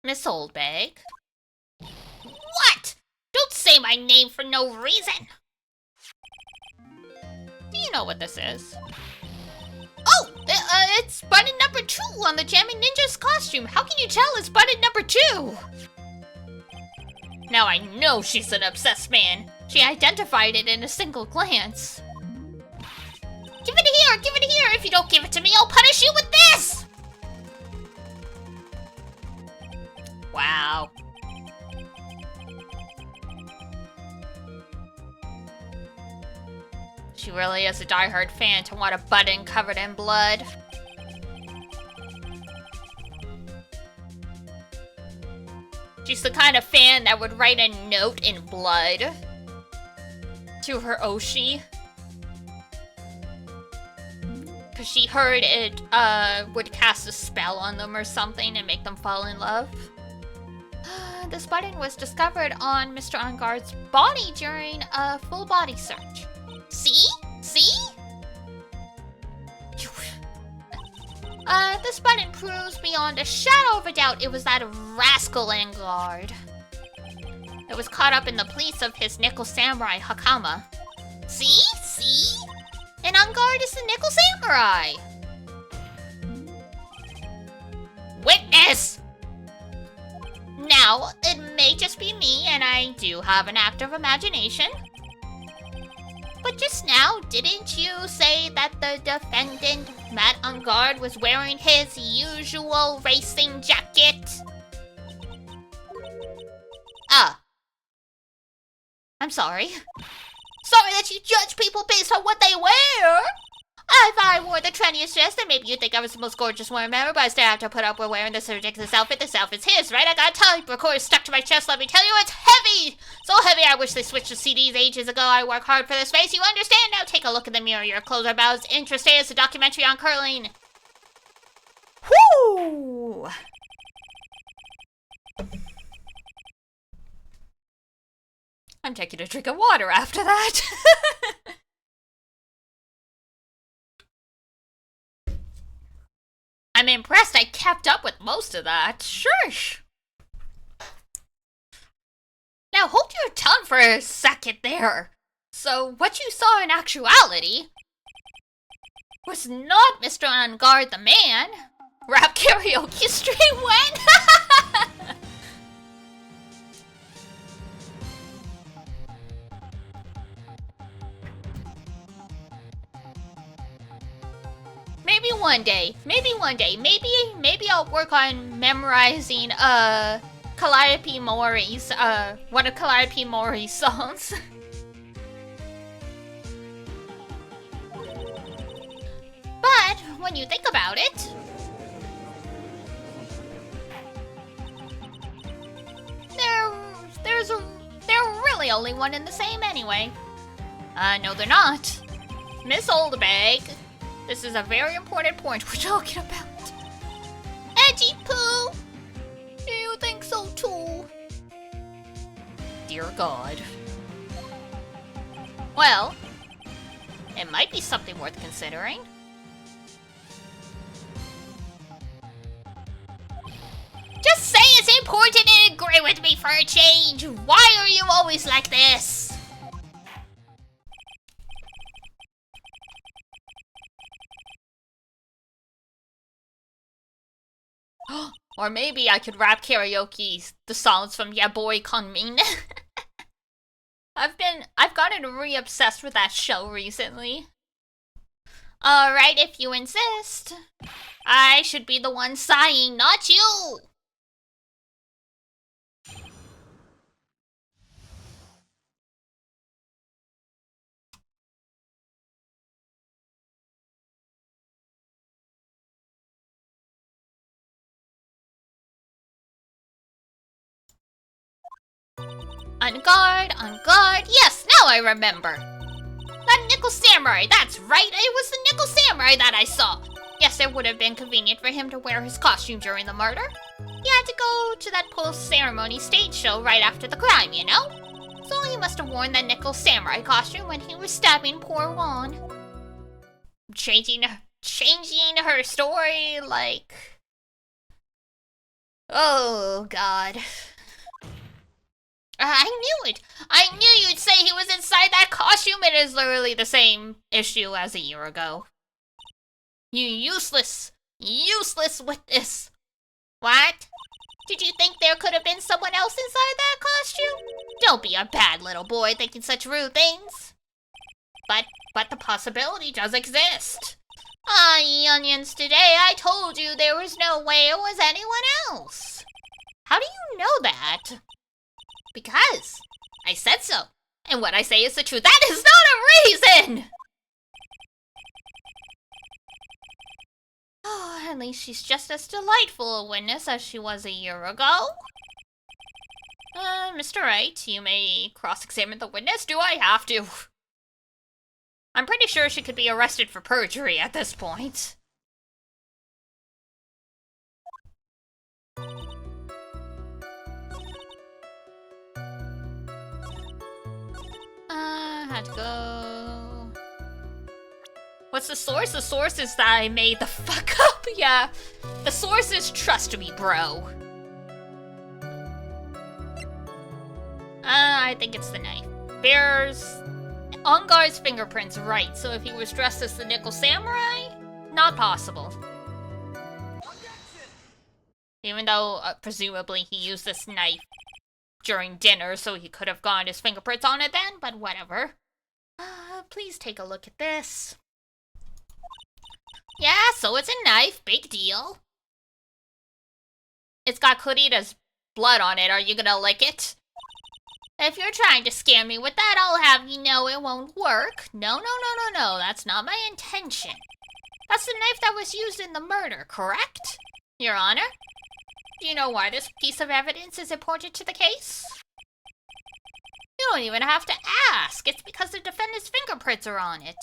Miss Oldbag. What? Don't say my name for no reason! Do you know what this is? Oh! It's button number 2 on the Jamming Ninja's costume. How can you tell it's button number 2? Now I know she's an obsessed man. She identified it in a single glance. Give it here! Give it here! If you don't give it to me, I'll punish you with this! Wow. She really is a diehard fan to want a button covered in blood. She's the kind of fan that would write a note in blood to her Oshi. Because she heard it would cast a spell on them or something and make them fall in love. This button was discovered on Mr. Angard's body during a full body search. See? See? This button proves beyond a shadow of a doubt it was that rascal Angard. It was caught up in the pleats of his nickel samurai hakama. See? See? And Angard is the nickel samurai! Witness! Now, it may just be me, and I do have an active imagination. But just now, didn't you say that the defendant, Matt Angard, was wearing his usual racing jacket? I'm sorry. Sorry that you judge people based on what they wear! If I wore the trendiest dress, then maybe you'd think I was the most gorgeous woman ever, but I still have to put up with wearing this ridiculous outfit. This outfit's his, right? I got a tape recorder stuck to my chest, let me tell you, it's heavy! So heavy, I wish they switched to CDs ages ago. I work hard for this face, you understand? Now take a look in the mirror. Your clothes are about as interesting as a documentary on curling. Whoo! I'm taking a drink of water after that. I'm impressed I kept up with most of that. Shush. Now hold your tongue for a second there. So what you saw in actuality was not Mr. On Guard the man. Rap karaoke stream when? Maybe one day. Maybe I'll work on memorizing Calliope Mori's one of Calliope Mori's songs. But when you think about it, they're really only one and the same anyway. No they're not. Miss Oldbag, this is a very important point we're talking about. Edgy Poo! Do you think so too? Dear God. Well, it might be something worth considering. Just say it's important and agree with me for a change. Why are you always like this? Or maybe I could rap karaoke the songs from Ya Boy Kunmin. I've gotten re-obsessed with that show recently. Alright, if you insist. I should be the one sighing, not you! On guard. Yes, now I remember. That Nickel Samurai, that's right. It was the Nickel Samurai that I saw. Yes, it would have been convenient for him to wear his costume during the murder. He had to go to that post-ceremony stage show right after the crime, you know? So he must have worn that Nickel Samurai costume when he was stabbing poor Juan. Changing her story, like... Oh, God. I knew it! I knew you'd say he was inside that costume! It is literally the same issue as a year ago. You useless witness! What? Did you think there could have been someone else inside that costume? Don't be a bad little boy thinking such rude things. But the possibility does exist. Ah, onions today, I told you there was no way it was anyone else. How do you know that? Because I said so. And what I say is the truth. That is not a reason! Oh, at least she's just as delightful a witness as she was a year ago. Mr. Wright, you may cross-examine the witness. Do I have to? I'm pretty sure she could be arrested for perjury at this point. Had to go... What's the source? The source is that I made the fuck up, yeah. The source is trust me, bro. I think it's the knife. Bears Ungar's fingerprints, right. So if he was dressed as the Nickel Samurai, not possible. Even though, presumably, he used this knife during dinner, so he could have gotten his fingerprints on it then, but whatever. Please take a look at this. Yeah, so it's a knife, big deal. It's got Kurita's blood on it, are you gonna lick it? If you're trying to scare me with that, I'll have you know it won't work. No, that's not my intention. That's the knife that was used in the murder, correct? Your Honor? Do you know why this piece of evidence is important to the case? You don't even have to ask. It's because the defendant's fingerprints are on it.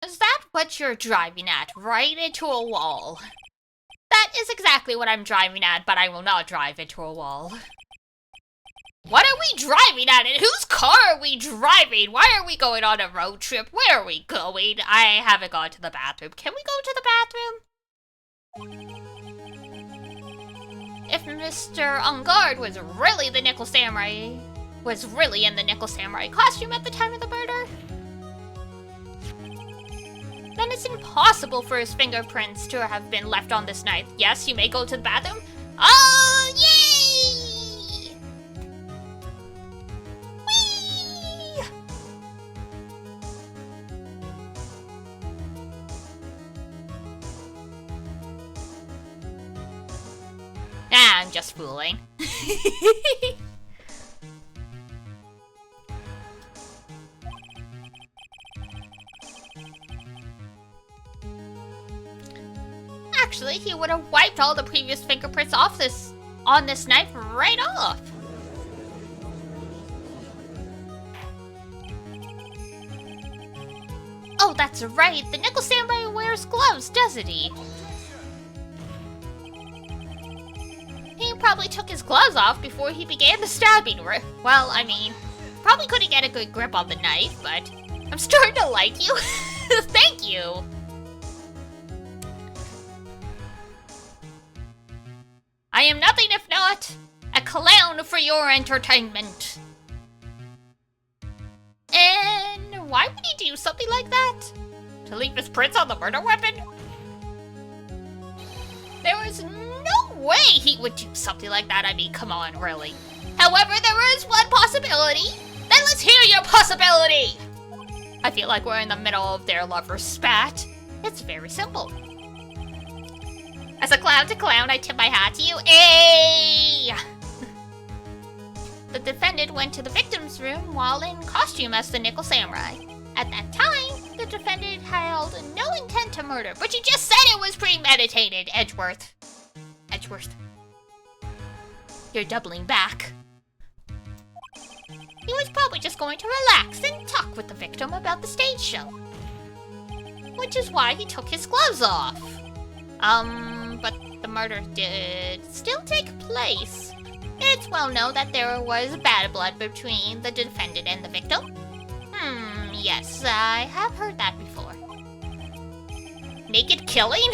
Is that what you're driving at? Right into a wall. That is exactly what I'm driving at, but I will not drive into a wall. What are we driving at? And whose car are we driving? Why are we going on a road trip? Where are we going? I haven't gone to the bathroom. Can we go to the bathroom? If Mr. Engard was really the Nickel Samurai, was really in the Nickel Samurai costume at the time of the murder, then it's impossible for his fingerprints to have been left on this knife. Yes, you may go to the bathroom. Oh, yay! Whee! Nah, I'm just fooling. Actually, he would have wiped all the previous fingerprints off on this knife right off. Oh, that's right. The Nickel Samurai wears gloves, doesn't he? He probably took his gloves off before he began the stabbing. Well, I mean, probably couldn't get a good grip on the knife, but I'm starting to like you. Thank you. I am nothing if not a clown for your entertainment. And why would he do something like that? To leave his prints on the murder weapon? There was no way he would do something like that. I mean, come on, really. However, there is one possibility. Then let's hear your possibility. I feel like we're in the middle of their lover's spat. It's very simple. As a clown to clown, I tip my hat to you. Ayy! The defendant went to the victim's room while in costume as the Nickel Samurai. At that time, the defendant held no intent to murder, but you just said it was premeditated, Edgeworth. Edgeworth. You're doubling back. He was probably just going to relax and talk with the victim about the stage show. Which is why he took his gloves off. But the murder did still take place. It's well known that there was bad blood between the defendant and the victim. Yes, I have heard that before. Naked killing?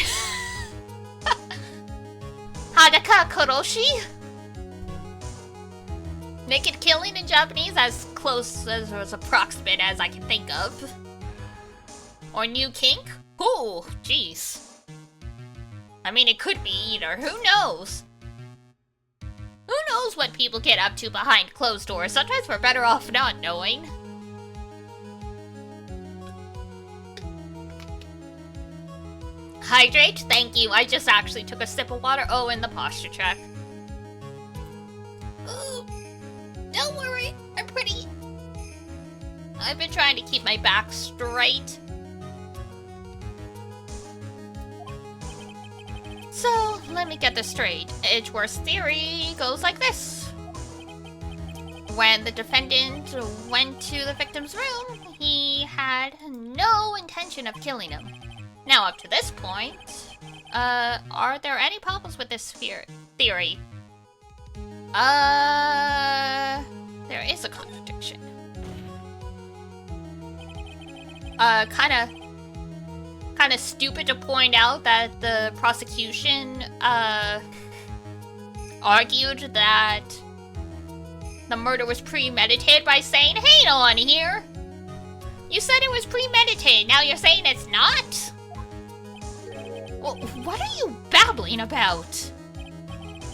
Hadaka Koroshi? Naked killing in Japanese, as close as approximate as I can think of. Or new kink? Ooh, jeez. I mean, it could be either. Who knows? Who knows what people get up to behind closed doors? Sometimes we're better off not knowing. Hydrate? Thank you. I just actually took a sip of water. Oh, and the posture check. Ooh, don't worry. I'm pretty. I've been trying to keep my back straight. So, let me get this straight. Edgeworth's theory goes like this. When the defendant went to the victim's room, he had no intention of killing him. Now, up to this point, are there any problems with this theory? There is a contradiction. Kinda stupid to point out that the prosecution, argued that the murder was premeditated by saying, "Hang on here. You said it was premeditated, now you're saying it's not?" Well, what are you babbling about?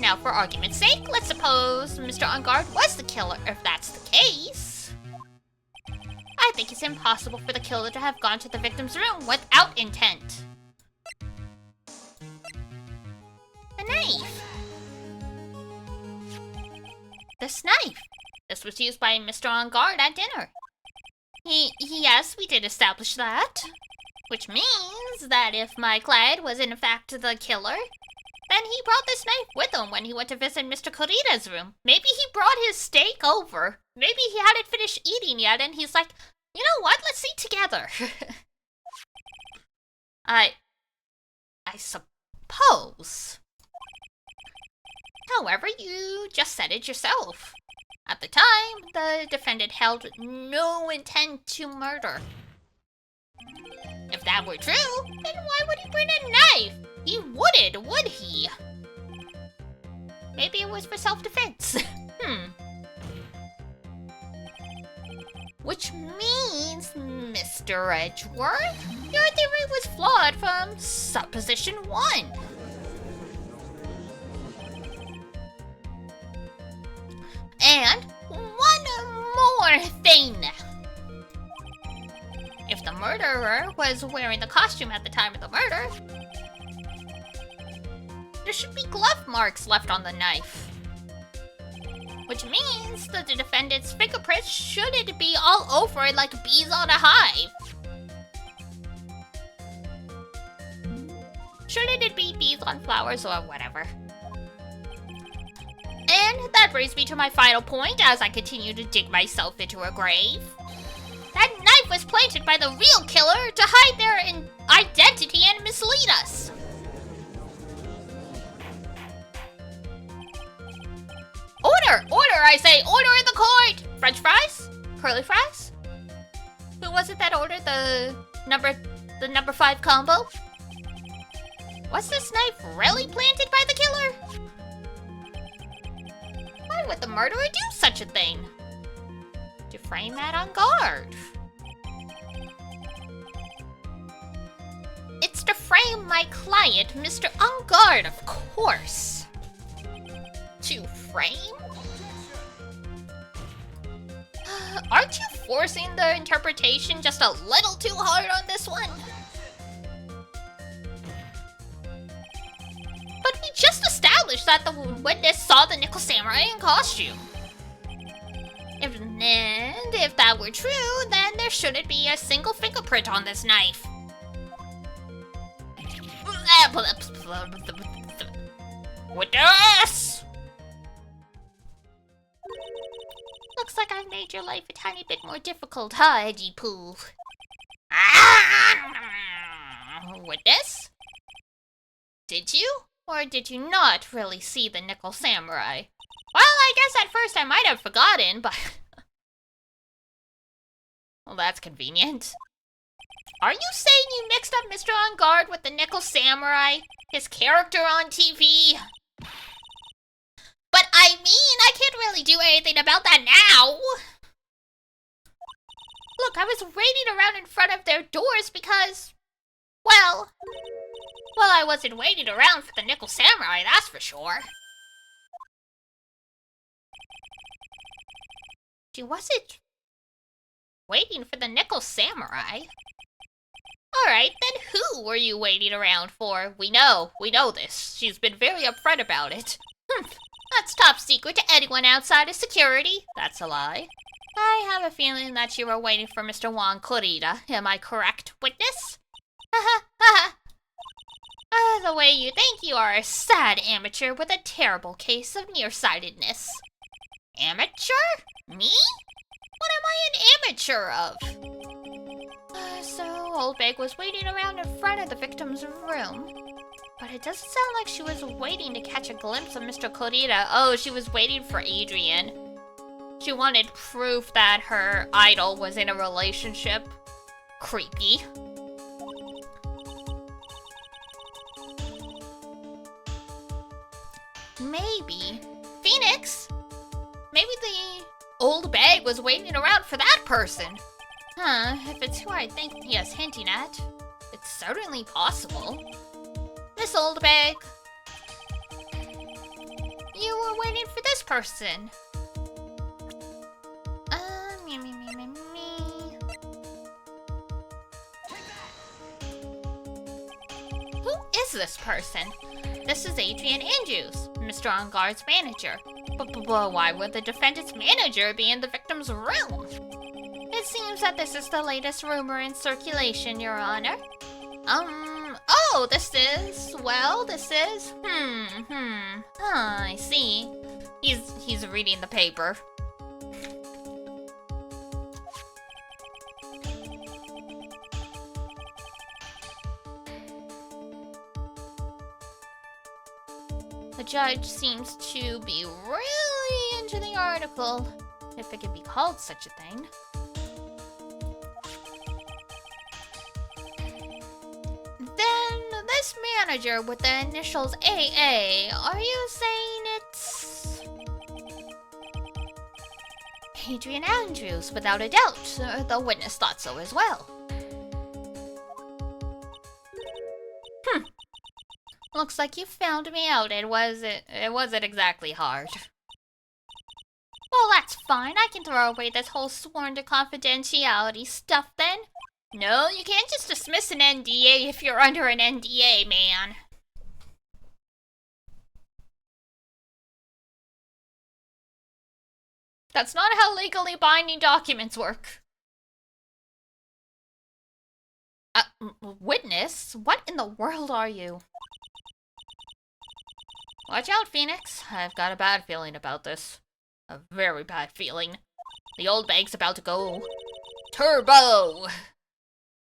Now, for argument's sake, let's suppose Mr. Engard was the killer. If that's the case, I think it's impossible for the killer to have gone to the victim's room without intent. A knife. this knife. This was used by Mr. On Guard at dinner. Yes, we did establish that. Which means that if my client was in fact the killer, then he brought this knife with him when he went to visit Mr. Kurita's room. Maybe he brought his steak over. Maybe he hadn't finished eating yet and he's like, you know what, let's eat together. I suppose. However, you just said it yourself. At the time, the defendant held no intent to murder. If that were true, then why would he bring a knife? He wouldn't, would he? Maybe it was for self-defense. Which means, Mr. Edgeworth, your theory was flawed from supposition 1. And one more thing. If the murderer was wearing the costume at the time of the murder, there should be glove marks left on the knife. Which means that the defendant's fingerprints shouldn't be all over it like bees on a hive. Shouldn't it be bees on flowers or whatever? And that brings me to my final point as I continue to dig myself into a grave. That knife was planted by the real killer to hide their identity and mislead us. Order! Order, I say! Order in the court! French fries? Curly fries? Who was it that ordered the number 5 combo? Was this knife really planted by the killer? Why would the murderer do such a thing? To frame that on guard. It's to frame my client, Mr. On Guard, of course. To frame? Aren't you forcing the interpretation just a little too hard on this one? But we just established that the witness saw the Nickel Samurai in costume. If that were true, then there shouldn't be a single fingerprint on this knife. Witness! Looks like I've made your life a tiny bit more difficult, huh, Edgy Poo? Witness? Did you? Or did you not really see the Nickel Samurai? Well, I guess at first I might have forgotten, but... well, that's convenient. Are you saying you mixed up Mr. On Guard with the Nickel Samurai? His character on TV? But I mean, I can't really do anything about that now! Look, I was waiting around in front of their doors because... well, I wasn't waiting around for the Nickel Samurai, that's for sure. She wasn't waiting for the Nickel Samurai? Alright, then who were you waiting around for? We know this. She's been very upfront about it. That's top secret to anyone outside of security. That's a lie. I have a feeling that you were waiting for Mr. Juan Kurita. Am I correct, witness? Haha, haha. The way you think, you are a sad amateur with a terrible case of nearsightedness. Amateur? Me? What am I an amateur of? So, Old Bag was waiting around in front of the victim's room. But it doesn't sound like she was waiting to catch a glimpse of Mr. Kurita. Oh, she was waiting for Adrian. She wanted proof that her idol was in a relationship. Creepy. Maybe. Phoenix? Maybe the Old Bag was waiting around for that person. Huh, if it's who I think he is hinting at, it's certainly possible. Miss Old Bag, you were waiting for this person. Who is this person? This is Adrian Andrews, Mr. On Guard's manager. But why would the defendant's manager be in the victim's room? It seems that this is the latest rumor in circulation, Your Honor. Oh, this is... I see. He's reading the paper. The judge seems to be really into the article, if it can be called such a thing. Then, this manager with the initials AA, are you saying it's... Adrian Andrews, without a doubt. The witness thought so as well. Looks like you found me out. It wasn't exactly hard. Well, that's fine. I can throw away this whole sworn to confidentiality stuff then. No, you can't just dismiss an NDA if you're under an NDA, man. That's not how legally binding documents work. Witness? What in the world are you? Watch out, Phoenix. I've got a bad feeling about this. A very bad feeling. The old bank's about to go turbo.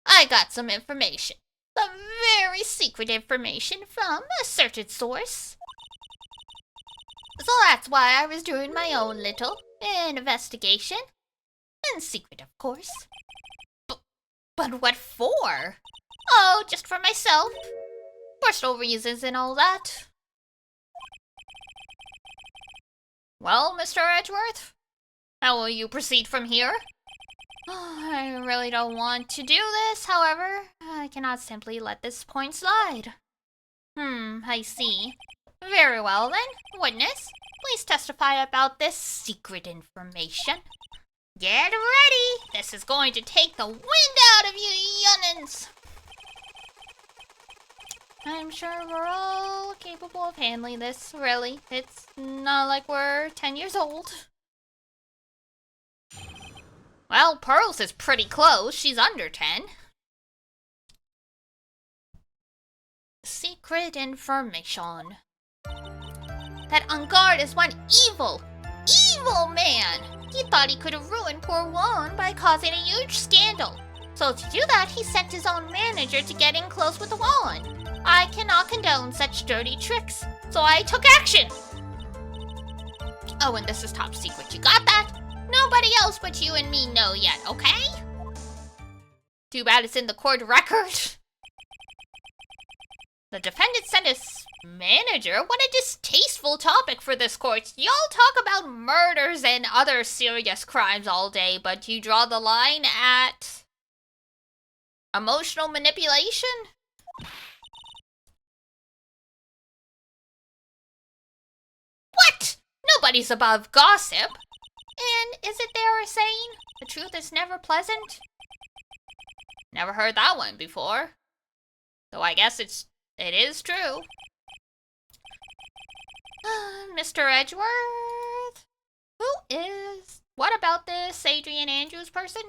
I got some information. Some very secret information from a certain source. So that's why I was doing my own little investigation. In secret, of course. But what for? Oh, just for myself. Personal reasons and all that. Well, Mr. Edgeworth, how will you proceed from here? I really don't want to do this, however, I cannot simply let this point slide. I see. Very well then, witness, please testify about this secret information. Get ready! This is going to take the wind out of you young'uns! I'm sure we're all capable of handling this, really. It's not like we're 10 years old. Well, Pearls is pretty close. She's under 10. Secret information. That Ungard is one evil man! He thought he could ruin poor Juan by causing a huge scandal. So to do that, he sent his own manager to get in close with Juan. I cannot condone such dirty tricks, so I took action. Oh, and this is top secret. You got that? Nobody else but you and me know yet, okay? Too bad it's in the court record. The defendant sent his manager? What a distasteful topic for this court. Y'all talk about murders and other serious crimes all day, but you draw the line at emotional manipulation? What? Nobody's above gossip. And is it there a saying? The truth is never pleasant? Never heard that one before. Though I guess it is true. Mr. Edgeworth? What about this Adrian Andrews person?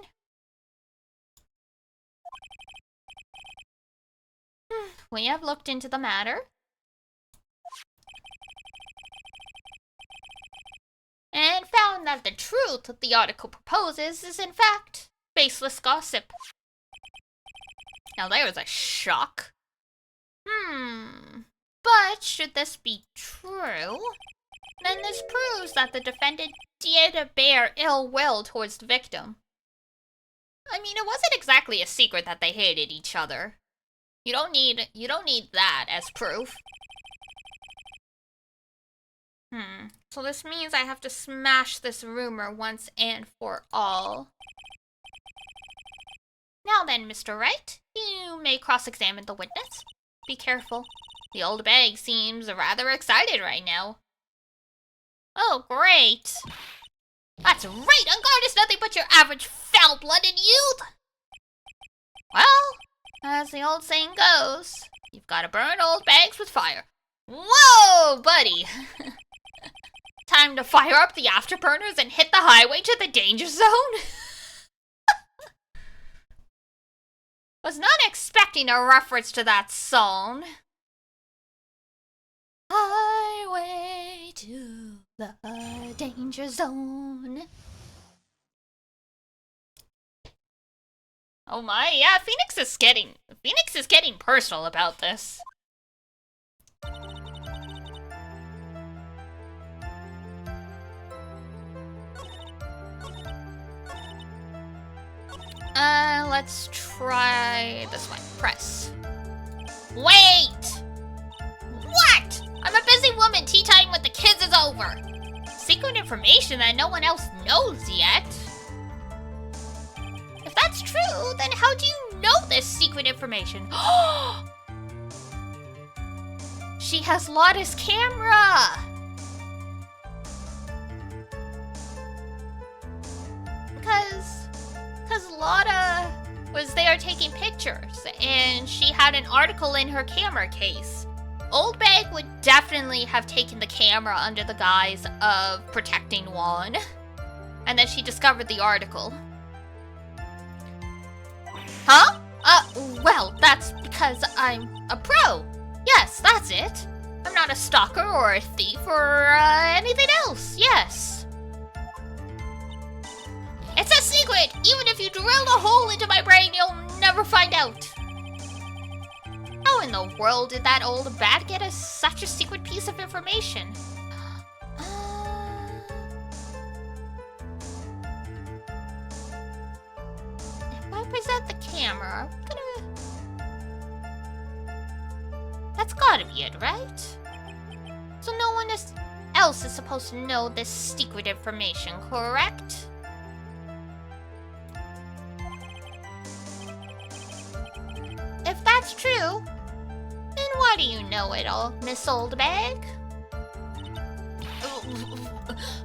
We have looked into the matter. And found that the truth the article proposes is in fact baseless gossip. Now there was a shock. But should this be true, then this proves that the defendant did bear ill will towards the victim. I mean, it wasn't exactly a secret that they hated each other. You don't need that as proof. So this means I have to smash this rumor once and for all. Now then, Mr. Wright, you may cross-examine the witness. Be careful. The old bag seems rather excited right now. Oh, great. That's right, Ungard is nothing but your average foul-blooded youth. Well, as the old saying goes, you've got to burn old bags with fire. Whoa, buddy. time to fire up the afterburners and hit the highway to the danger zone? Was not expecting a reference to that song. Highway to the danger zone. Oh my, yeah, Phoenix is getting personal about this. Let's try this one. Press. Wait! What? I'm a busy woman. Tea time with the kids is over. Secret information that no one else knows yet. If that's true, then how do you know this secret information? She has Lotta's camera! Because Lotta was there taking pictures, and she had an article in her camera case. Old Bag would definitely have taken the camera under the guise of protecting Juan. And then she discovered the article. Huh? Well, that's because I'm a pro. Yes, that's it. I'm not a stalker or a thief or anything else. Yes. It's a secret! Even if you drill a hole into my brain, you'll never find out. How in the world did that old bat get us such a secret piece of information? If I present the camera, That's gotta be it, right? So no one else is supposed to know this secret information, correct? If that's true, then why do you know it all, Miss Old Bag?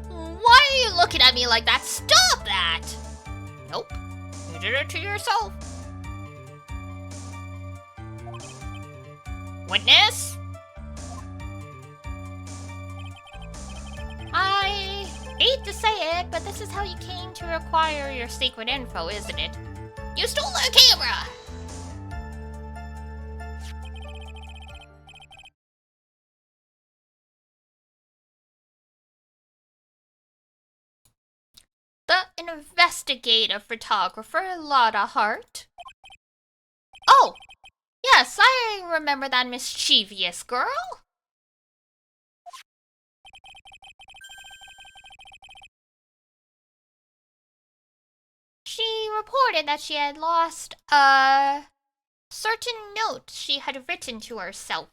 Why are you looking at me like that? Stop that! Nope, you did it to yourself. Witness? I hate to say it, but this is how you came to acquire your secret info, isn't it? You stole our camera! The investigative photographer, Lotta Hart. Oh! Yes, I remember that mischievous girl. She reported that she had lost a certain note she had written to herself.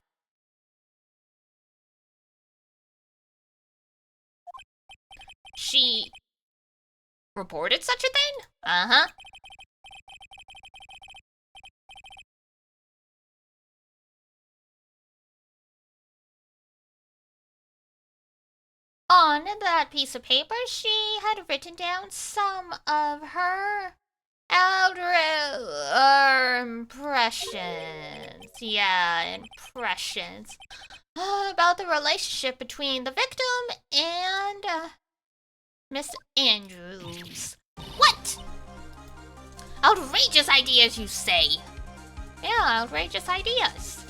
She reported such a thing? Uh-huh. On that piece of paper, she had written down some of her impressions. Yeah, impressions. About the relationship between the victim and Miss Andrews. What? Outrageous ideas, you say? Yeah, outrageous ideas.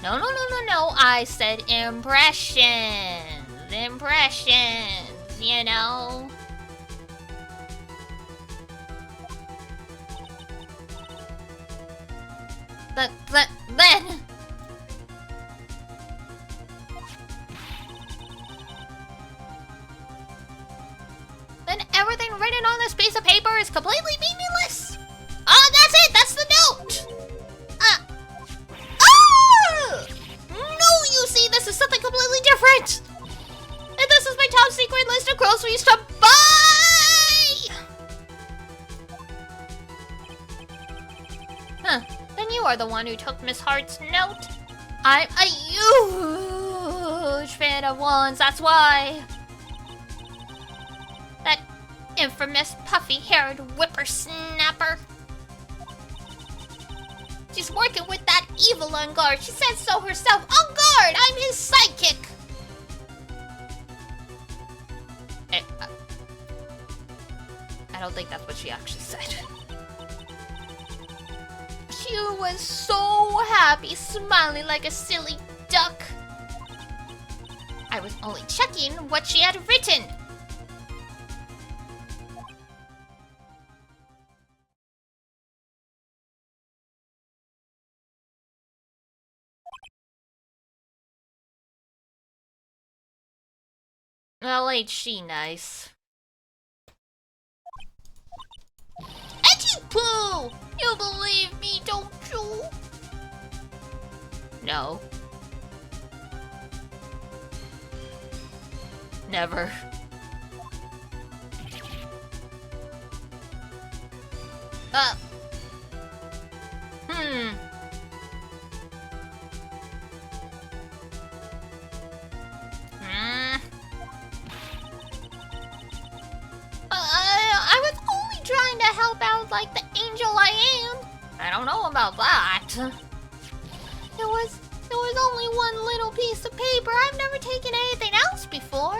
No, I said impressions. Impressions, you know? Then everything written on this piece of paper is completely meaningless? Oh, that's it! That's the note! No, you see, this is something completely different! And this is my top secret list of groceries to buy! Huh, then you are the one who took Miss Hart's note. I'm a huge fan of Juan's, that's why. That infamous puffy-haired whippersnapper. She's working with that evil on guard. She said so herself. On guard! I'm his sidekick! I don't think that's what she actually said. She was so happy, smiling like a silly duck. I was only checking what she had written. Well, ain't she nice? Etchy Poo! You believe me, don't you? No. Never. I was only trying to help out like the angel I am. I don't know about that. There was only one little piece of paper. I've never taken anything else before.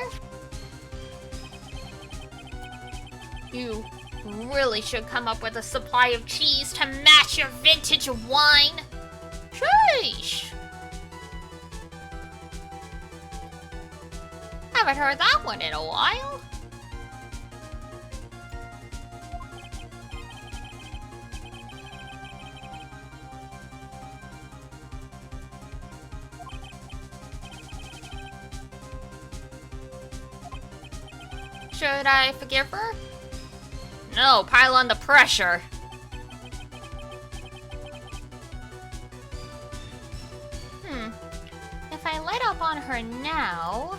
You really should come up with a supply of cheese to match your vintage wine. Sheesh. Haven't heard that one in a while. Should I forgive her? No, pile on the pressure. If I let up on her now,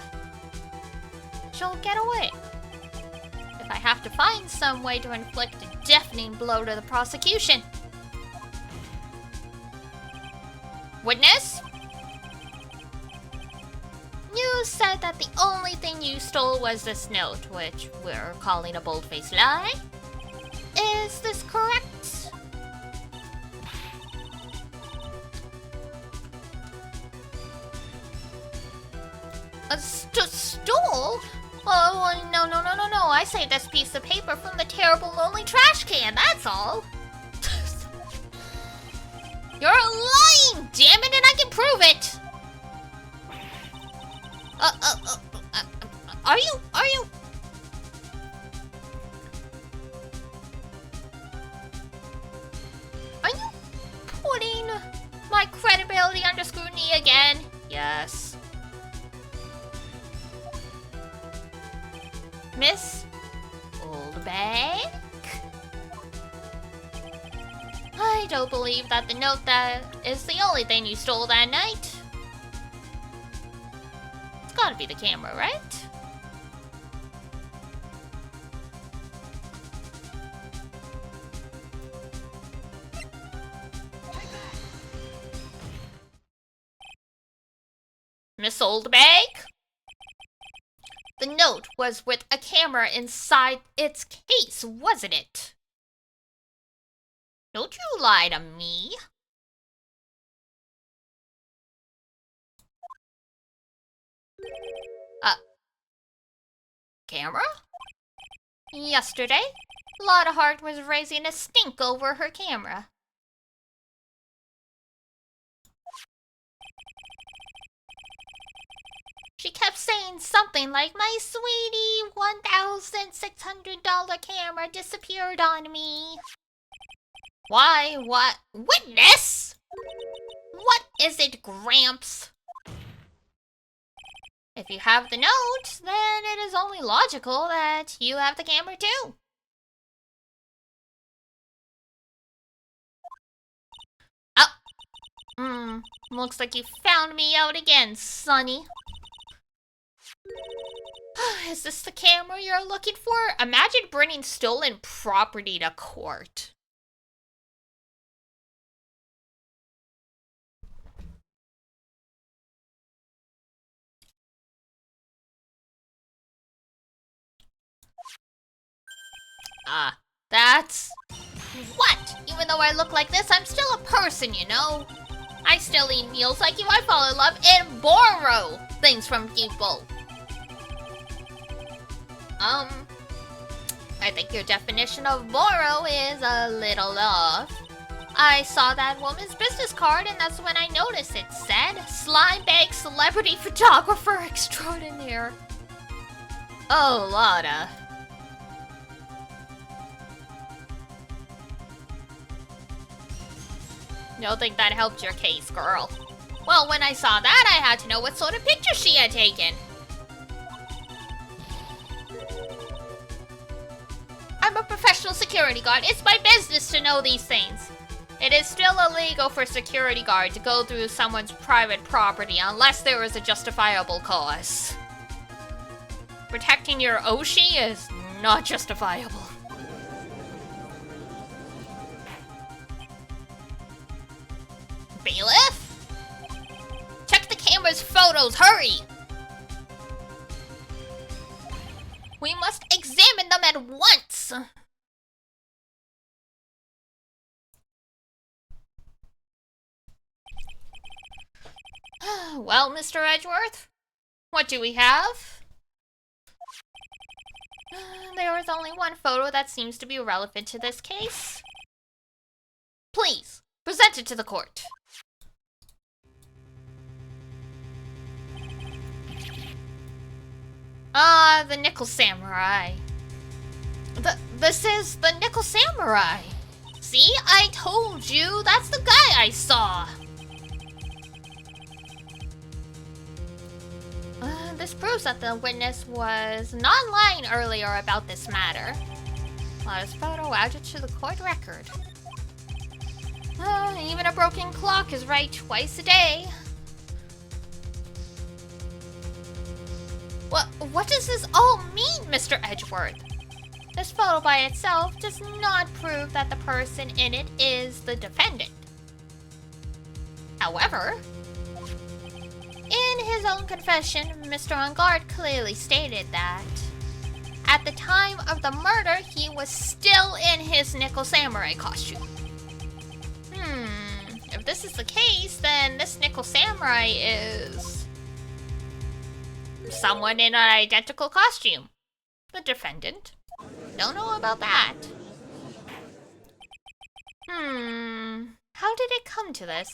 she'll get away. If I have to find some way to inflict a deafening blow to the prosecution. Witness? You said that the only thing you stole was this note, which we're calling a bold-faced lie. Is this correct? Stole? Oh, no. I saved this piece of paper from the terrible lonely trash can, that's all. You're lying, damn it, and I can prove it. Are you? Are you putting my credibility under scrutiny again? Yes. Miss Oldbank? I don't believe that the note that is the only thing you stole that night. It's gotta be the camera, right? Miss Oldbank? The note was with a camera inside its case, wasn't it? Don't you lie to me. Camera? Yesterday, Lotta Hart was raising a stink over her camera. She kept saying something like, my sweetie, $1,600 camera disappeared on me. Why? What? Witness? What is it, Gramps? If you have the note, then it is only logical that you have the camera too. Oh. Looks like you found me out again, Sonny. Is this the camera you're looking for? Imagine bringing stolen property to court. That's What? Even though I look like this, I'm still a person, you know? I still eat meals like you. I fall in love and borrow things from people. I think your definition of borrow is a little off. I saw that woman's business card and that's when I noticed it said Slime Bag Celebrity Photographer Extraordinaire. Oh, Lotta. Don't think that helped your case, girl. Well, when I saw that, I had to know what sort of picture she had taken. I'm a professional security guard. It's my business to know these things. It is still illegal for a security guard to go through someone's private property unless there is a justifiable cause. Protecting your Oshi is not justifiable. Bailiff? Check the camera's photos, hurry! We must examine them at once! Well, Mr. Edgeworth, what do we have? There is only one photo that seems to be relevant to this case. Please, present it to the court. The Nickel Samurai. This is the Nickel Samurai. See, I told you, that's the guy I saw. This proves that the witness was not lying earlier about this matter. This photo added to the court record. Even a broken clock is right twice a day. What does this all mean, Mr. Edgeworth? This photo by itself does not prove that the person in it is the defendant. However, in his own confession, Mr. Engard clearly stated that at the time of the murder, he was still in his Nickel Samurai costume. If this is the case, then this Nickel Samurai is someone in an identical costume. The defendant. Don't know about that. How did it come to this?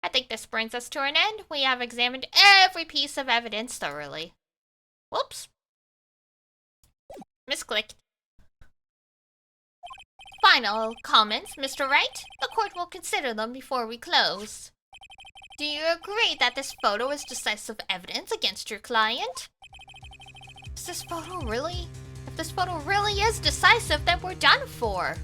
I think this brings us to an end. We have examined every piece of evidence thoroughly. Whoops. Misclicked. Final comments, Mr. Wright? The court will consider them before we close. Do you agree that this photo is decisive evidence against your client? Is this photo really? If this photo really is decisive, then we're done for.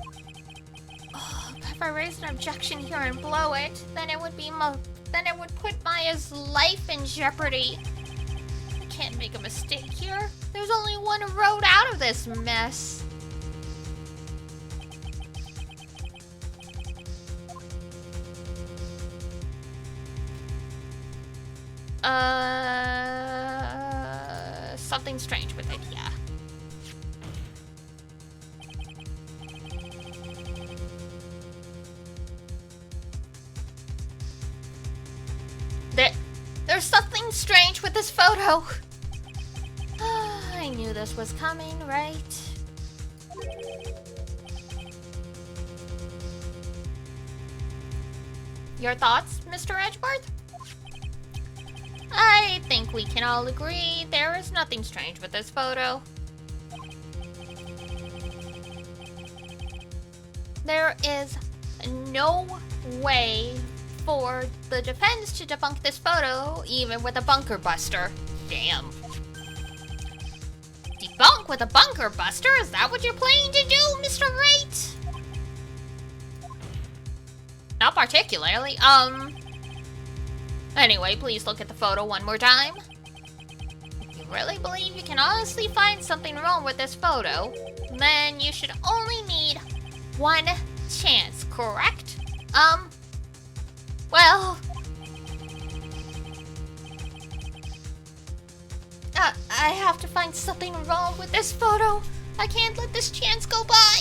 If I raise an objection here and blow it, then it would put Maya's life in jeopardy. I can't make a mistake here. There's only one road out of this mess. Something strange with it, yeah. There's something strange with this photo. I knew this was coming, right? Your thoughts, Mr. Edgeworth? I think we can all agree there is nothing strange with this photo. There is no way for the defense to debunk this photo, even with a bunker buster. Damn. Debunk with a bunker buster? Is that what you're planning to do, Mr. Wright? Not particularly. Anyway, please look at the photo one more time. If you really believe you can honestly find something wrong with this photo, then you should only need one chance, correct? Well... I have to find something wrong with this photo. I can't let this chance go by.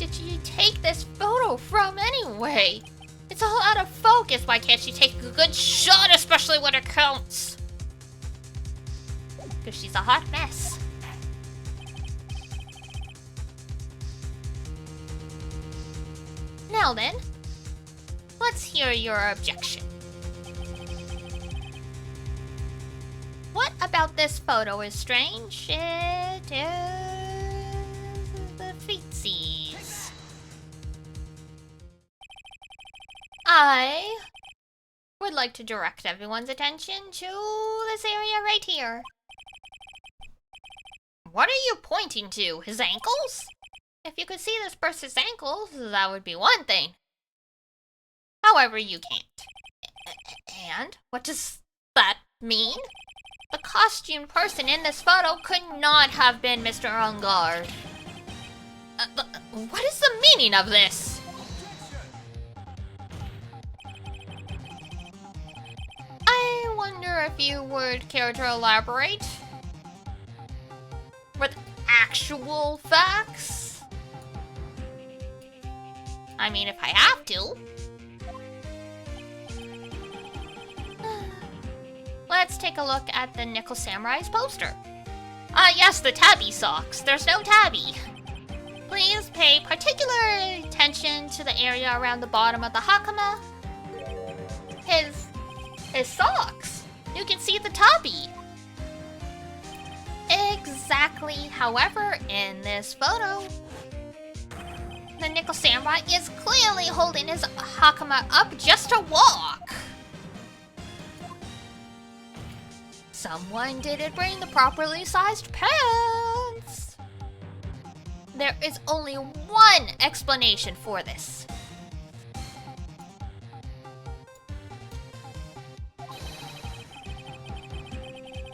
did she take this photo from anyway? It's all out of focus. Why can't she take a good shot, especially when it counts? Because she's a hot mess. Now then, let's hear your objection. What about this photo is strange? It is the feetsies. I would like to direct everyone's attention to this area right here. What are you pointing to? His ankles? If you could see this person's ankles, that would be one thing. However, you can't. And what does that mean? The costumed person in this photo could not have been Mr. Ungard. What is the meaning of this? I wonder if you would care to elaborate? With actual facts? I mean, if I have to. Let's take a look at the Nickel Samurai's poster. Yes, the tabby socks. There's no tabby. Please pay particular attention to the area around the bottom of the hakama. His socks. You can see the tabby. Exactly. However, in this photo, the Nickel Samurai is clearly holding his hakama up just to walk. Someone didn't bring the properly sized pants. There is only one explanation for this.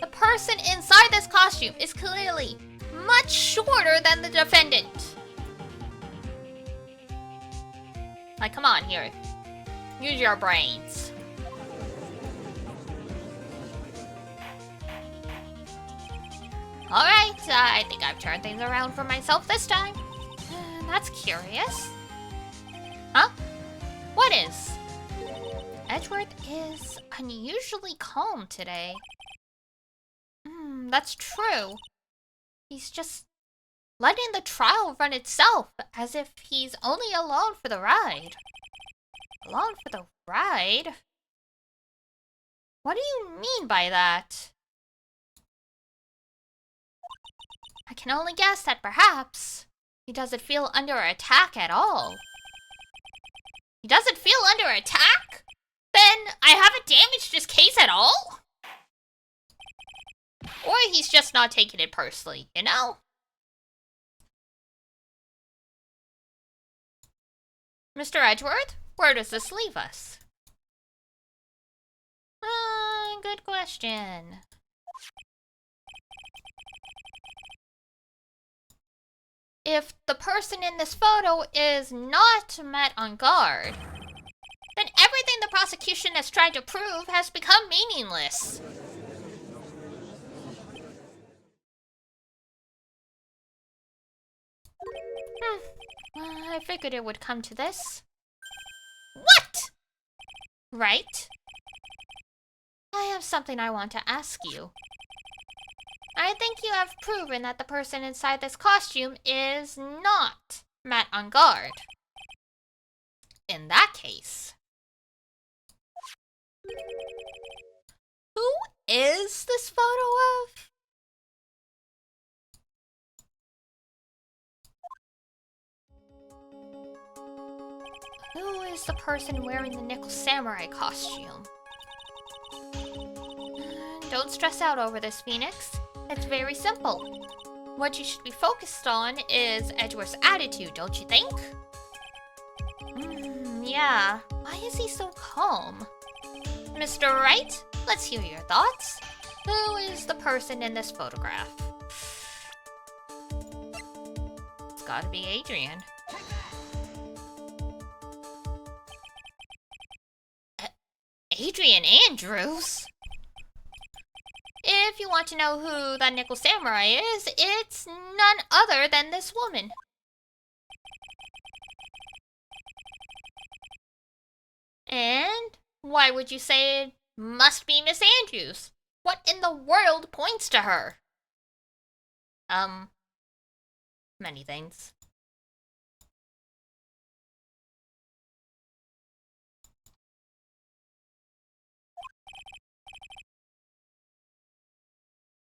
The person inside this costume is clearly much shorter than the defendant. Like, come on here. Use your brains. Alright, I think I've turned things around for myself this time. That's curious. Huh? What is? Edgeworth is unusually calm today. That's true. He's just letting the trial run itself, as if he's only along for the ride. Along for the ride? What do you mean by that? I can only guess that perhaps he doesn't feel under attack at all. He doesn't feel under attack? Then I haven't damaged his case at all? Or he's just not taking it personally, you know? Mr. Edgeworth, where does this leave us? Good question. If the person in this photo is not met on guard, then everything the prosecution has tried to prove has become meaningless. I figured it would come to this. What? Right? I have something I want to ask you. I think you have proven that the person inside this costume is not met on guard. In that case, who is this photo of? Who is the person wearing the Nickel Samurai costume? Don't stress out over this, Phoenix. It's very simple. What you should be focused on is Edgeworth's attitude, don't you think? Yeah. Why is he so calm? Mr. Wright, let's hear your thoughts. Who is the person in this photograph? It's gotta be Adrian. Adrian Andrews? If you want to know who that Nickel Samurai is, it's none other than this woman. And why would you say it must be Miss Andrews? What in the world points to her? Many things.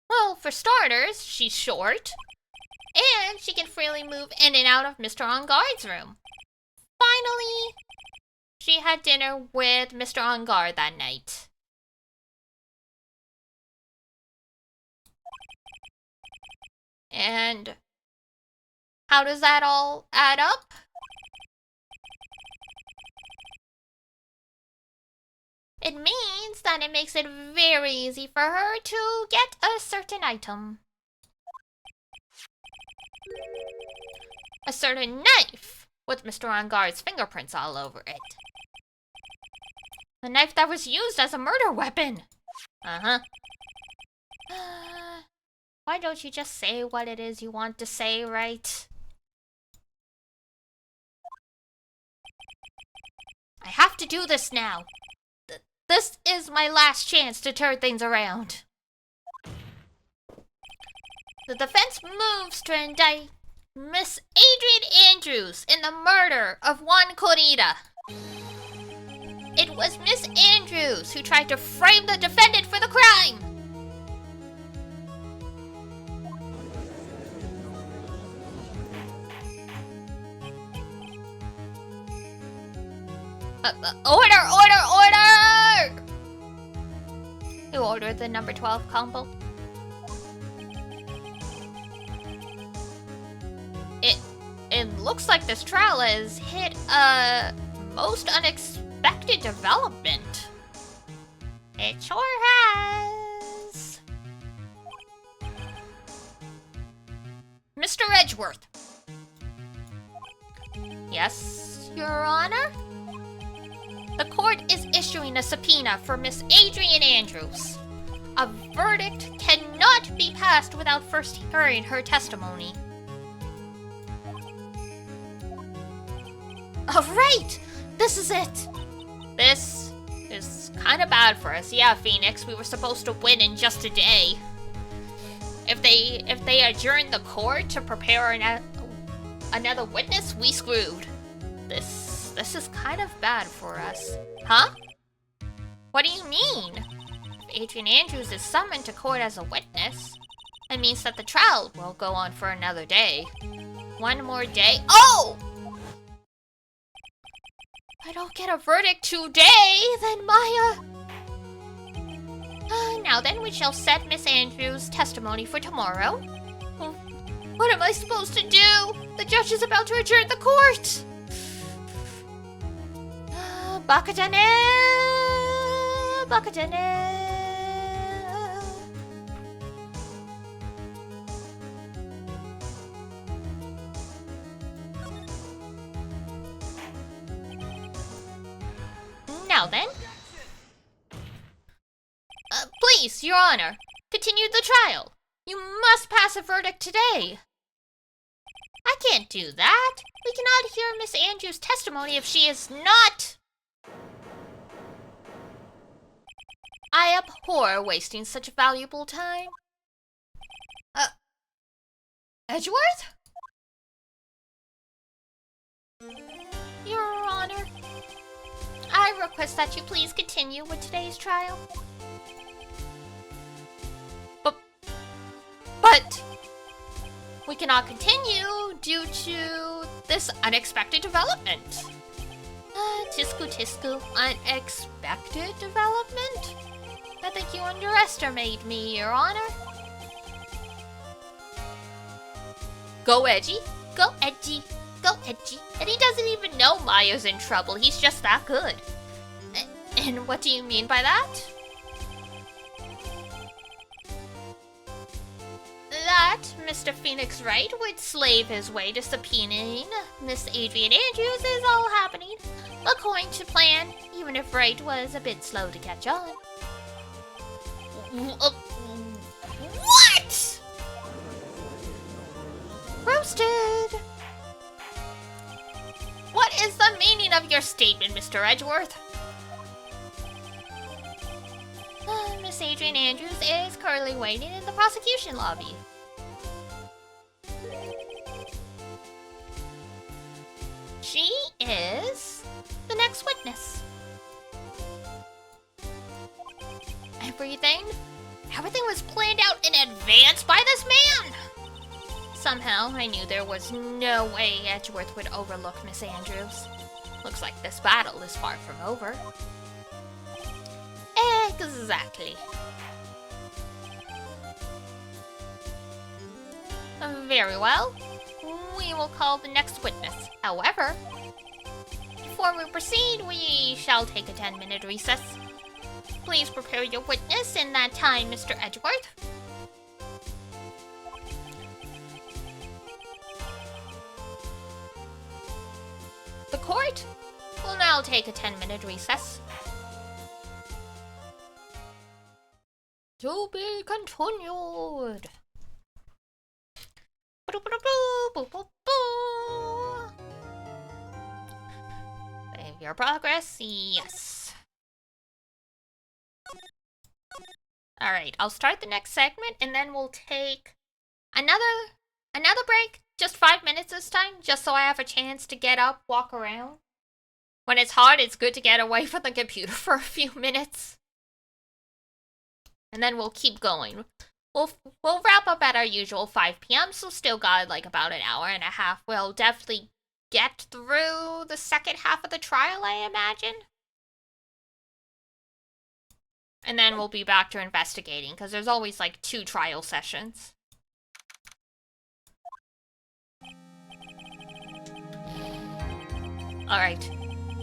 Well, for starters, she's short, and she can freely move in and out of Mr. On Guard's room. Finally, she had dinner with Mr. On Guard that night. And how does that all add up? It means that it makes it very easy for her to get a certain item. A certain knife with Mr. On Guard's fingerprints all over it. A knife that was used as a murder weapon. Uh-huh. Why don't you just say what it is you want to say, right? I have to do this now. This is my last chance to turn things around. The defense moves to indict Miss Adrian Andrews in the murder of Juan Corrida. It was Miss Andrews who tried to frame the defendant for the crime. Order! Who ordered the number 12 combo? It looks like this trial has hit a most unexpected development. It sure has. Mr. Edgeworth. Yes, Your Honor? The court is issuing a subpoena for Miss Adrian Andrews. A verdict cannot be passed without first hearing her testimony. Oh, right! This is it! This is kind of bad for us. Yeah, Phoenix, we were supposed to win in just a day. If they adjourn the court to prepare another witness, we screwed. This is kind of bad for us. Huh? What do you mean? If Adrian Andrews is summoned to court as a witness, it means that the trial will go on for another day. One more day. Oh! I don't get a verdict today, then Maya... now then, we shall set Miss Andrews' testimony for tomorrow. What am I supposed to do? The judge is about to adjourn the court! Bakatane! Now then. Please, Your Honor, continue the trial. You must pass a verdict today. I can't do that. We cannot hear Miss Andrews' testimony if she is not... I abhor wasting such valuable time. Edgeworth? Your Honor, I request that you please continue with today's trial. But we cannot continue due to this unexpected development. Tisku, unexpected development? I think you underestimate me, Your Honor. Go edgy, go edgy, go edgy. And he doesn't even know Maya's in trouble, he's just that good. And what do you mean by that? That Mr. Phoenix Wright would slave his way to subpoenaing Miss Adrian Andrews is all happening according to plan, even if Wright was a bit slow to catch on. What? Roasted! What is the meaning of your statement, Mr. Edgeworth? Miss Adrian Andrews is currently waiting in the prosecution lobby. She is the next witness. Everything was planned out in advance by this man! Somehow, I knew there was no way Edgeworth would overlook Miss Andrews. Looks like this battle is far from over. Exactly. Very well. We will call the next witness. However, before we proceed, we shall take a 10-minute recess. Please prepare your witness in that time, Mr. Edgeworth. The court will now take a 10-minute recess. To be continued. Save your progress, yes. Alright, I'll start the next segment and then we'll take another break. Just 5 minutes this time, just so I have a chance to get up, walk around. When it's hard, it's good to get away from the computer for a few minutes. And then we'll keep going. We'll wrap up at our usual 5 p.m., so still got like about an hour and a half. We'll definitely get through the second half of the trial, I imagine. And then we'll be back to investigating, because there's always like 2 trial sessions. Alright,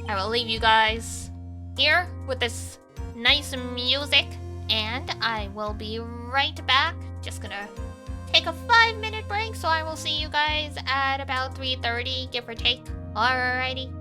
I will leave you guys here with this nice music, and I will be right back. Just gonna take a 5-minute break, so I will see you guys at about 3:30, give or take. Alrighty.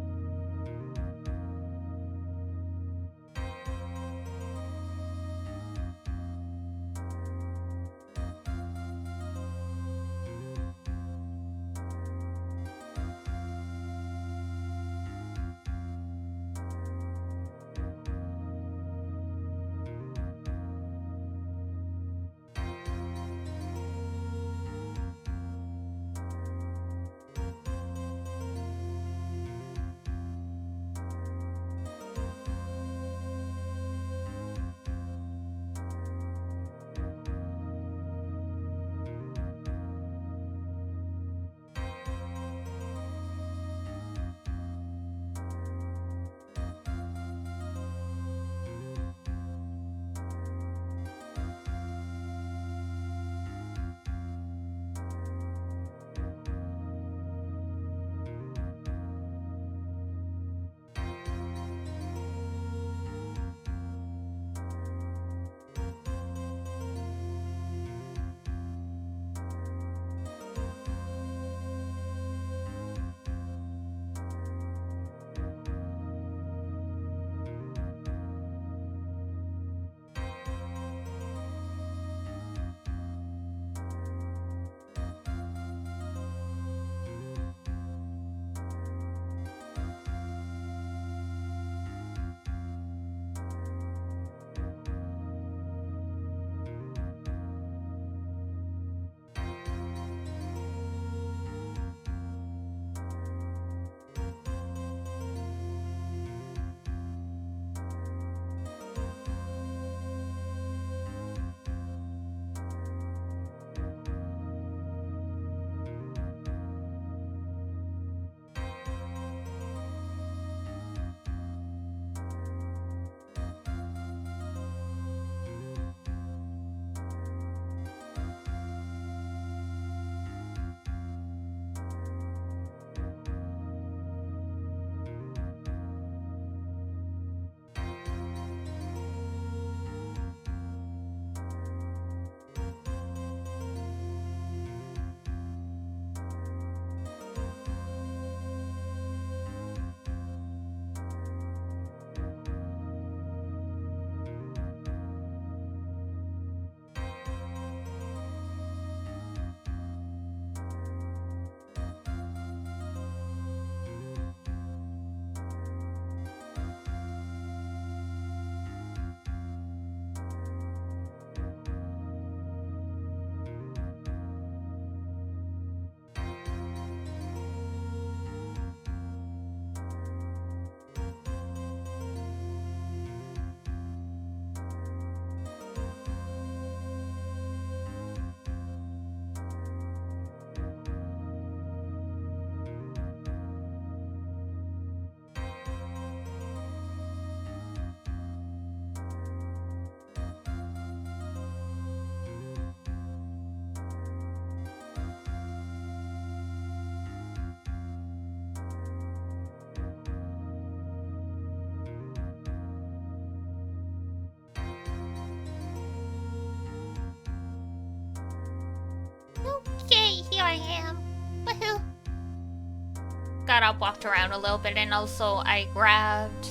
got up, walked around a little bit, and also I grabbed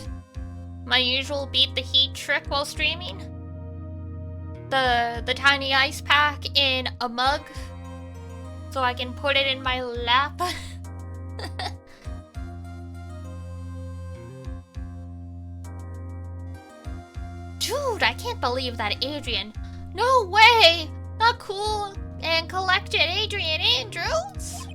my usual beat the heat trick while streaming. The tiny ice pack in a mug, so I can put it in my lap. Dude, I can't believe that Adrian. No way! Not cool and collected Adrian Andrews?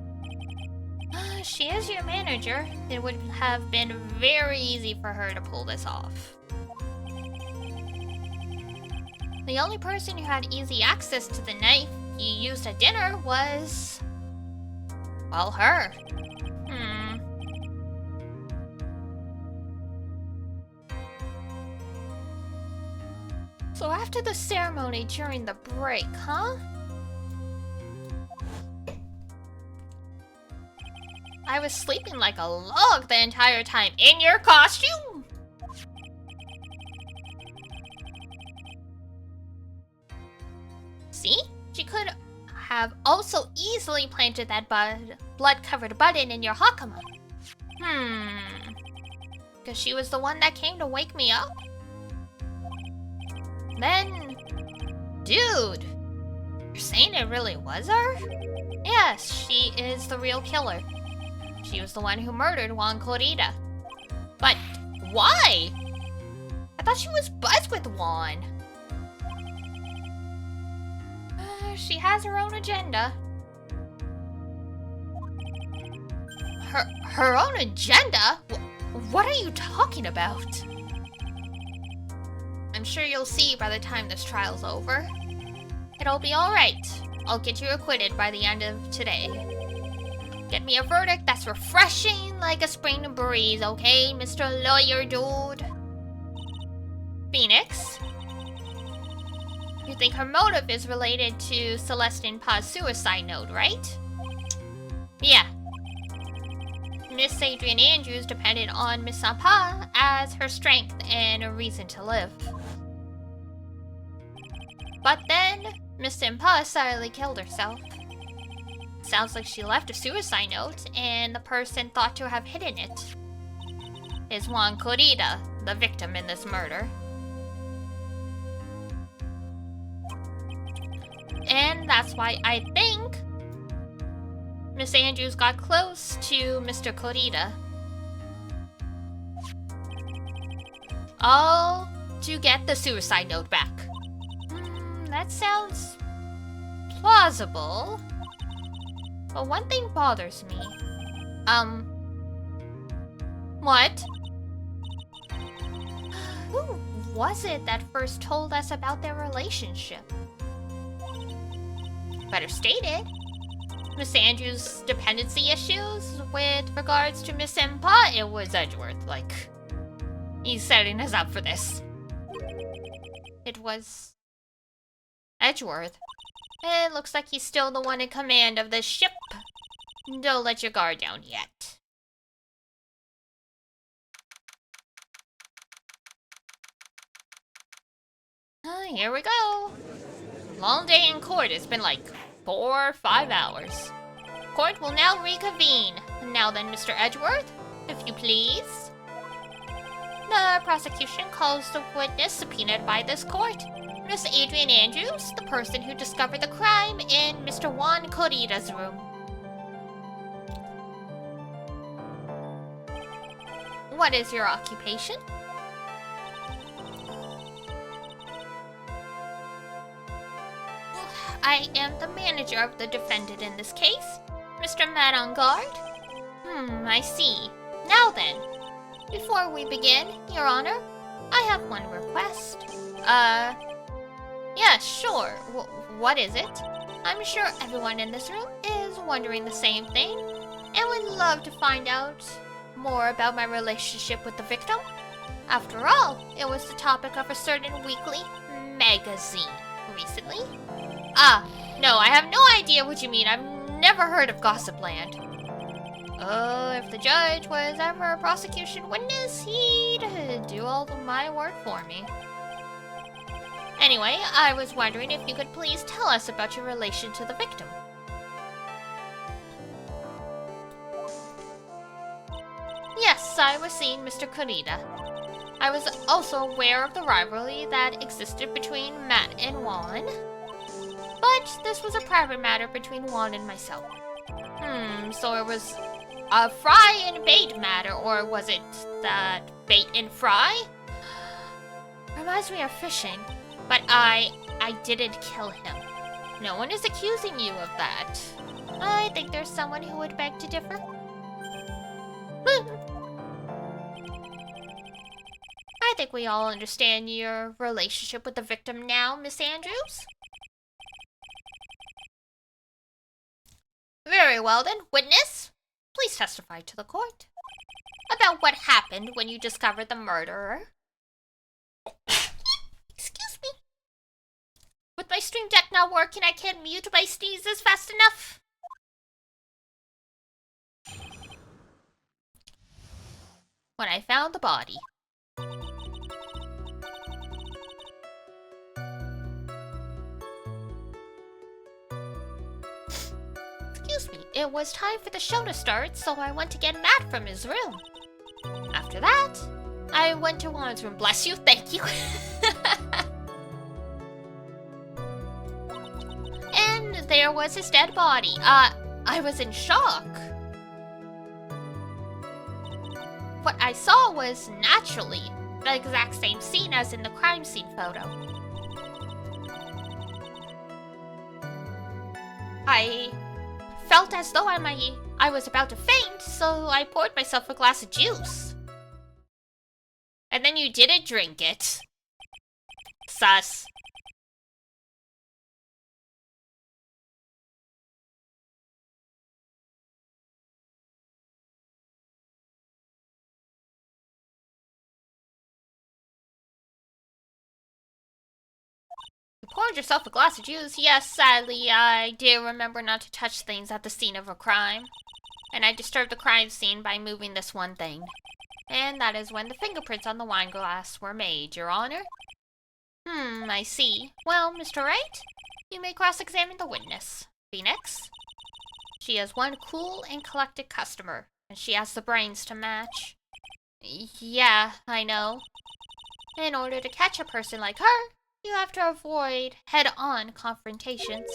She is your manager. It would have been very easy for her to pull this off. The only person who had easy access to the knife you used at dinner was... well, her. So after the ceremony during the break, huh? I was sleeping like a log the entire time in your costume! See? She could have also easily planted that blood-covered button in your hakama. Because she was the one that came to wake me up? Then... dude! You're saying it really was her? Yes, she is the real killer. She was the one who murdered Juan Corrida. But why? I thought she was buds with Juan. She has her own agenda. Her own agenda? What are you talking about? I'm sure you'll see by the time this trial's over. It'll be alright. I'll get you acquitted by the end of today. Get me a verdict that's refreshing like a spring breeze, okay, Mr. Lawyer Dude? Phoenix? You think her motive is related to Celestine Pa's suicide note, right? Yeah. Miss Adrian Andrews depended on Miss Pa as her strength and a reason to live. But then, Miss Pa suddenly killed herself. Sounds like she left a suicide note, and the person thought to have hidden it is Juan Corrida, the victim in this murder. And that's why I think Miss Andrews got close to Mr. Corrida. All to get the suicide note back. That sounds plausible. But one thing bothers me. What? Who was it that first told us about their relationship? Better stated. Miss Andrews' dependency issues with regards to Miss Pa, it was Edgeworth. Like, he's setting us up for this. It was Edgeworth. It looks like he's still the one in command of this ship. Don't let your guard down yet. Here we go. Long day in court. It's been like 4 or 5 hours. Court will now reconvene. Now then, Mr. Edgeworth, if you please. The prosecution calls the witness subpoenaed by this court. Miss Adrian Andrews, the person who discovered the crime in Mr. Juan Corrida's room. What is your occupation? I am the manager of the defendant in this case, Mr. Madangard. I see. Now then, before we begin, Your Honor, I have one request. Yeah, sure. What is it? I'm sure everyone in this room is wondering the same thing, and would love to find out more about my relationship with the victim. After all, it was the topic of a certain weekly magazine recently. No, I have no idea what you mean. I've never heard of Gossipland. Oh, if the judge was ever a prosecution witness, he'd do all of my work for me. Anyway, I was wondering if you could please tell us about your relation to the victim. I was seeing Mr. Kurita. I was also aware of the rivalry that existed between Matt and Juan. But this was a private matter between Juan and myself. So it was a fry and bait matter, or was it that bait and fry? Reminds me of fishing, but I didn't kill him. No one is accusing you of that. I think there's someone who would beg to differ. I think we all understand your relationship with the victim now, Miss Andrews. Very well then, witness. Please testify to the court about what happened when you discovered the murderer. Excuse me. With my stream deck not working, I can't mute my sneezes fast enough. When I found the body. Excuse me, it was time for the show to start, so I went to get Matt from his room. After that, I went to Juan's room. Bless you, thank you. And there was his dead body. I was in shock. What I saw was naturally the exact same scene as in the crime scene photo. I felt as though I was about to faint, so I poured myself a glass of juice. And then you didn't drink it. Sus. You poured yourself a glass of juice? Yes, sadly, I did remember not to touch things at the scene of a crime. And I disturbed the crime scene by moving this one thing. And that is when the fingerprints on the wine glass were made, Your Honor. I see. Well, Mr. Wright, you may cross-examine the witness. Phoenix? She has one cool and collected customer, and she has the brains to match. Yeah, I know. In order to catch a person like her, you have to avoid head-on confrontations.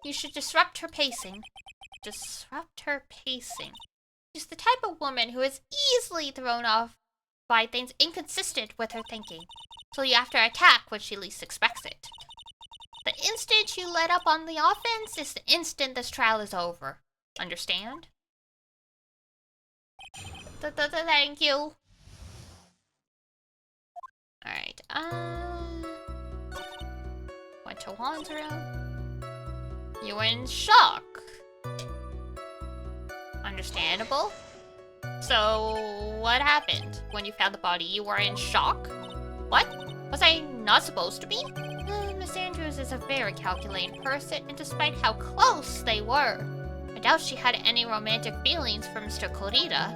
You should disrupt her pacing. Disrupt her pacing. She's the type of woman who is easily thrown off by things inconsistent with her thinking. So you have to attack when she least expects it. The instant you let up on the offense is the instant this trial is over. Understand? Thank you. Alright, went to Juan's room. You were in shock. Understandable. So, what happened when you found the body? You were in shock? What? Was I not supposed to be? Miss Andrews is a very calculating person, and despite how close they were, I doubt she had any romantic feelings for Mr. Kurita.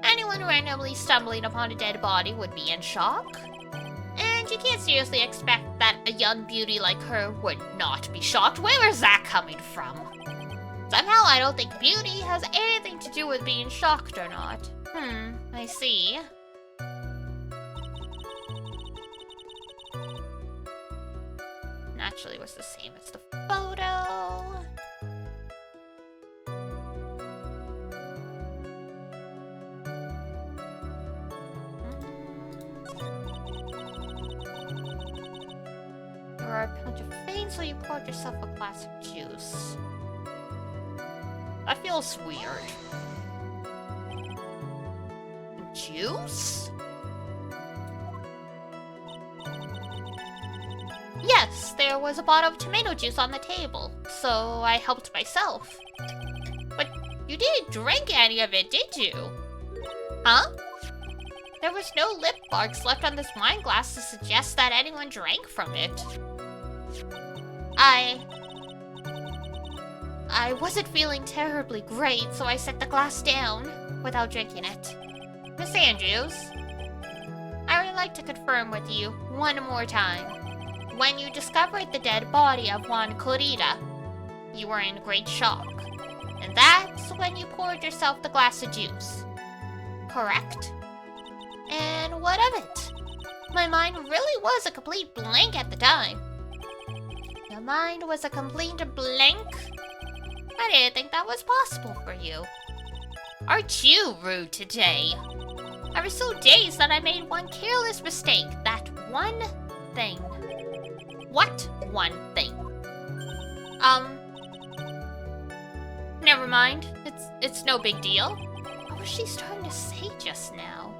Anyone randomly stumbling upon a dead body would be in shock. And you can't seriously expect that a young beauty like her would not be shocked. Where is that coming from? Somehow I don't think beauty has anything to do with being shocked or not. I see. Naturally, it was the same as the photo. You were a pinch of pain, so you poured yourself a glass of juice. That feels weird. Juice? Yes, there was a bottle of tomato juice on the table, so I helped myself. But you didn't drink any of it, did you? Huh? There was no lip marks left on this wine glass to suggest that anyone drank from it. I wasn't feeling terribly great, so I set the glass down without drinking it. Miss Andrews, I would like to confirm with you one more time. When you discovered the dead body of Juan Kurita, you were in great shock. And that's when you poured yourself the glass of juice. correct? And what of it? My mind really was a complete blank at the time. Your mind was a complete blank? I didn't think that was possible for you. Aren't you rude today? I was so dazed that I made one careless mistake. That one thing. What one thing? Never mind. It's no big deal. What was she trying to say just now?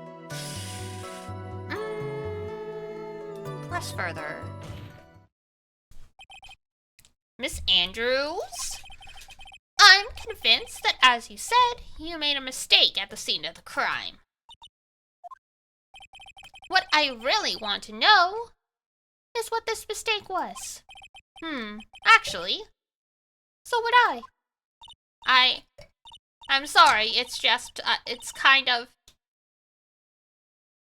Press further. Miss Andrews? I'm convinced that, as you said, you made a mistake at the scene of the crime. What I really want to know is what this mistake was. Actually, so would I. I'm sorry, it's just, it's kind of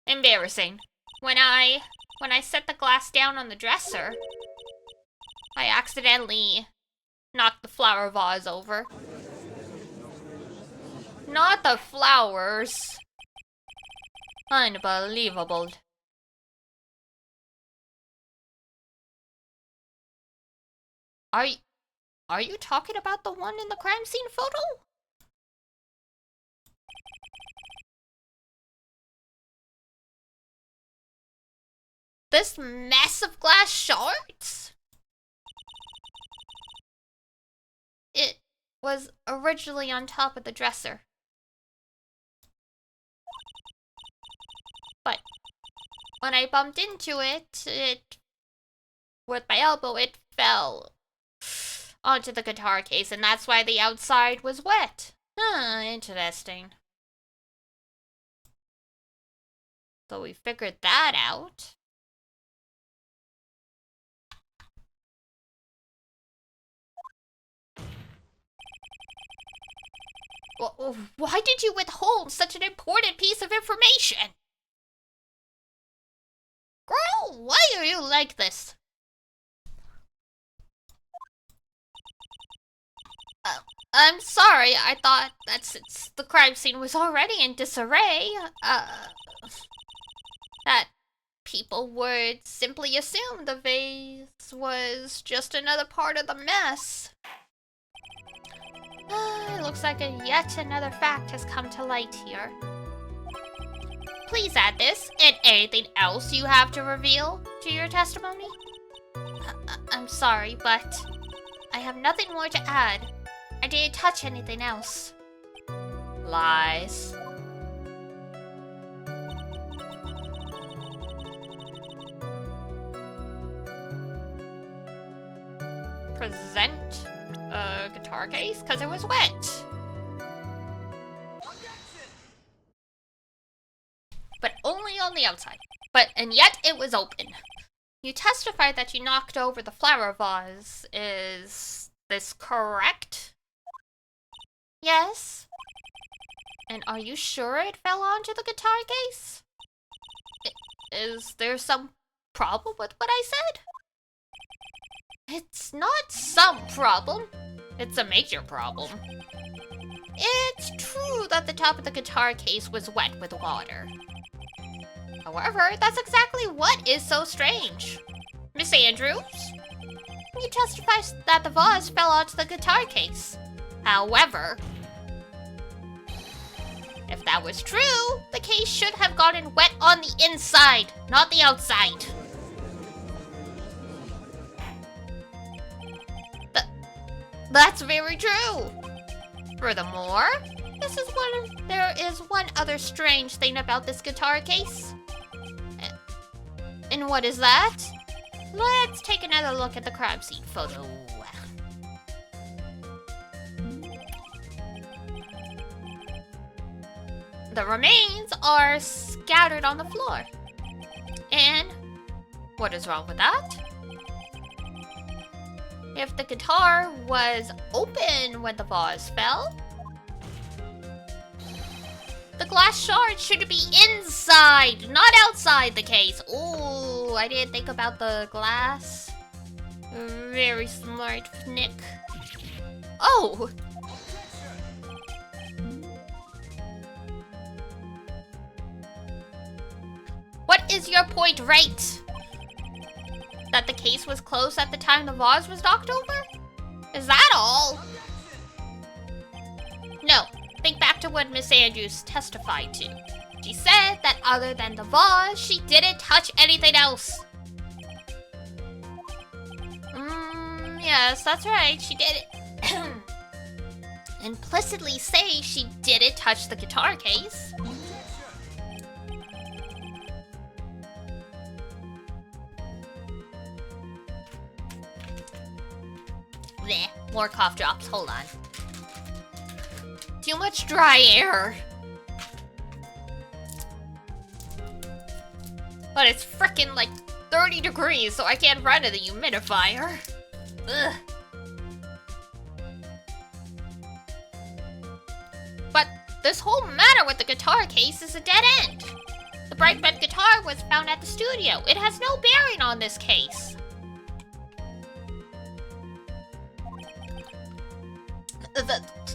embarrassing. When I set the glass down on the dresser, I accidentally knocked the flower vase over. Not the flowers. Unbelievable. Are you talking about the one in the crime scene photo? This mess of glass shards? It was originally on top of the dresser. But when I bumped into it with my elbow, it fell onto the guitar case, and that's why the outside was wet. Interesting. So we figured that out. Well, why did you withhold such an important piece of information? Girl, why are you like this? I'm sorry, I thought that since the crime scene was already in disarray, that people would simply assume the vase was just another part of the mess. It looks like yet another fact has come to light here. Please add this and anything else you have to reveal to your testimony. I'm sorry, but I have nothing more to add. I didn't touch anything else. Lies. Present a guitar case because it was wet. But only on the outside. And yet it was open. You testified that you knocked over the flower vase. Is this correct? Yes. And are you sure it fell onto the guitar case? Is there some problem with what I said? It's not some problem. It's a major problem. It's true that the top of the guitar case was wet with water. However, that's exactly what is so strange. Miss Andrews, you testify that the vase fell onto the guitar case. However, if that was true, the case should have gotten wet on the inside, not the outside. That's very true. Furthermore, there is one other strange thing about this guitar case. And what is that? Let's take another look at the crime scene photo. The remains are scattered on the floor. And what is wrong with that? If the guitar was open when the vase fell, the glass shard should be inside, not outside the case. Ooh, I didn't think about the glass. Very smart, Nick. Oh! is your point right? That the case was closed at the time the vase was knocked over? Is that all? No. Think back to what Miss Andrews testified to. She said that other than the vase, she didn't touch anything else. Yes, that's right. She did it. Implicitly say she didn't touch the guitar case. Bleh, more cough drops. Hold on. Too much dry air. But it's frickin' like 30 degrees, so I can't run to the humidifier. Ugh. But this whole matter with the guitar case is a dead end. The bright red guitar was found at the studio. It has no bearing on this case.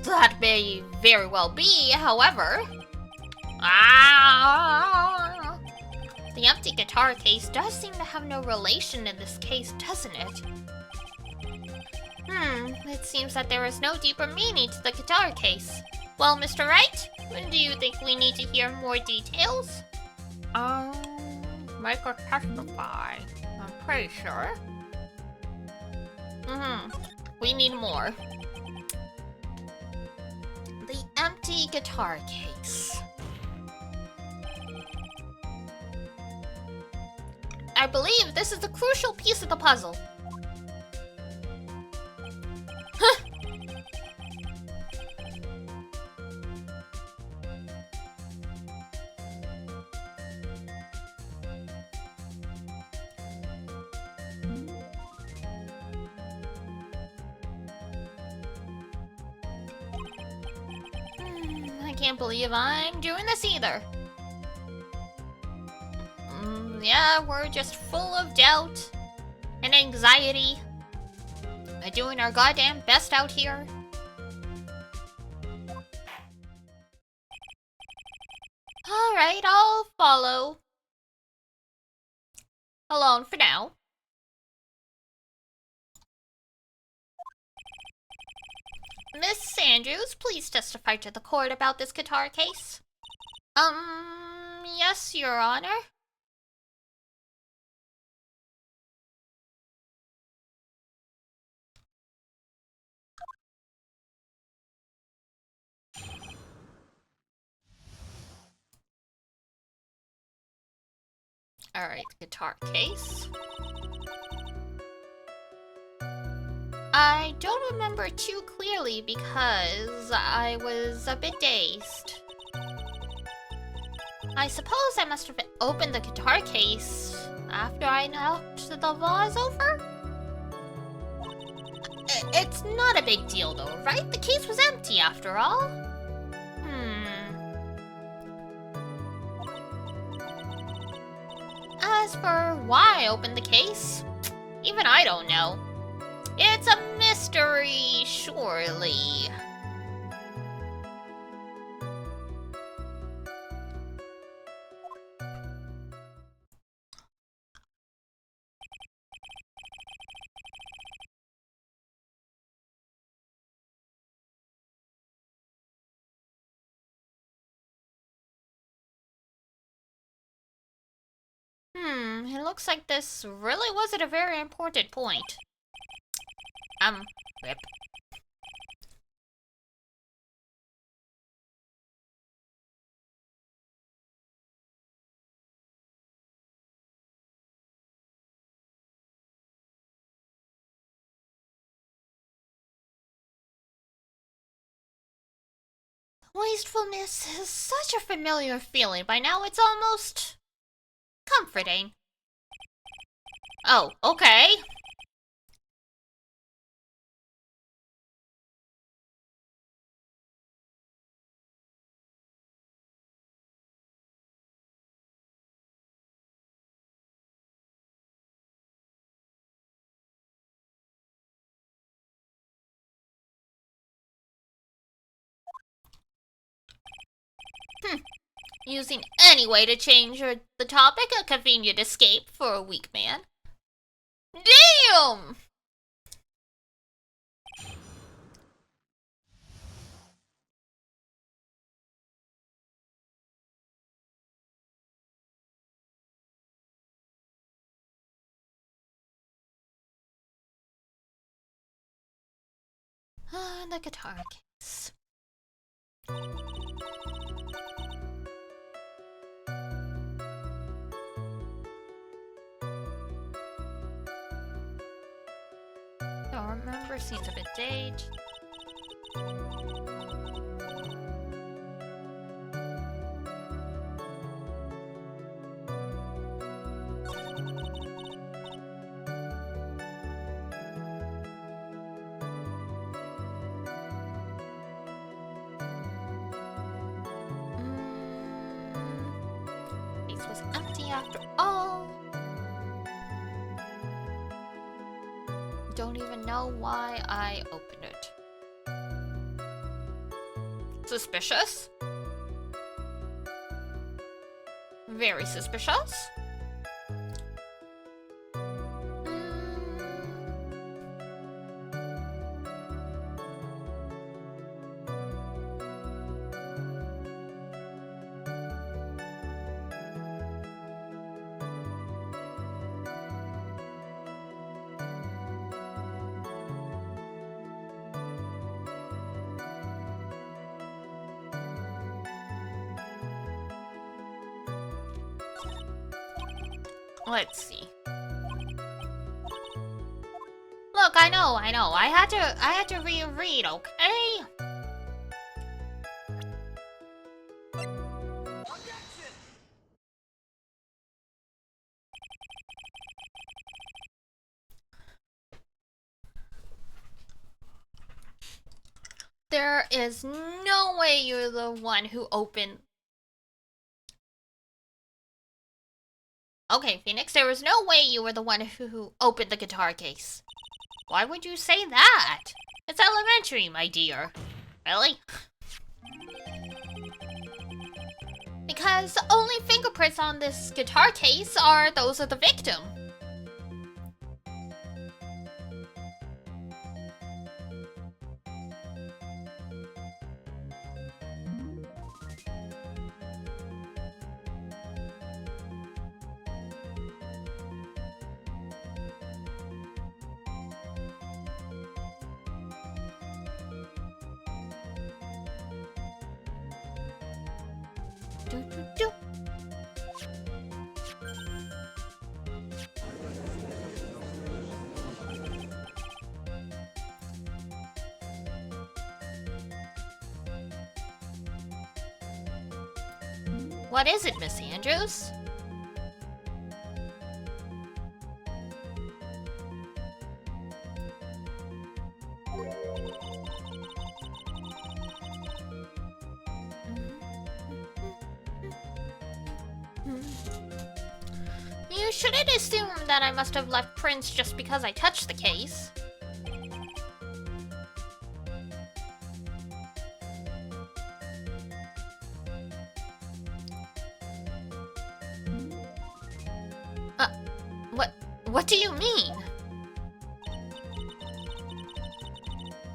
That may very well be, however. The empty guitar case does seem to have no relation in this case, doesn't it? It seems that there is no deeper meaning to the guitar case. Well, Mr. Wright, do you think we need to hear more details? Make her testify. I'm pretty sure. We need more. The empty guitar case. I believe this is the crucial piece of the puzzle. Huh. I can't believe I'm doing this either. Yeah, we're just full of doubt and anxiety. We're doing our goddamn best out here. Alright, I'll follow. Alone for now. Miss Andrews, please testify to the court about this guitar case. Yes, Your Honor. Alright, guitar case. I don't remember too clearly because I was a bit dazed. I suppose I must have opened the guitar case after I knocked the vase over? It's not a big deal though, right? The case was empty after all. As for why I opened the case, even I don't know. It's a mystery, surely. It looks like this really wasn't a very important point. Rip. Wastefulness is such a familiar feeling. By now it's almost comforting. Oh, okay. Using any way to change the topic, a convenient escape for a weak man. Damn! The guitar case. Don't remember, seems a bit dated. This was empty after all. Don't even know why I opened it. Suspicious? Very suspicious? Let's see. Look, I know. I had to reread, okay? There is no way you're the one who opened. Okay, Phoenix, there was no way you were the one who opened the guitar case. Why would you say that? It's elementary, my dear. Really? Because the only fingerprints on this guitar case are those of the victim. What is it, Miss Andrews? You shouldn't assume that I must have left prints just because I touched the case. What do you mean?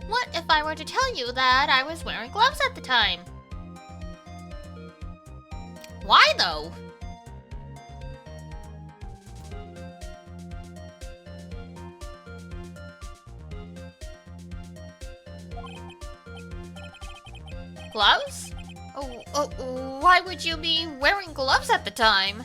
What if I were to tell you that I was wearing gloves at the time? Why though? Gloves? Oh, why would you be wearing gloves at the time?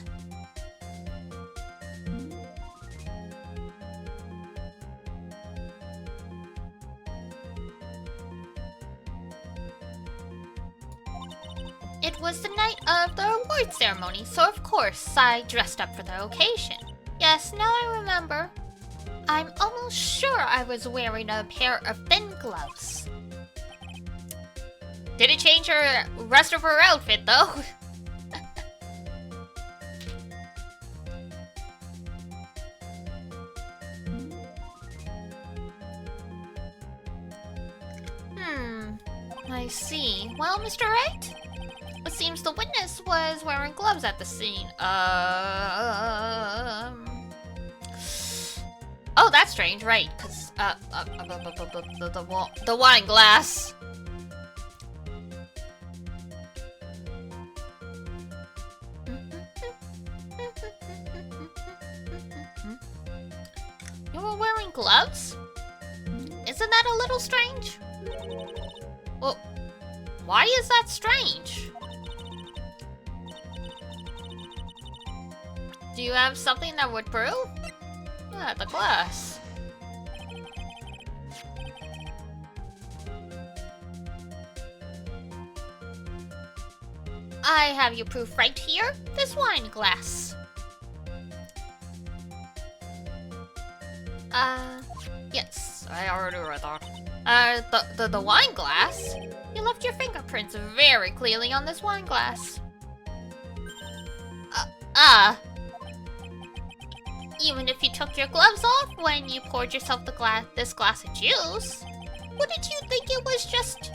It was the night of the award ceremony, so of course I dressed up for the occasion. Yes, now I remember. I'm almost sure I was wearing a pair of thin gloves. Did it change her rest of her outfit, though? I see. Well, Mr. Wright? It seems the witness was wearing gloves at the scene. Oh, that's strange, right? Because, the wine glass. You were wearing gloves? Isn't that a little strange? Well, why is that strange? Do you have something that would prove? Ah, the glass. I have your proof right here. This wine glass. Yes, I already read that. The wine glass? You left your fingerprints very clearly on this wine glass. Even if you took your gloves off when you poured yourself this glass of juice, wouldn't you think it was just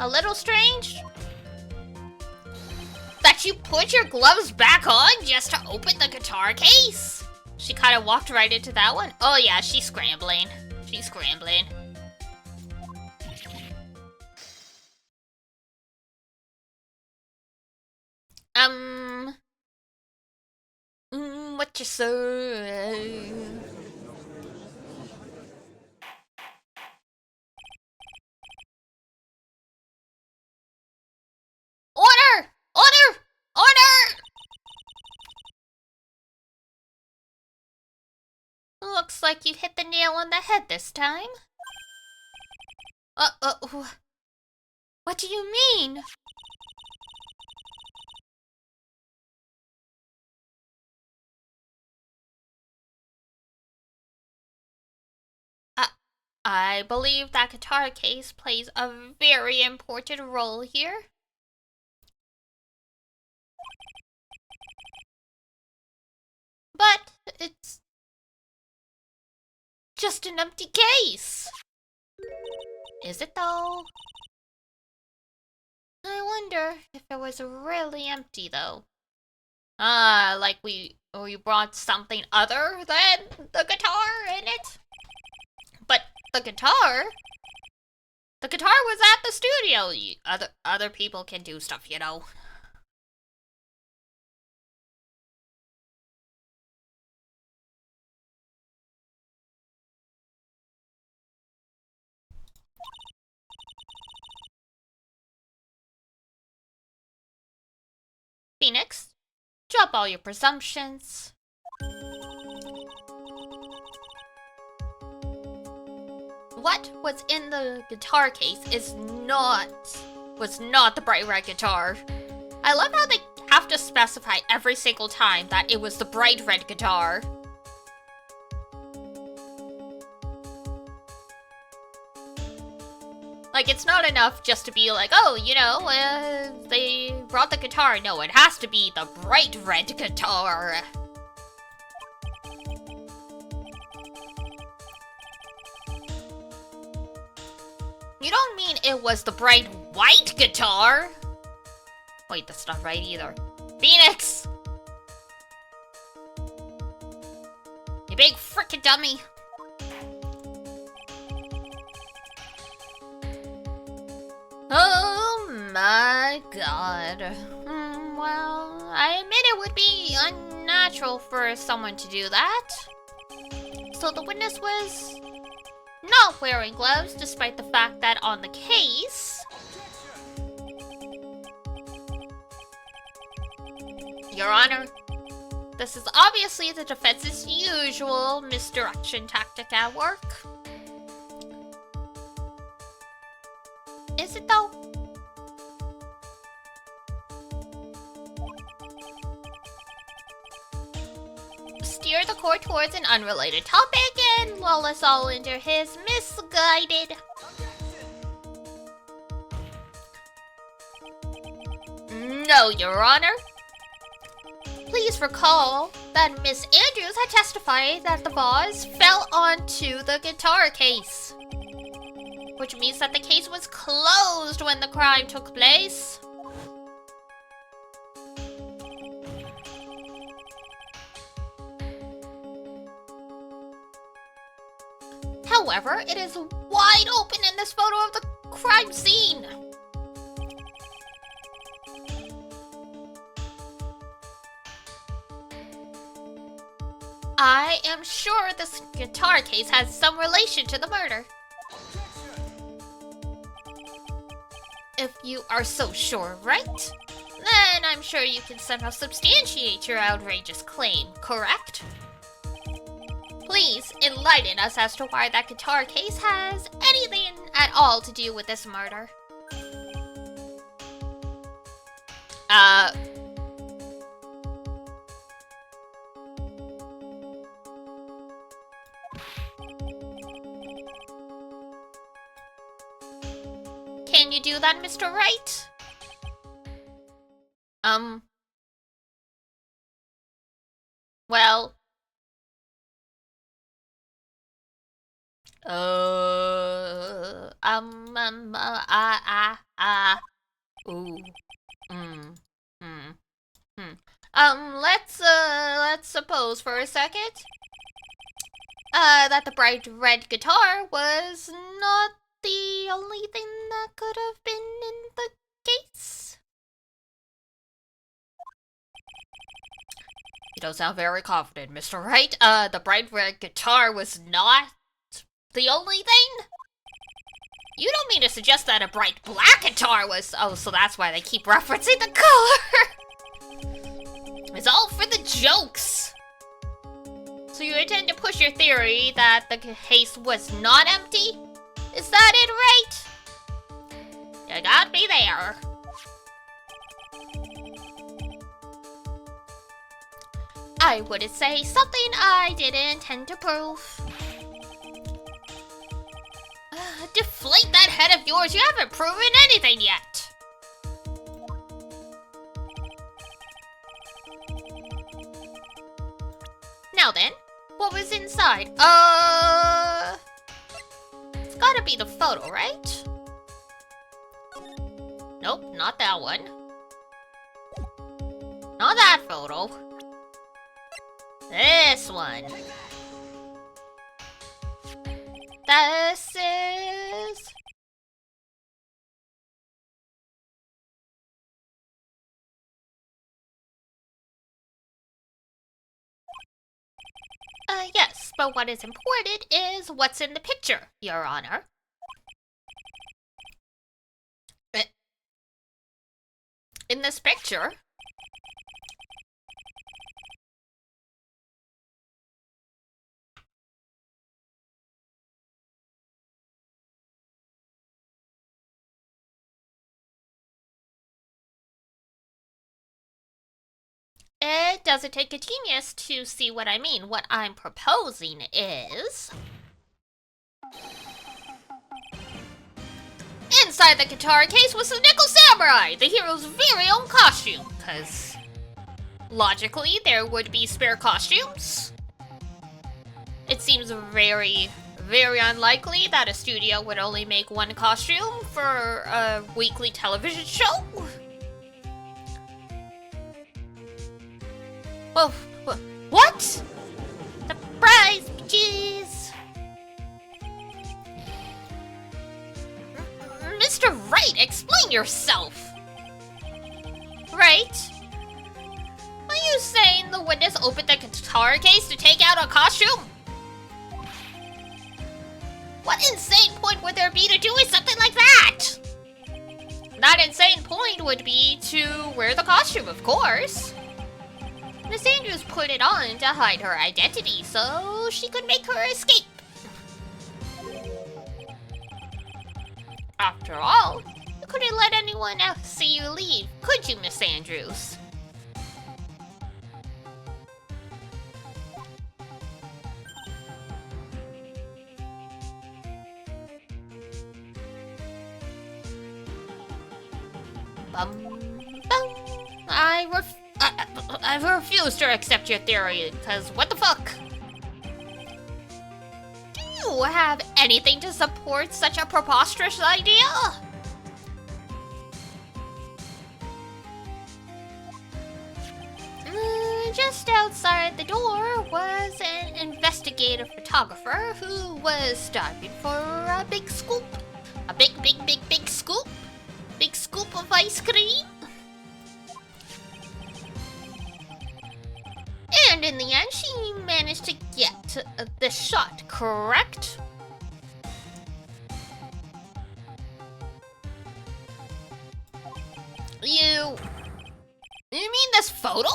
a little strange that you put your gloves back on just to open the guitar case? She kind of walked right into that one. Oh yeah, she's scrambling. She's scrambling. What you say? Order! Order! Order! Looks like you hit the nail on the head this time. What do you mean? I believe that guitar case plays a very important role here. But it's just an empty case. Is it though? I wonder if it was really empty though. Like we brought something other than the guitar in it? But the guitar was at the studio. Other people can do stuff, you know. Phoenix, drop all your presumptions. What was in the guitar case was not the bright red guitar. I love how they have to specify every single time that it was the bright red guitar. Like, it's not enough just to be like, oh, you know, they brought the guitar. No, it has to be the bright red guitar. You don't mean it was the bright white guitar? Wait, that's not right either. Phoenix! You big frickin' dummy. Oh my god. Well, I admit it would be unnatural for someone to do that. So the witness was not wearing gloves, despite the fact that on the case... Your Honor, this is obviously the defense's usual misdirection tactic at work. Is it though? Steer the court towards an unrelated topic and lull us all into his misguided. No, Your Honor. Please recall that Miss Andrews had testified that the vase fell onto the guitar case, which means that the case was closed when the crime took place. However, it is wide open in this photo of the crime scene. I am sure this guitar case has some relation to the murder. If you are so sure, right? Then I'm sure you can somehow substantiate your outrageous claim, correct? Please enlighten us as to why that guitar case has anything at all to do with this murder. Can you do that, Mr. Wright? Well... let's suppose for a second, that the bright red guitar was not the only thing that could have been in the case. You don't sound very confident, Mr. Wright. The bright red guitar was not the only thing? You don't mean to suggest that a bright black guitar was... Oh, so that's why they keep referencing the color. It's all for the jokes. So you intend to push your theory that the case was not empty? Is that it, right? You got me there. I wouldn't say something I didn't intend to prove. Deflate that head of yours, you haven't proven anything yet. Now then, what was inside? It's gotta be the photo, right? Nope, not that one. Not that photo. This one. This is... yes, but what is important is what's in the picture, Your Honor. In this picture... It doesn't take a genius to see what I mean. What I'm proposing is... Inside the guitar case was the Nickel Samurai, the hero's very own costume. Because, logically, there would be spare costumes. It seems very, very unlikely that a studio would only make one costume for a weekly television show. Whoa, what? Surprise, bitches! Mr. Wright, explain yourself! Right? Are you saying the witness opened the guitar case to take out a costume? What insane point would there be to doing something like that? That insane point would be to wear the costume, of course. Miss Andrews put it on to hide her identity so she could make her escape. After all, you couldn't let anyone else see you leave, could you, Miss Andrews? I refuse to accept your theory, because what the fuck? Do you have anything to support such a preposterous idea? Just outside the door was an investigator investigative photographer who was starving for a big scoop. A big scoop. Big scoop of ice cream. And in the end, she managed to get the shot correct. You mean this photo?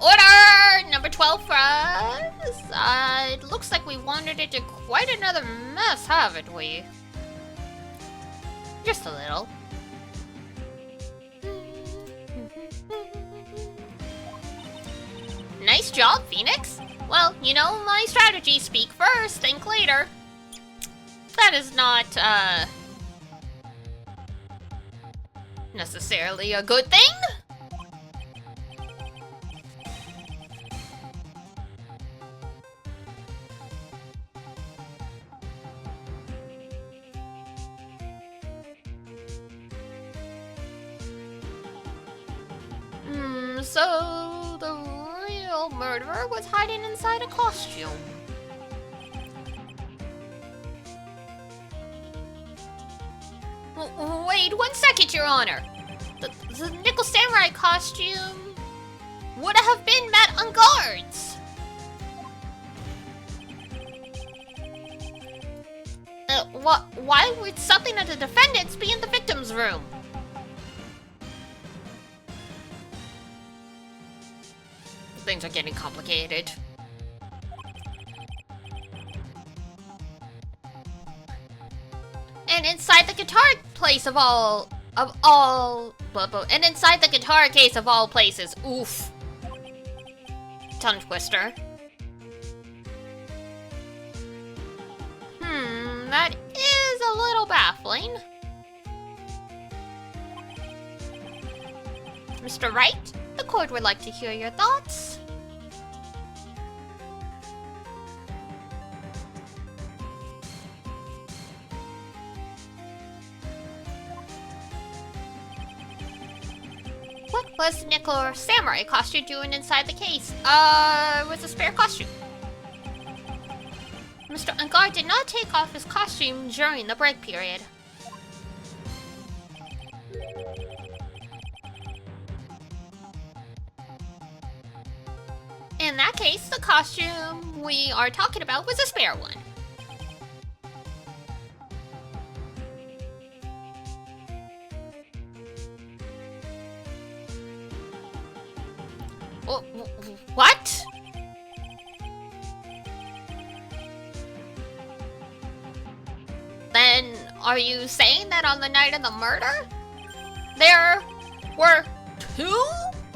Order! Number 12 for us. It looks like we wandered into quite another mess, haven't we? Just a little. Nice job, Phoenix. Well, you know my strategy, speak first, think later. That is not, necessarily a good thing. So the real murderer was hiding inside a costume. Wait 1 second, Your Honor. The Nickel Samurai costume would have been met on guards. Why would something of the defendants be in the victim's room? Things are getting complicated. And inside the guitar place of all, and inside the guitar case of all places, oof. Tongue twister. That is a little baffling. Mr. Wright, the court would like to hear your thoughts. What was the Nickel Samurai costume doing inside the case? It was a spare costume. Mr. Ungar did not take off his costume during the break period. In that case, the costume we are talking about was a spare one. What? Then, are you saying that on the night of the murder, there were 2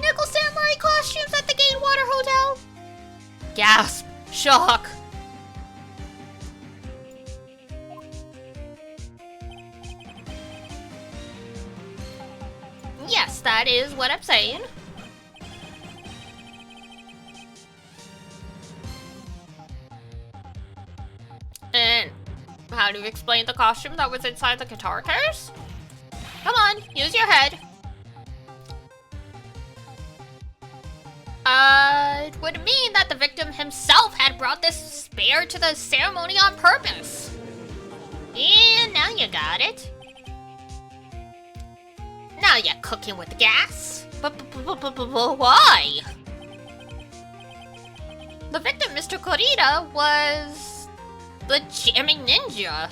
Nickel Samurai costumes at the Gatewater Hotel? Gasp! Shock! Yes, that is what I'm saying. And how do you explain the costume that was inside the guitar case? Come on, use your head. It would mean that the victim himself had brought this spare to the ceremony on purpose. And now you got it. Now you're cooking with gas. But why? The victim, Mr. Kurita, was the jamming ninja.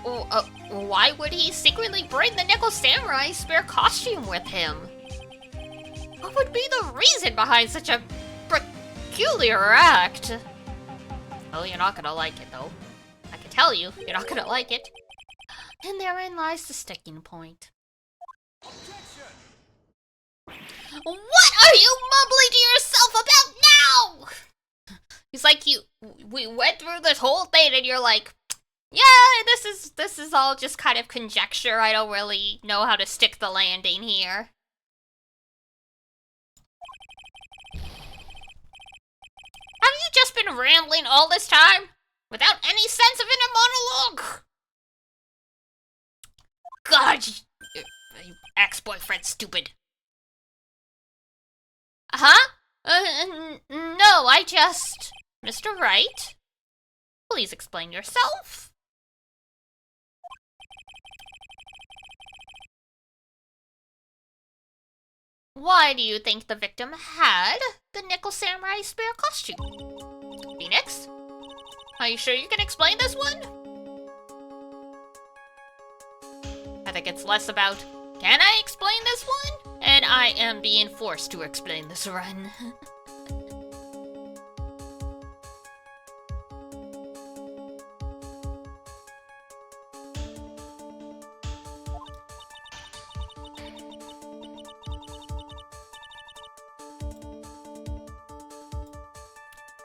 Why would he secretly bring the Nickel Samurai spare costume with him? What would be the reason behind such a peculiar act? Oh, you're not gonna like it, though. I can tell you, you're not gonna like it. And therein lies the sticking point. Objection! What are you mumbling to yourself about now? It's like we went through this whole thing and you're like, yeah, this is all just kind of conjecture. I don't really know how to stick the landing here. Have you just been rambling all this time? Without any sense of it in a monologue? God, you ex-boyfriend stupid. Huh? No, I just... Mr. Wright? Please explain yourself. Why do you think the victim had the Nickel Samurai Spear costume? Phoenix? Are you sure you can explain this one? I think it's less about, can I explain this one? And I am being forced to explain this run.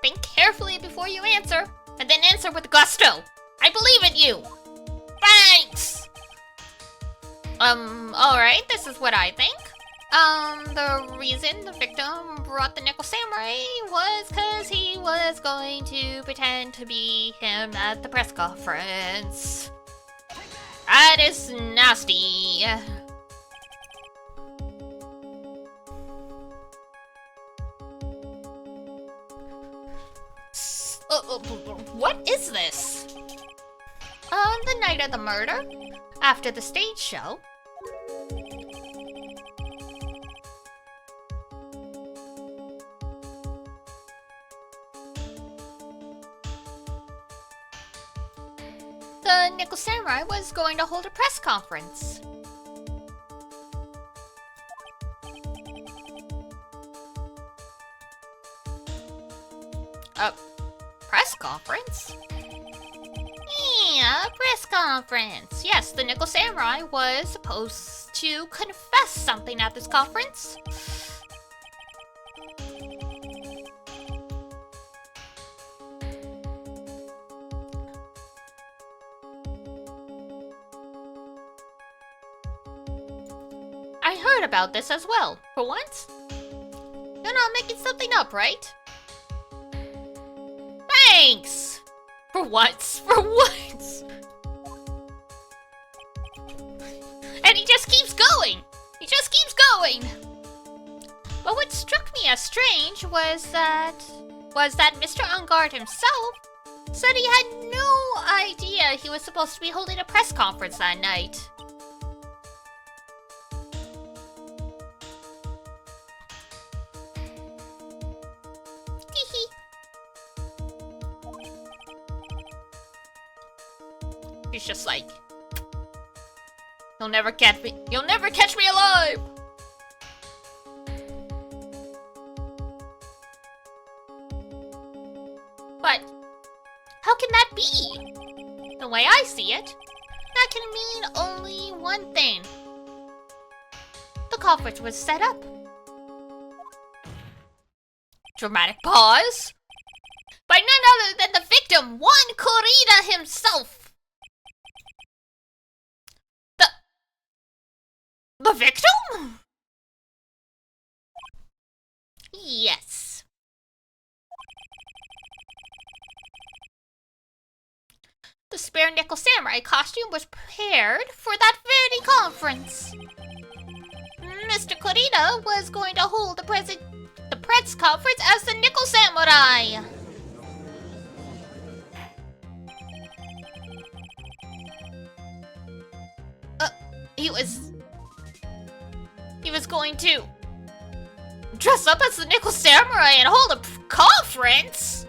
Think carefully before you answer, and then answer with gusto. I believe in you. Thanks! Alright, this is what I think. The reason the victim brought the Nickel Samurai was because he was going to pretend to be him at the press conference. That is nasty. What is this? On the night of the murder, after the stage show, the Nickel Samurai was going to hold a press conference. A press conference? Yeah, press conference. Yes, the Nickel Samurai was supposed to confess something at this conference. I heard about this as well. For once, you're not making something up, right? Thanks! For once. For once! And he just keeps going! He just keeps going! But what struck me as strange was that Mr. Ungard himself said he had no idea he was supposed to be holding a press conference that night. He's just like, you'll never catch me alive! But, how can that be? The way I see it, that can mean only one thing. The conference was set up. Dramatic pause. By none other than the victim, Juan Corrida himself! The victim? Yes. The spare Nickel Samurai costume was prepared for that very conference. Mr. Corrida was going to hold the press conference as the Nickel Samurai. He was going to dress up as the Nickel Samurai and hold a conference?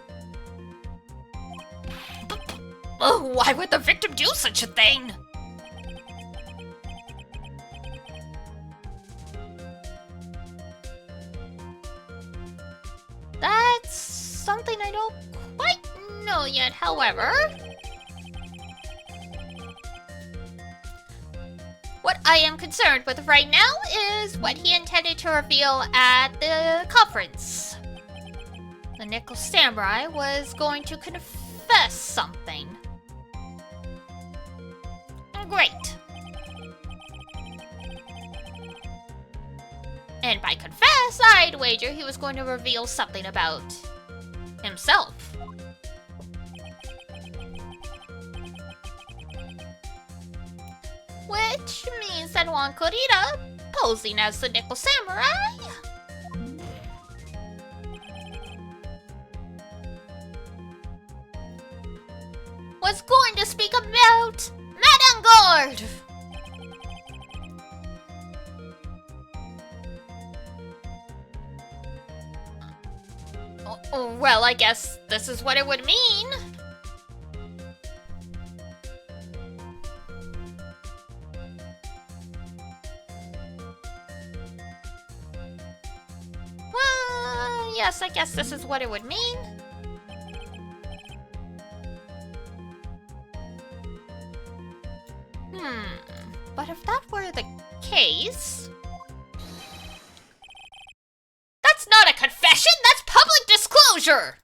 Why would the victim do such a thing? That's something I don't quite know yet, however. What I am concerned with right now is what he intended to reveal at the conference. The Nickel Samurai was going to confess something. Great. And by confess, I'd wager he was going to reveal something about himself. Which means that one Kurita, posing as the Nickel Samurai, was going to speak about Madame Gord. Well, I guess this is what it would mean. Well, yes, I guess this is what it would mean. But if that were the case... That's not a confession! That's public disclosure!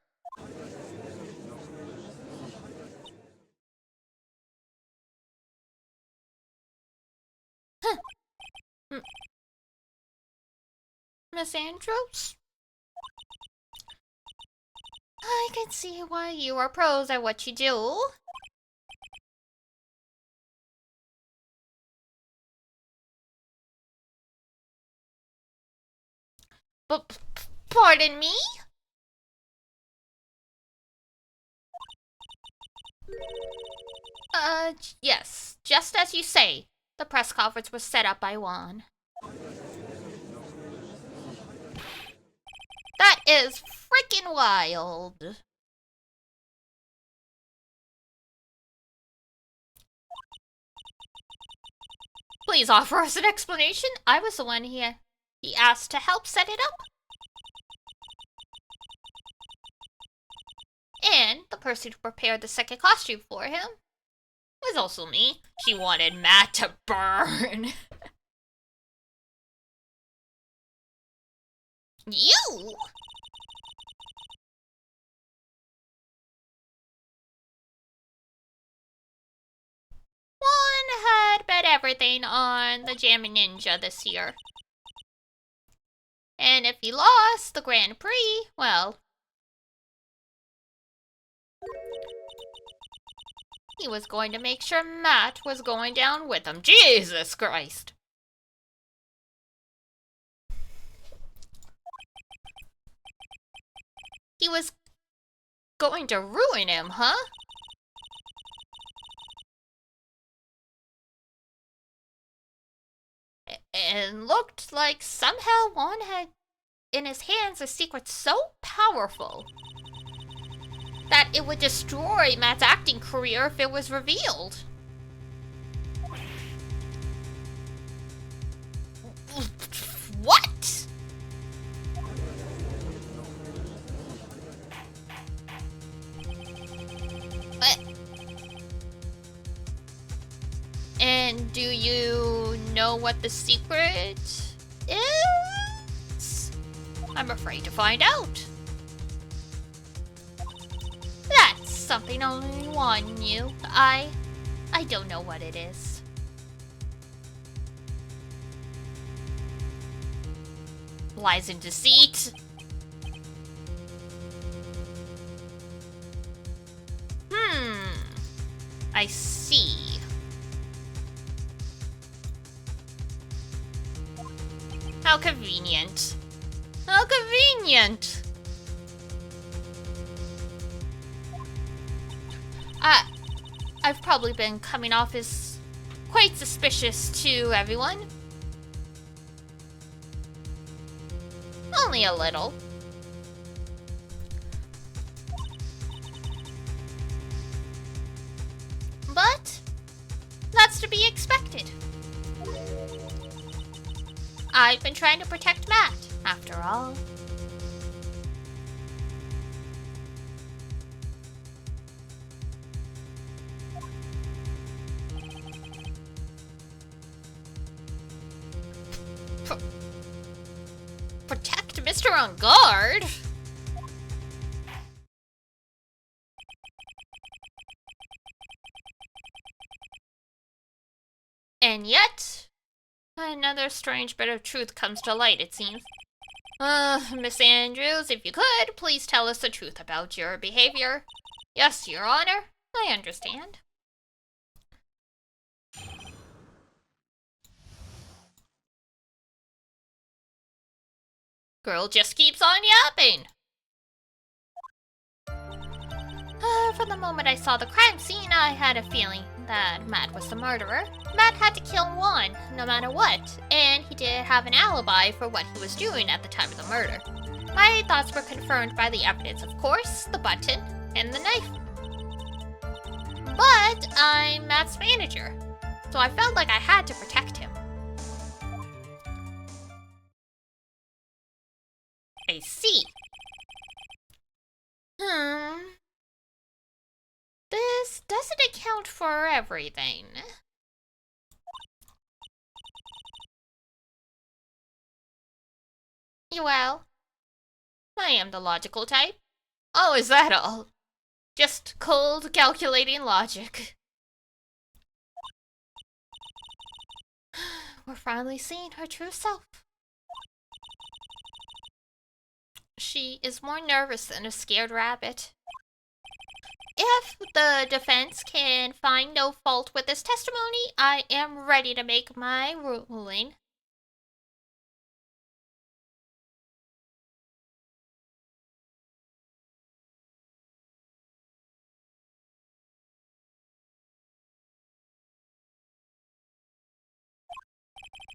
Miss Andrews? I can see why you are pros at what you do. But, pardon me? Yes, just as you say. The press conference was set up by Juan. That is freaking wild. Please offer us an explanation. I was the one he asked to help set it up. And the person who prepared the second costume for him was also me. She wanted Matt to burn. You? One had bet everything on the Jammin' Ninja this year. And if he lost the Grand Prix, well... he was going to make sure Matt was going down with him. Jesus Christ! He was going to ruin him, huh? And looked like somehow Juan had in his hands a secret so powerful that it would destroy Matt's acting career if it was revealed. What? And do you know what the secret is? I'm afraid to find out. That's something only one knew. I don't know what it is. Lies in deceit. I see. How convenient. How convenient. I've probably been coming off as quite suspicious to everyone. Only a little. But that's to be expected. I've been trying to protect Matt, after all. Protect Mr. On Guard? And yet, another strange bit of truth comes to light, it seems. Miss Andrews, if you could, please tell us the truth about your behavior. Yes, Your Honor, I understand. Girl just keeps on yapping. From the moment I saw the crime scene, I had a feeling that Matt was the murderer. Matt had to kill one, no matter what, and he did have an alibi for what he was doing at the time of the murder. My thoughts were confirmed by the evidence, of course, the button and the knife. But I'm Matt's manager, so I felt like I had to protect him. I see. This doesn't account for everything. Well, I am the logical type. Oh, is that all? Just cold, calculating logic. We're finally seeing her true self. She is more nervous than a scared rabbit. If the defense can find no fault with this testimony, I am ready to make my ruling.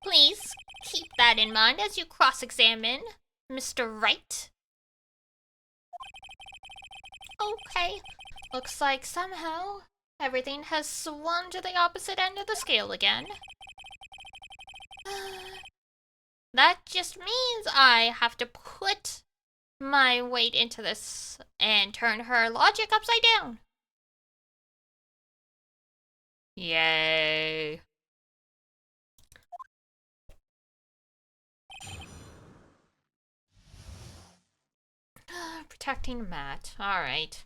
Please keep that in mind as you cross-examine Mr. Wright. Okay, looks like somehow everything has swung to the opposite end of the scale again. That just means I have to put my weight into this and turn her logic upside down. Yay. Protecting Matt. Alright.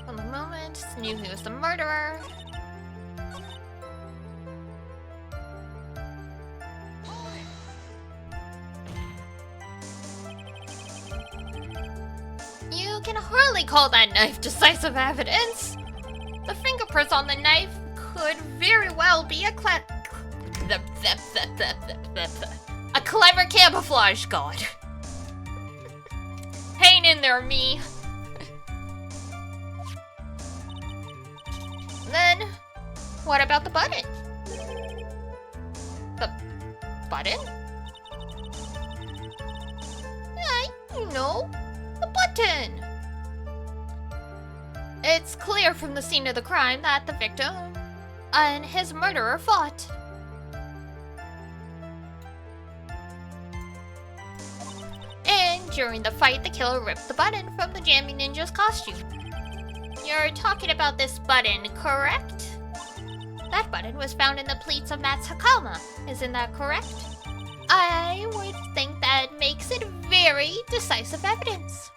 From the moment knew he was the murderer. You can hardly call that knife decisive evidence. The fingerprints on the knife could very well be a clever camouflage, god. Hang in there, me. Then, what about the button? The button? The button! It's clear from the scene of the crime that the victim and his murderer fought. And during the fight, the killer ripped the button from the Jammy Ninja's costume. You're talking about this button, correct? That button was found in the pleats of Matt's hakama, isn't that correct? I would think that makes it very decisive evidence.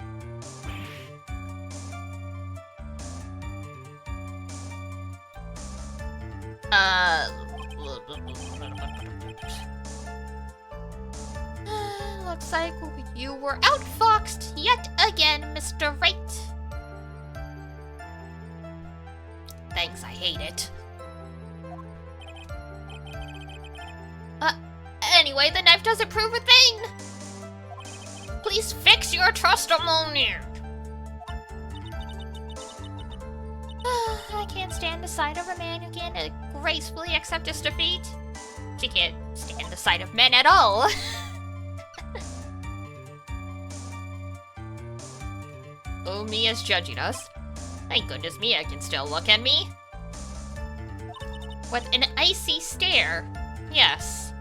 Looks like you were outfoxed yet again, Mr. Wright. Thanks, I hate it. Anyway, the knife doesn't prove a thing! Please fix your testimony! I can't stand the sight of a man who can't gracefully accept his defeat. She can't stand the sight of men at all. Oh, Mia's judging us. Thank goodness Mia can still look at me. With an icy stare. Yes.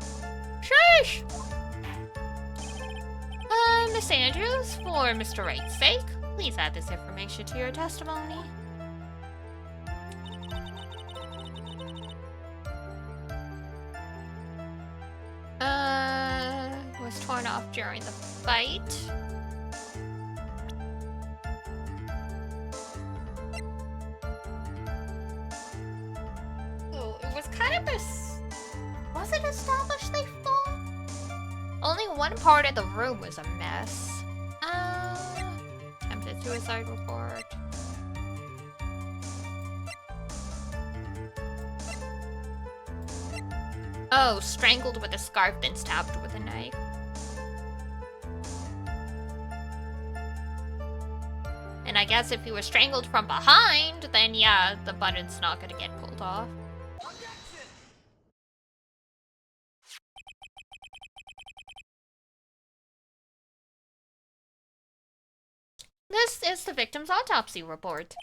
Shush! Miss Andrews, for Mr. Wright's sake, please add this information to your testimony. Was torn off during the fight. Only one part of the room was a mess. Attempted suicide report. Oh, strangled with a scarf, then stabbed with a knife. And I guess if he was strangled from behind, then yeah, the button's not gonna get pulled off. This is the victim's autopsy report.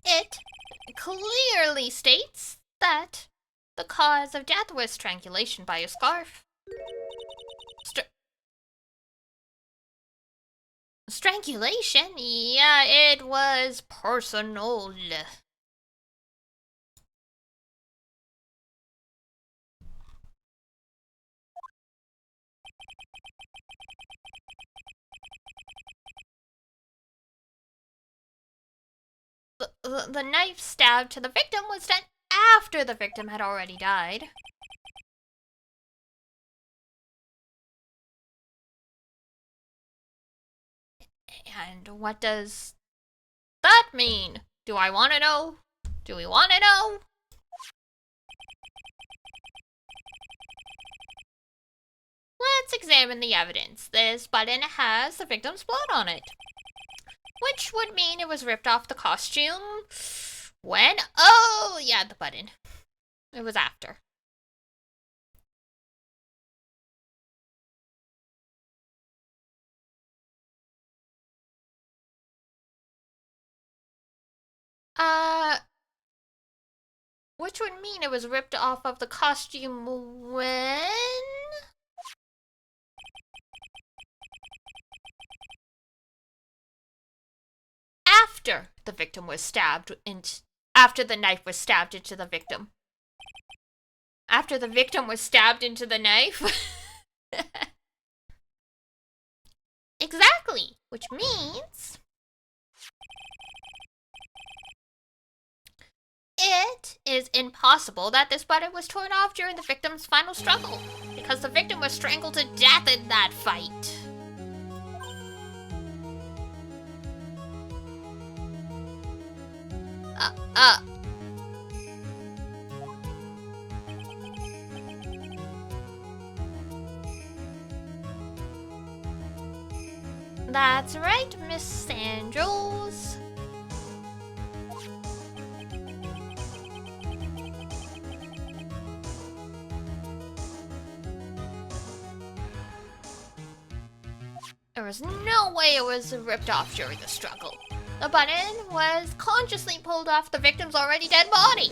It clearly states that the cause of death was strangulation by a scarf. Strangulation? Yeah, it was personal. The knife stab to the victim was done after the victim had already died. And what does that mean? Do I want to know? Do we want to know? Let's examine the evidence. This button has the victim's blood on it, which would mean it was ripped off the costume when... Oh, yeah, the button. It was after. Which would mean it was ripped off of the costume when... After the victim was stabbed and after the knife was stabbed into the victim. After the victim was stabbed into the knife? Exactly, which means... It is impossible that this button was torn off during the victim's final struggle, because the victim was strangled to death in that fight. That's right, Miss Sandals. There was no way it was ripped off during the struggle. The button was consciously pulled off the victim's already dead body.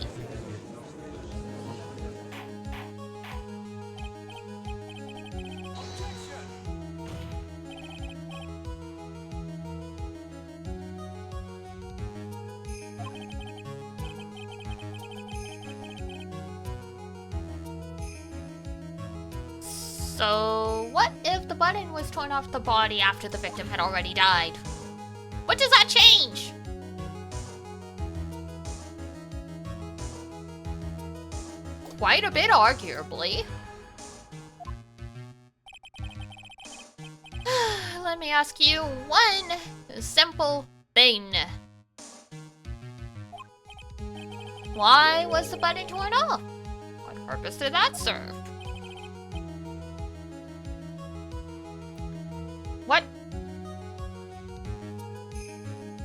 So, what if the button was torn off the body after the victim had already died? What does that change? Quite a bit, arguably. Let me ask you one simple thing. Why was the button torn off? What purpose did that serve? What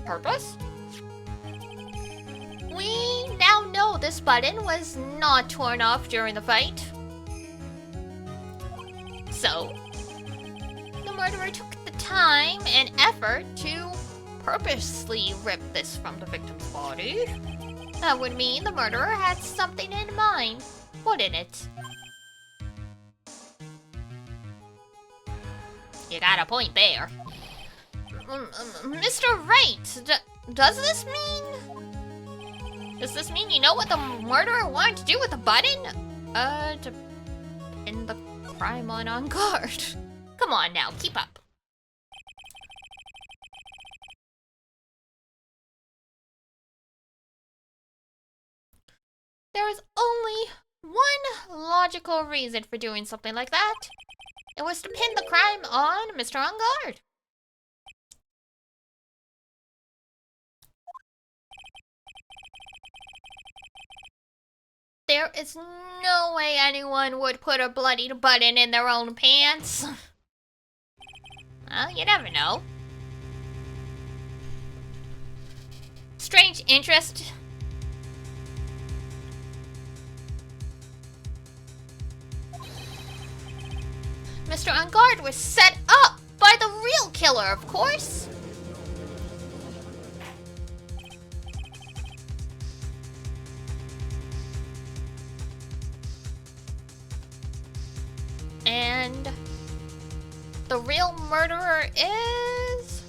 purpose? We now know this button was not torn off during the fight. So, the murderer took the time and effort to purposely rip this from the victim's body. That would mean the murderer had something in mind, wouldn't it? You got a point there. Mr. Wright, does this mean... Does this mean you know what the murderer wanted to do with the button? To pin the crime on guard. Come on now, keep up. There is only one logical reason for doing something like that. It was to pin the crime on Mr. On Guard. There is no way anyone would put a bloodied button in their own pants. Well, you never know. Strange interest. Mr. On Guard was set up by the real killer, of course. And the real murderer is...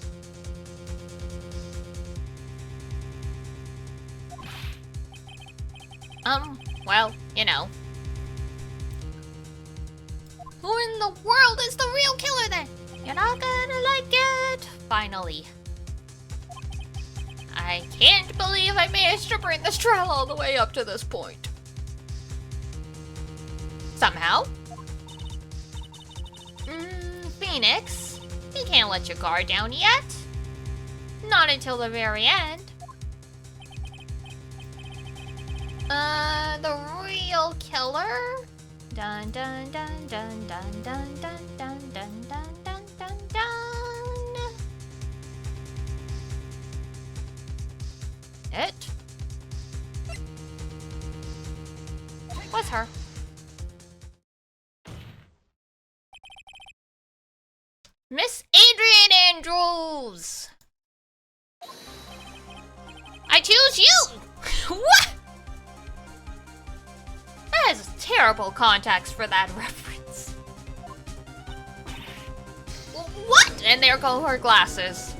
well, you know. Who in the world is the real killer then? You're not gonna like it. Finally. I can't believe I managed to bring this trial all the way up to this point. Somehow. Phoenix, you can't let your guard down yet. Not until the very end. The real killer? Dun dun dun dun dun dun dun dun dun dun dun dun dun. It was her. Miss Adrian Andrews! I choose you! What? That is terrible context for that reference. What? And there go her glasses.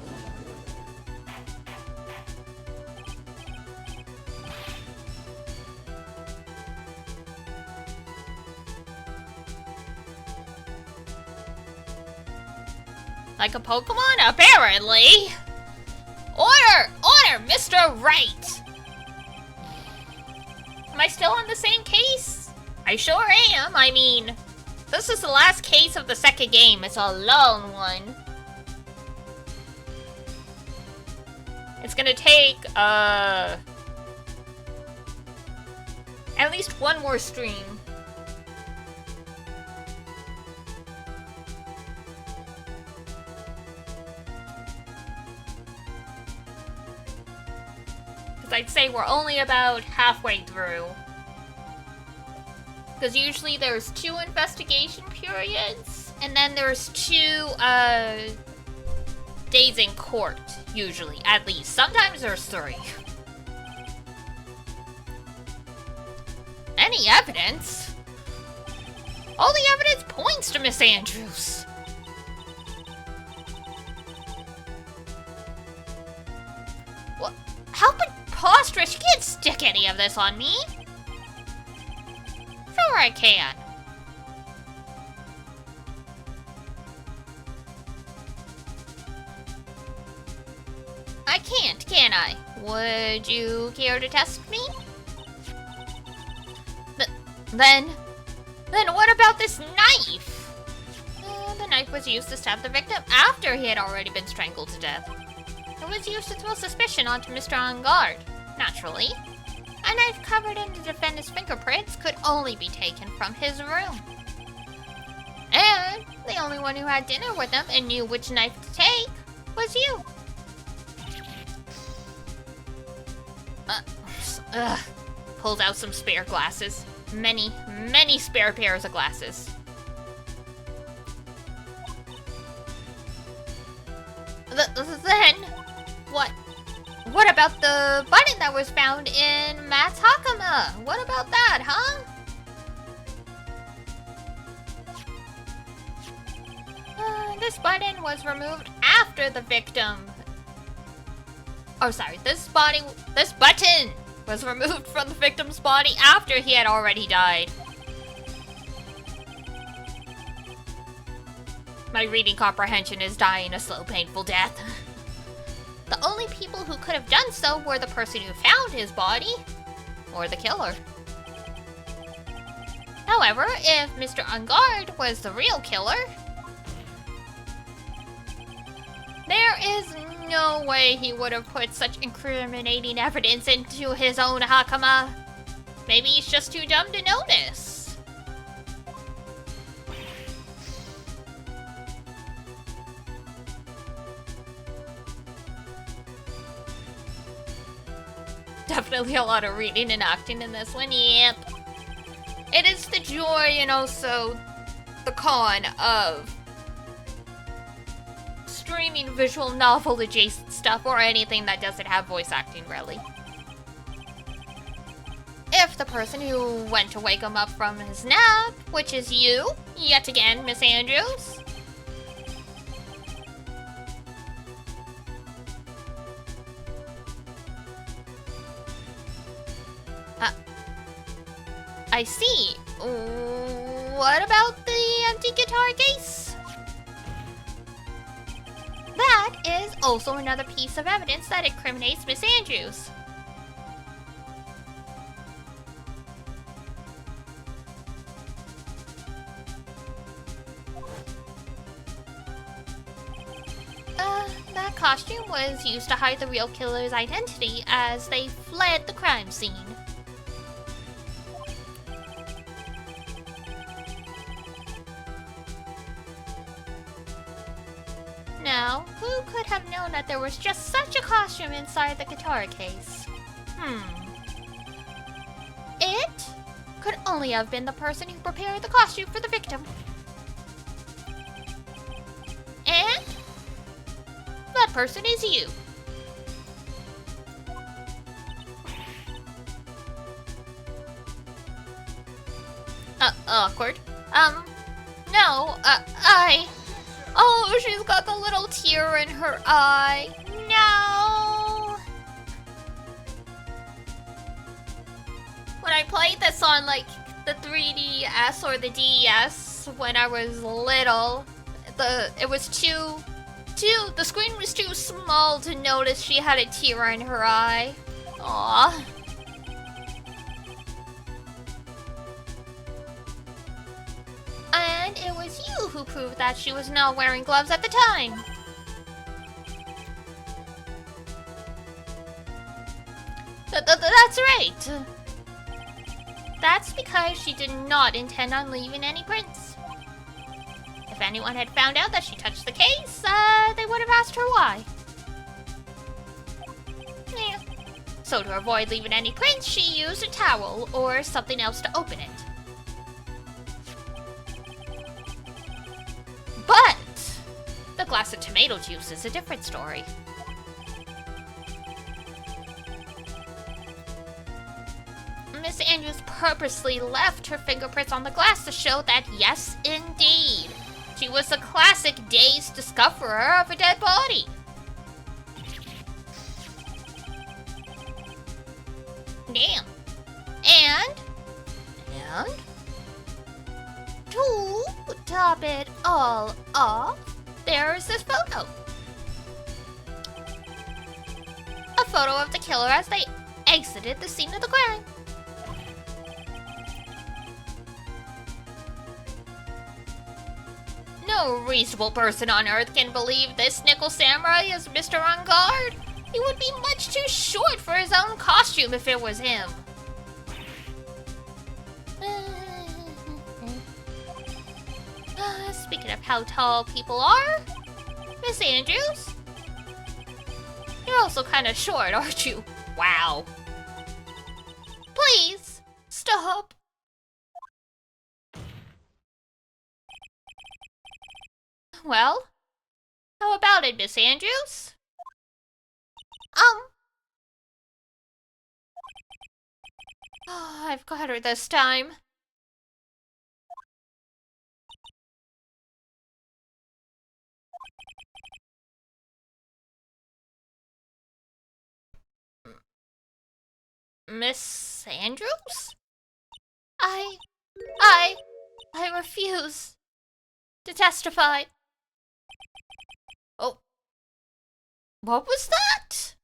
Like a Pokemon? Apparently! Order! Order, Mr. Right! Am I still on the same case? I sure am. I mean, this is the last case of the second game. It's a long one. It's gonna take, at least one more stream. I'd say we're only about halfway through. Because usually there's 2 investigation periods, and then there's 2 days in court, usually, at least. Sometimes there's 3. Any evidence? All the evidence points to Miss Andrews. What? How preposterous! You can't stick any of this on me. Sure I can. I can't, can I? Would you care to test me? Then what about this knife? The knife was used to stab the victim after he had already been strangled to death. It was used to throw suspicion onto Mr. On Guard. Naturally, a knife covered in the defendant's fingerprints could only be taken from his room. And the only one who had dinner with him and knew which knife to take was you. Pulls out some spare glasses. Many, many spare pairs of glasses. Then, what? What about the button that was found in Matt's Hakama? What about that, huh? This button was removed after the victim. Oh, sorry. This button was removed from the victim's body after he had already died. My reading comprehension is dying a slow, painful death. The only people who could have done so were the person who found his body, or the killer. However, if Mr. Ungard was the real killer, there is no way he would have put such incriminating evidence into his own Hakama. Maybe he's just too dumb to notice. Definitely a lot of reading and acting in this one, yep. It is the joy and also the con of streaming visual novel adjacent stuff or anything that doesn't have voice acting, really. If the person who went to wake him up from his nap, which is you, yet again, Miss Andrews. I see. What about the empty guitar case? That is also another piece of evidence that incriminates Miss Andrews. That costume was used to hide the real killer's identity as they fled the crime scene. Now, who could have known that there was just such a costume inside the guitar case? It could only have been the person who prepared the costume for the victim. And that person is you. Awkward. No, Oh, she's got the little tear in her eye. No! When I played this on, like, the 3DS or the DS when I was little, it was the screen was too small to notice she had a tear in her eye. Aww. And it was you who proved that she was not wearing gloves at the time. That's right. That's because she did not intend on leaving any prints. If anyone had found out that she touched the case, they would have asked her why. Yeah. So to avoid leaving any prints, she used a towel or something else to open it. But the glass of tomato juice is a different story. Miss Andrews purposely left her fingerprints on the glass to show that, yes, indeed, she was the classic dazed discoverer of a dead body. Damn. And to top it all off, there's this photo. A photo of the killer as they exited the scene of the crime. No reasonable person on Earth can believe this Nickel Samurai is Mr. On Guard. He would be much too short for his own costume if it was him. Speaking of how tall people are, Miss Andrews, you're also kind of short, aren't you? Wow. Please, stop. Well, how about it, Miss Andrews? Oh, I've got her this time. Miss Andrews? I refuse to testify. Oh. What was that?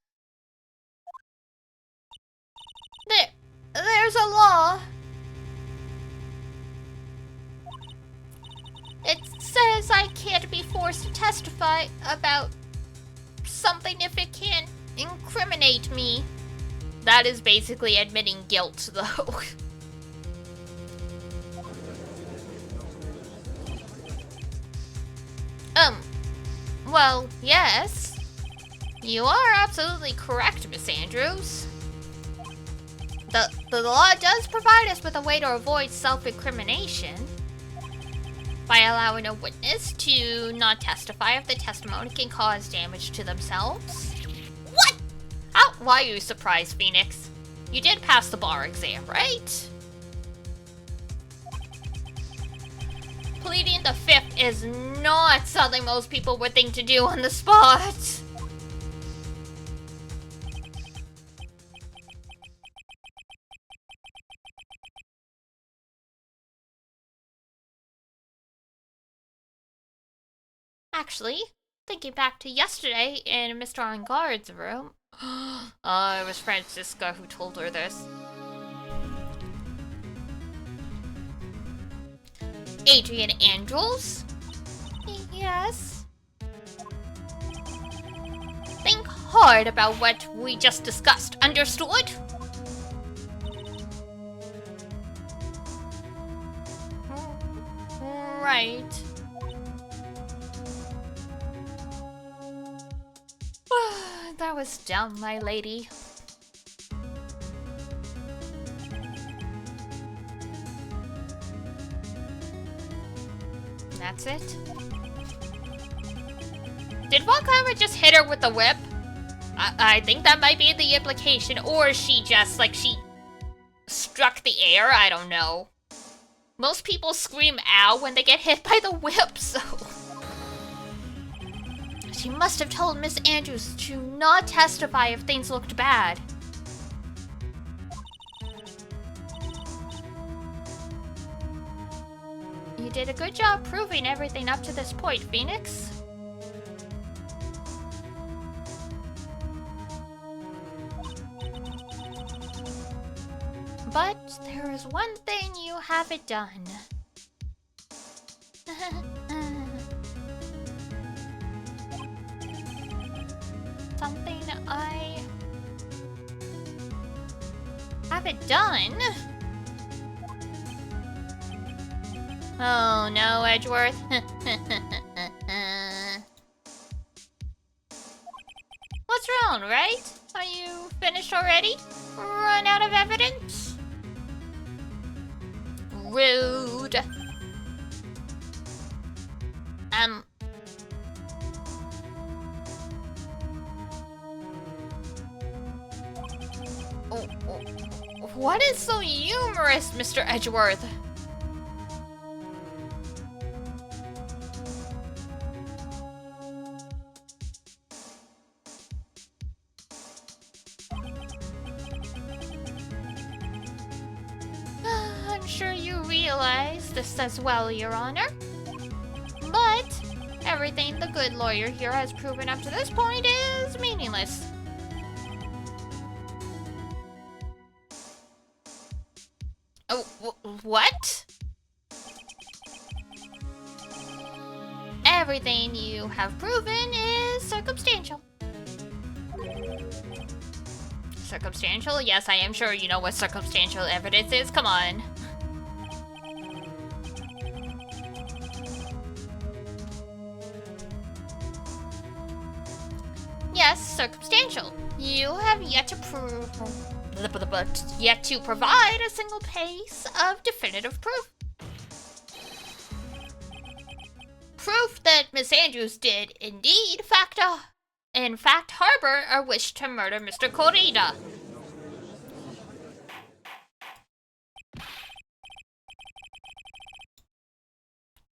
There's a law. be forced to testify about something if it can't incriminate me. That is basically admitting guilt, though. Well, yes. You are absolutely correct, Miss Andrews. The law does provide us with a way to avoid self-incrimination by allowing a witness to not testify if the testimony can cause damage to themselves. What? Why are you surprised, Phoenix? You did pass the bar exam, right? Pleading the fifth is not something most people would think to do on the spot. Actually, thinking back to yesterday in Mr. Engard's room, it was Francisca who told her this. Adrian Andrews? Yes? Think hard about what we just discussed, understood? Right. That was dumb, my lady. That's it? Did Valkyra just hit her with the whip? I think that might be the implication, or she just, she struck the air, I don't know. Most people scream ow when they get hit by the whip, so... She must have told Miss Andrews to not testify if things looked bad. You did a good job proving everything up to this point, Phoenix. But there is one thing you haven't done. Something I haven't done? Oh no, Edgeworth. What's wrong, right? Are you finished already? Run out of evidence? Rude. What is so humorous, Mr. Edgeworth? I'm sure you realize this as well, Your Honor. But everything the good lawyer here has proven up to this point is meaningless. Oh, what? Everything you have proven is circumstantial. Circumstantial? Yes, I am sure you know what circumstantial evidence is. Come on. Yes, circumstantial. You have yet to provide a single piece of definitive proof. Proof that Miss Andrews did indeed in fact harbor a wish to murder Mr. Corrida.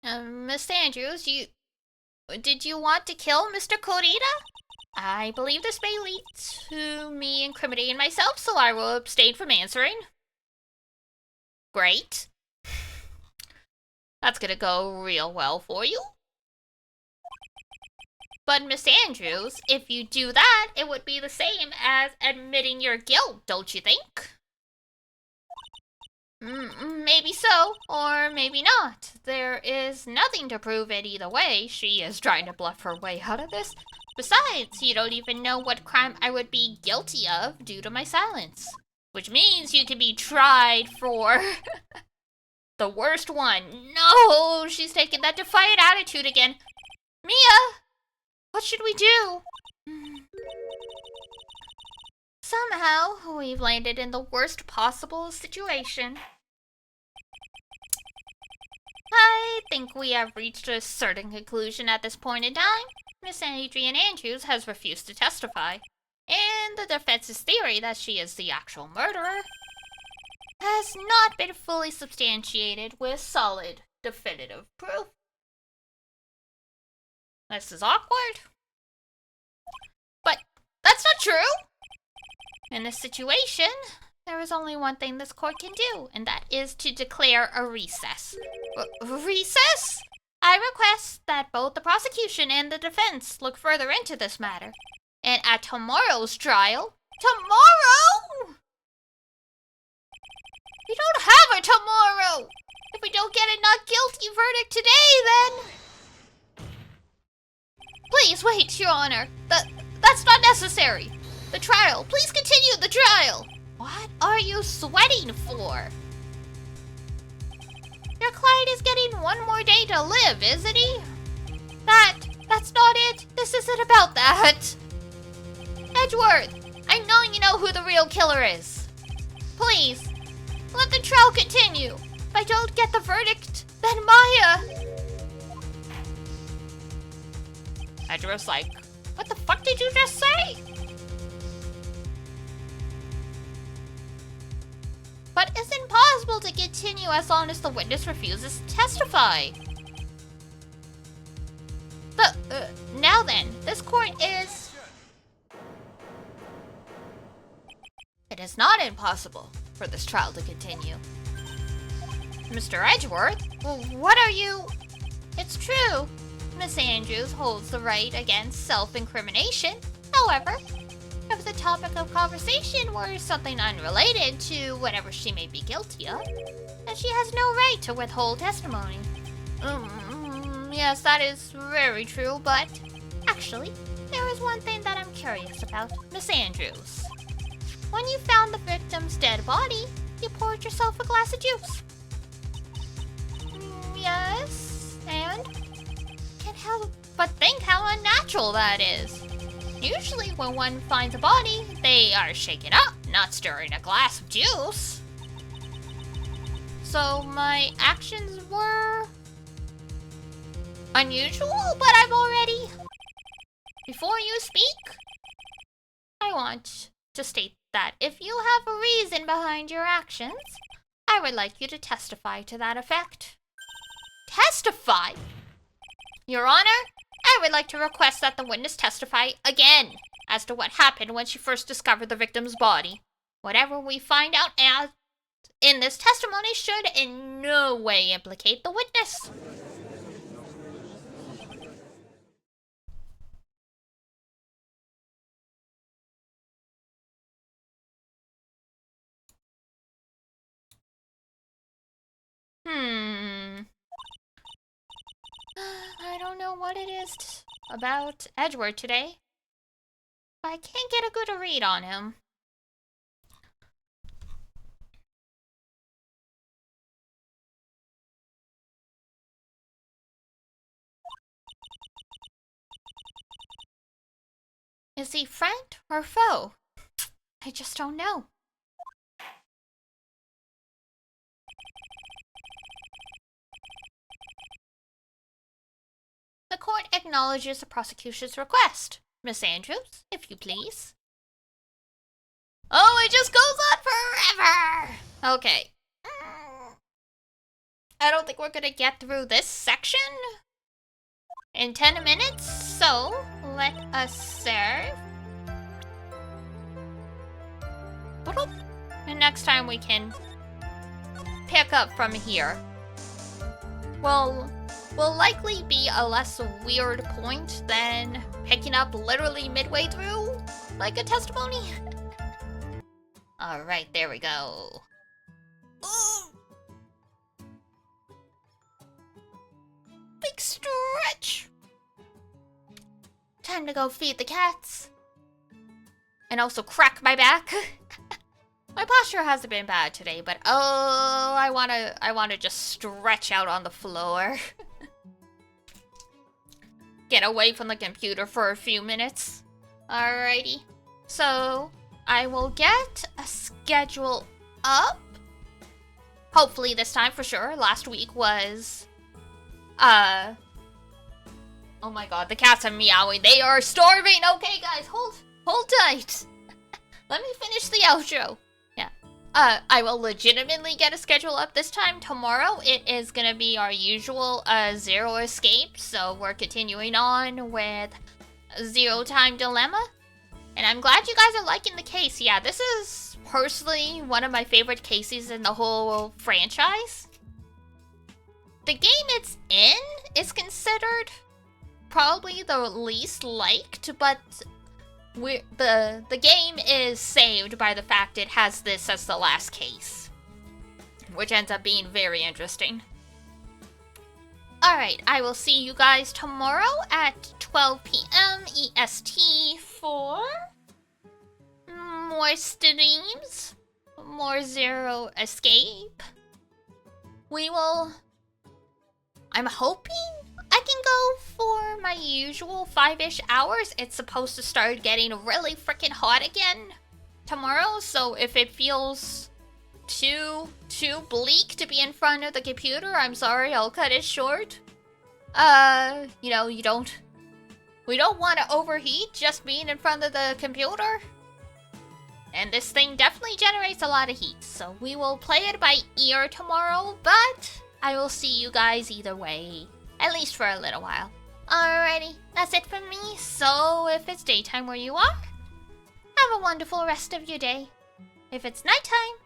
Miss Andrews, did you want to kill Mr. Corrida? I believe this may lead to me incriminating myself, so I will abstain from answering. Great. That's gonna go real well for you. But Miss Andrews, if you do that, it would be the same as admitting your guilt, don't you think? Maybe so, or maybe not. There is nothing to prove it either way. She is trying to bluff her way out of this. Besides, you don't even know what crime I would be guilty of due to my silence. Which means you can be tried for the worst one. No, she's taking that defiant attitude again. Mia, what should we do? Somehow, we've landed in the worst possible situation. I think we have reached a certain conclusion at this point in time. Miss Adrian Andrews has refused to testify, and the defense's theory that she is the actual murderer has not been fully substantiated with solid, definitive proof. This is awkward. But that's not true! In this situation, there is only one thing this court can do, and that is to declare a recess. Recess? I request that both the prosecution and the defense look further into this matter. And at tomorrow's trial... Tomorrow?! We don't have a tomorrow! If we don't get a not guilty verdict today, then... Please wait, Your Honor. That's not necessary. The trial. Please continue the trial. What are you sweating for? Your client is getting one more day to live, isn't he? That's not it. This isn't about that. Edgeworth, I know you know who the real killer is. Please, let the trial continue. If I don't get the verdict, then Maya... Edgeworth's like, what the fuck did you just say? But it's impossible to continue as long as the witness refuses to testify. Now then, this court is... It is not impossible for this trial to continue. Mr. Edgeworth, what are you... It's true. Miss Andrews holds the right against self-incrimination. However, if the topic of conversation were something unrelated to whatever she may be guilty of, then she has no right to withhold testimony. Yes, that is very true, but actually, there is one thing that I'm curious about, Miss Andrews. When you found the victim's dead body, you poured yourself a glass of juice. Yes, and? Can't help but think how unnatural that is. Usually when one finds a body, they are shaken up, not stirring a glass of juice. So my actions were... unusual, but I'm already... Before you speak, I want to state that if you have a reason behind your actions, I would like you to testify to that effect. Testify? Your Honor, I would like to request that the witness testify again as to what happened when she first discovered the victim's body. Whatever we find out in this testimony should in no way implicate the witness. I don't know what it is about Edgeworth today. I can't get a good read on him. Is he friend or foe? I just don't know. The court acknowledges the prosecution's request. Miss Andrews, if you please. Oh, it just goes on forever! Okay. I don't think we're gonna get through this section in 10 minutes, so let us serve. And next time we can pick up from here. Will likely be a less weird point than picking up literally midway through, like a testimony. Alright, there we go. Ooh. stretch. Time to go feed the cats. And also crack my back. My posture hasn't been bad today, but oh, I wanna just stretch out on the floor. Get away from the computer for a few minutes. Alrighty. So, I will get a schedule up. Hopefully this time for sure. Last week was... Oh my god, the cats are meowing. They are starving! Okay guys, hold tight. Let me finish the outro. Yeah. I will legitimately get a schedule up this time. Tomorrow it is gonna be our usual Zero Escape. So we're continuing on with Zero Time Dilemma. And I'm glad you guys are liking the case. Yeah, this is personally one of my favorite cases in the whole franchise. The game it's in is considered probably the least liked, but the game is saved by the fact it has this as the last case, which ends up being very interesting. Alright, I will see you guys tomorrow at 12 p.m. EST for more streams, more Zero Escape. I'm hoping I can go for my usual 5-ish hours. It's supposed to start getting really freaking hot again tomorrow, so if it feels too bleak to be in front of the computer, I'm sorry, I'll cut it short. You know, we don't want to overheat just being in front of the computer. And this thing definitely generates a lot of heat, so we will play it by ear tomorrow, but I will see you guys either way, at least for a little while. Alrighty, that's it from me, so if it's daytime where you are, have a wonderful rest of your day. If it's nighttime,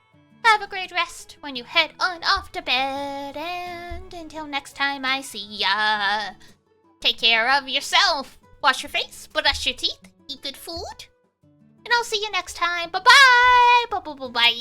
have a great rest when you head on off to bed, and until next time I see ya, take care of yourself, wash your face, brush your teeth, eat good food, and I'll see you next time. Bye-bye! Bye-bye-bye-bye!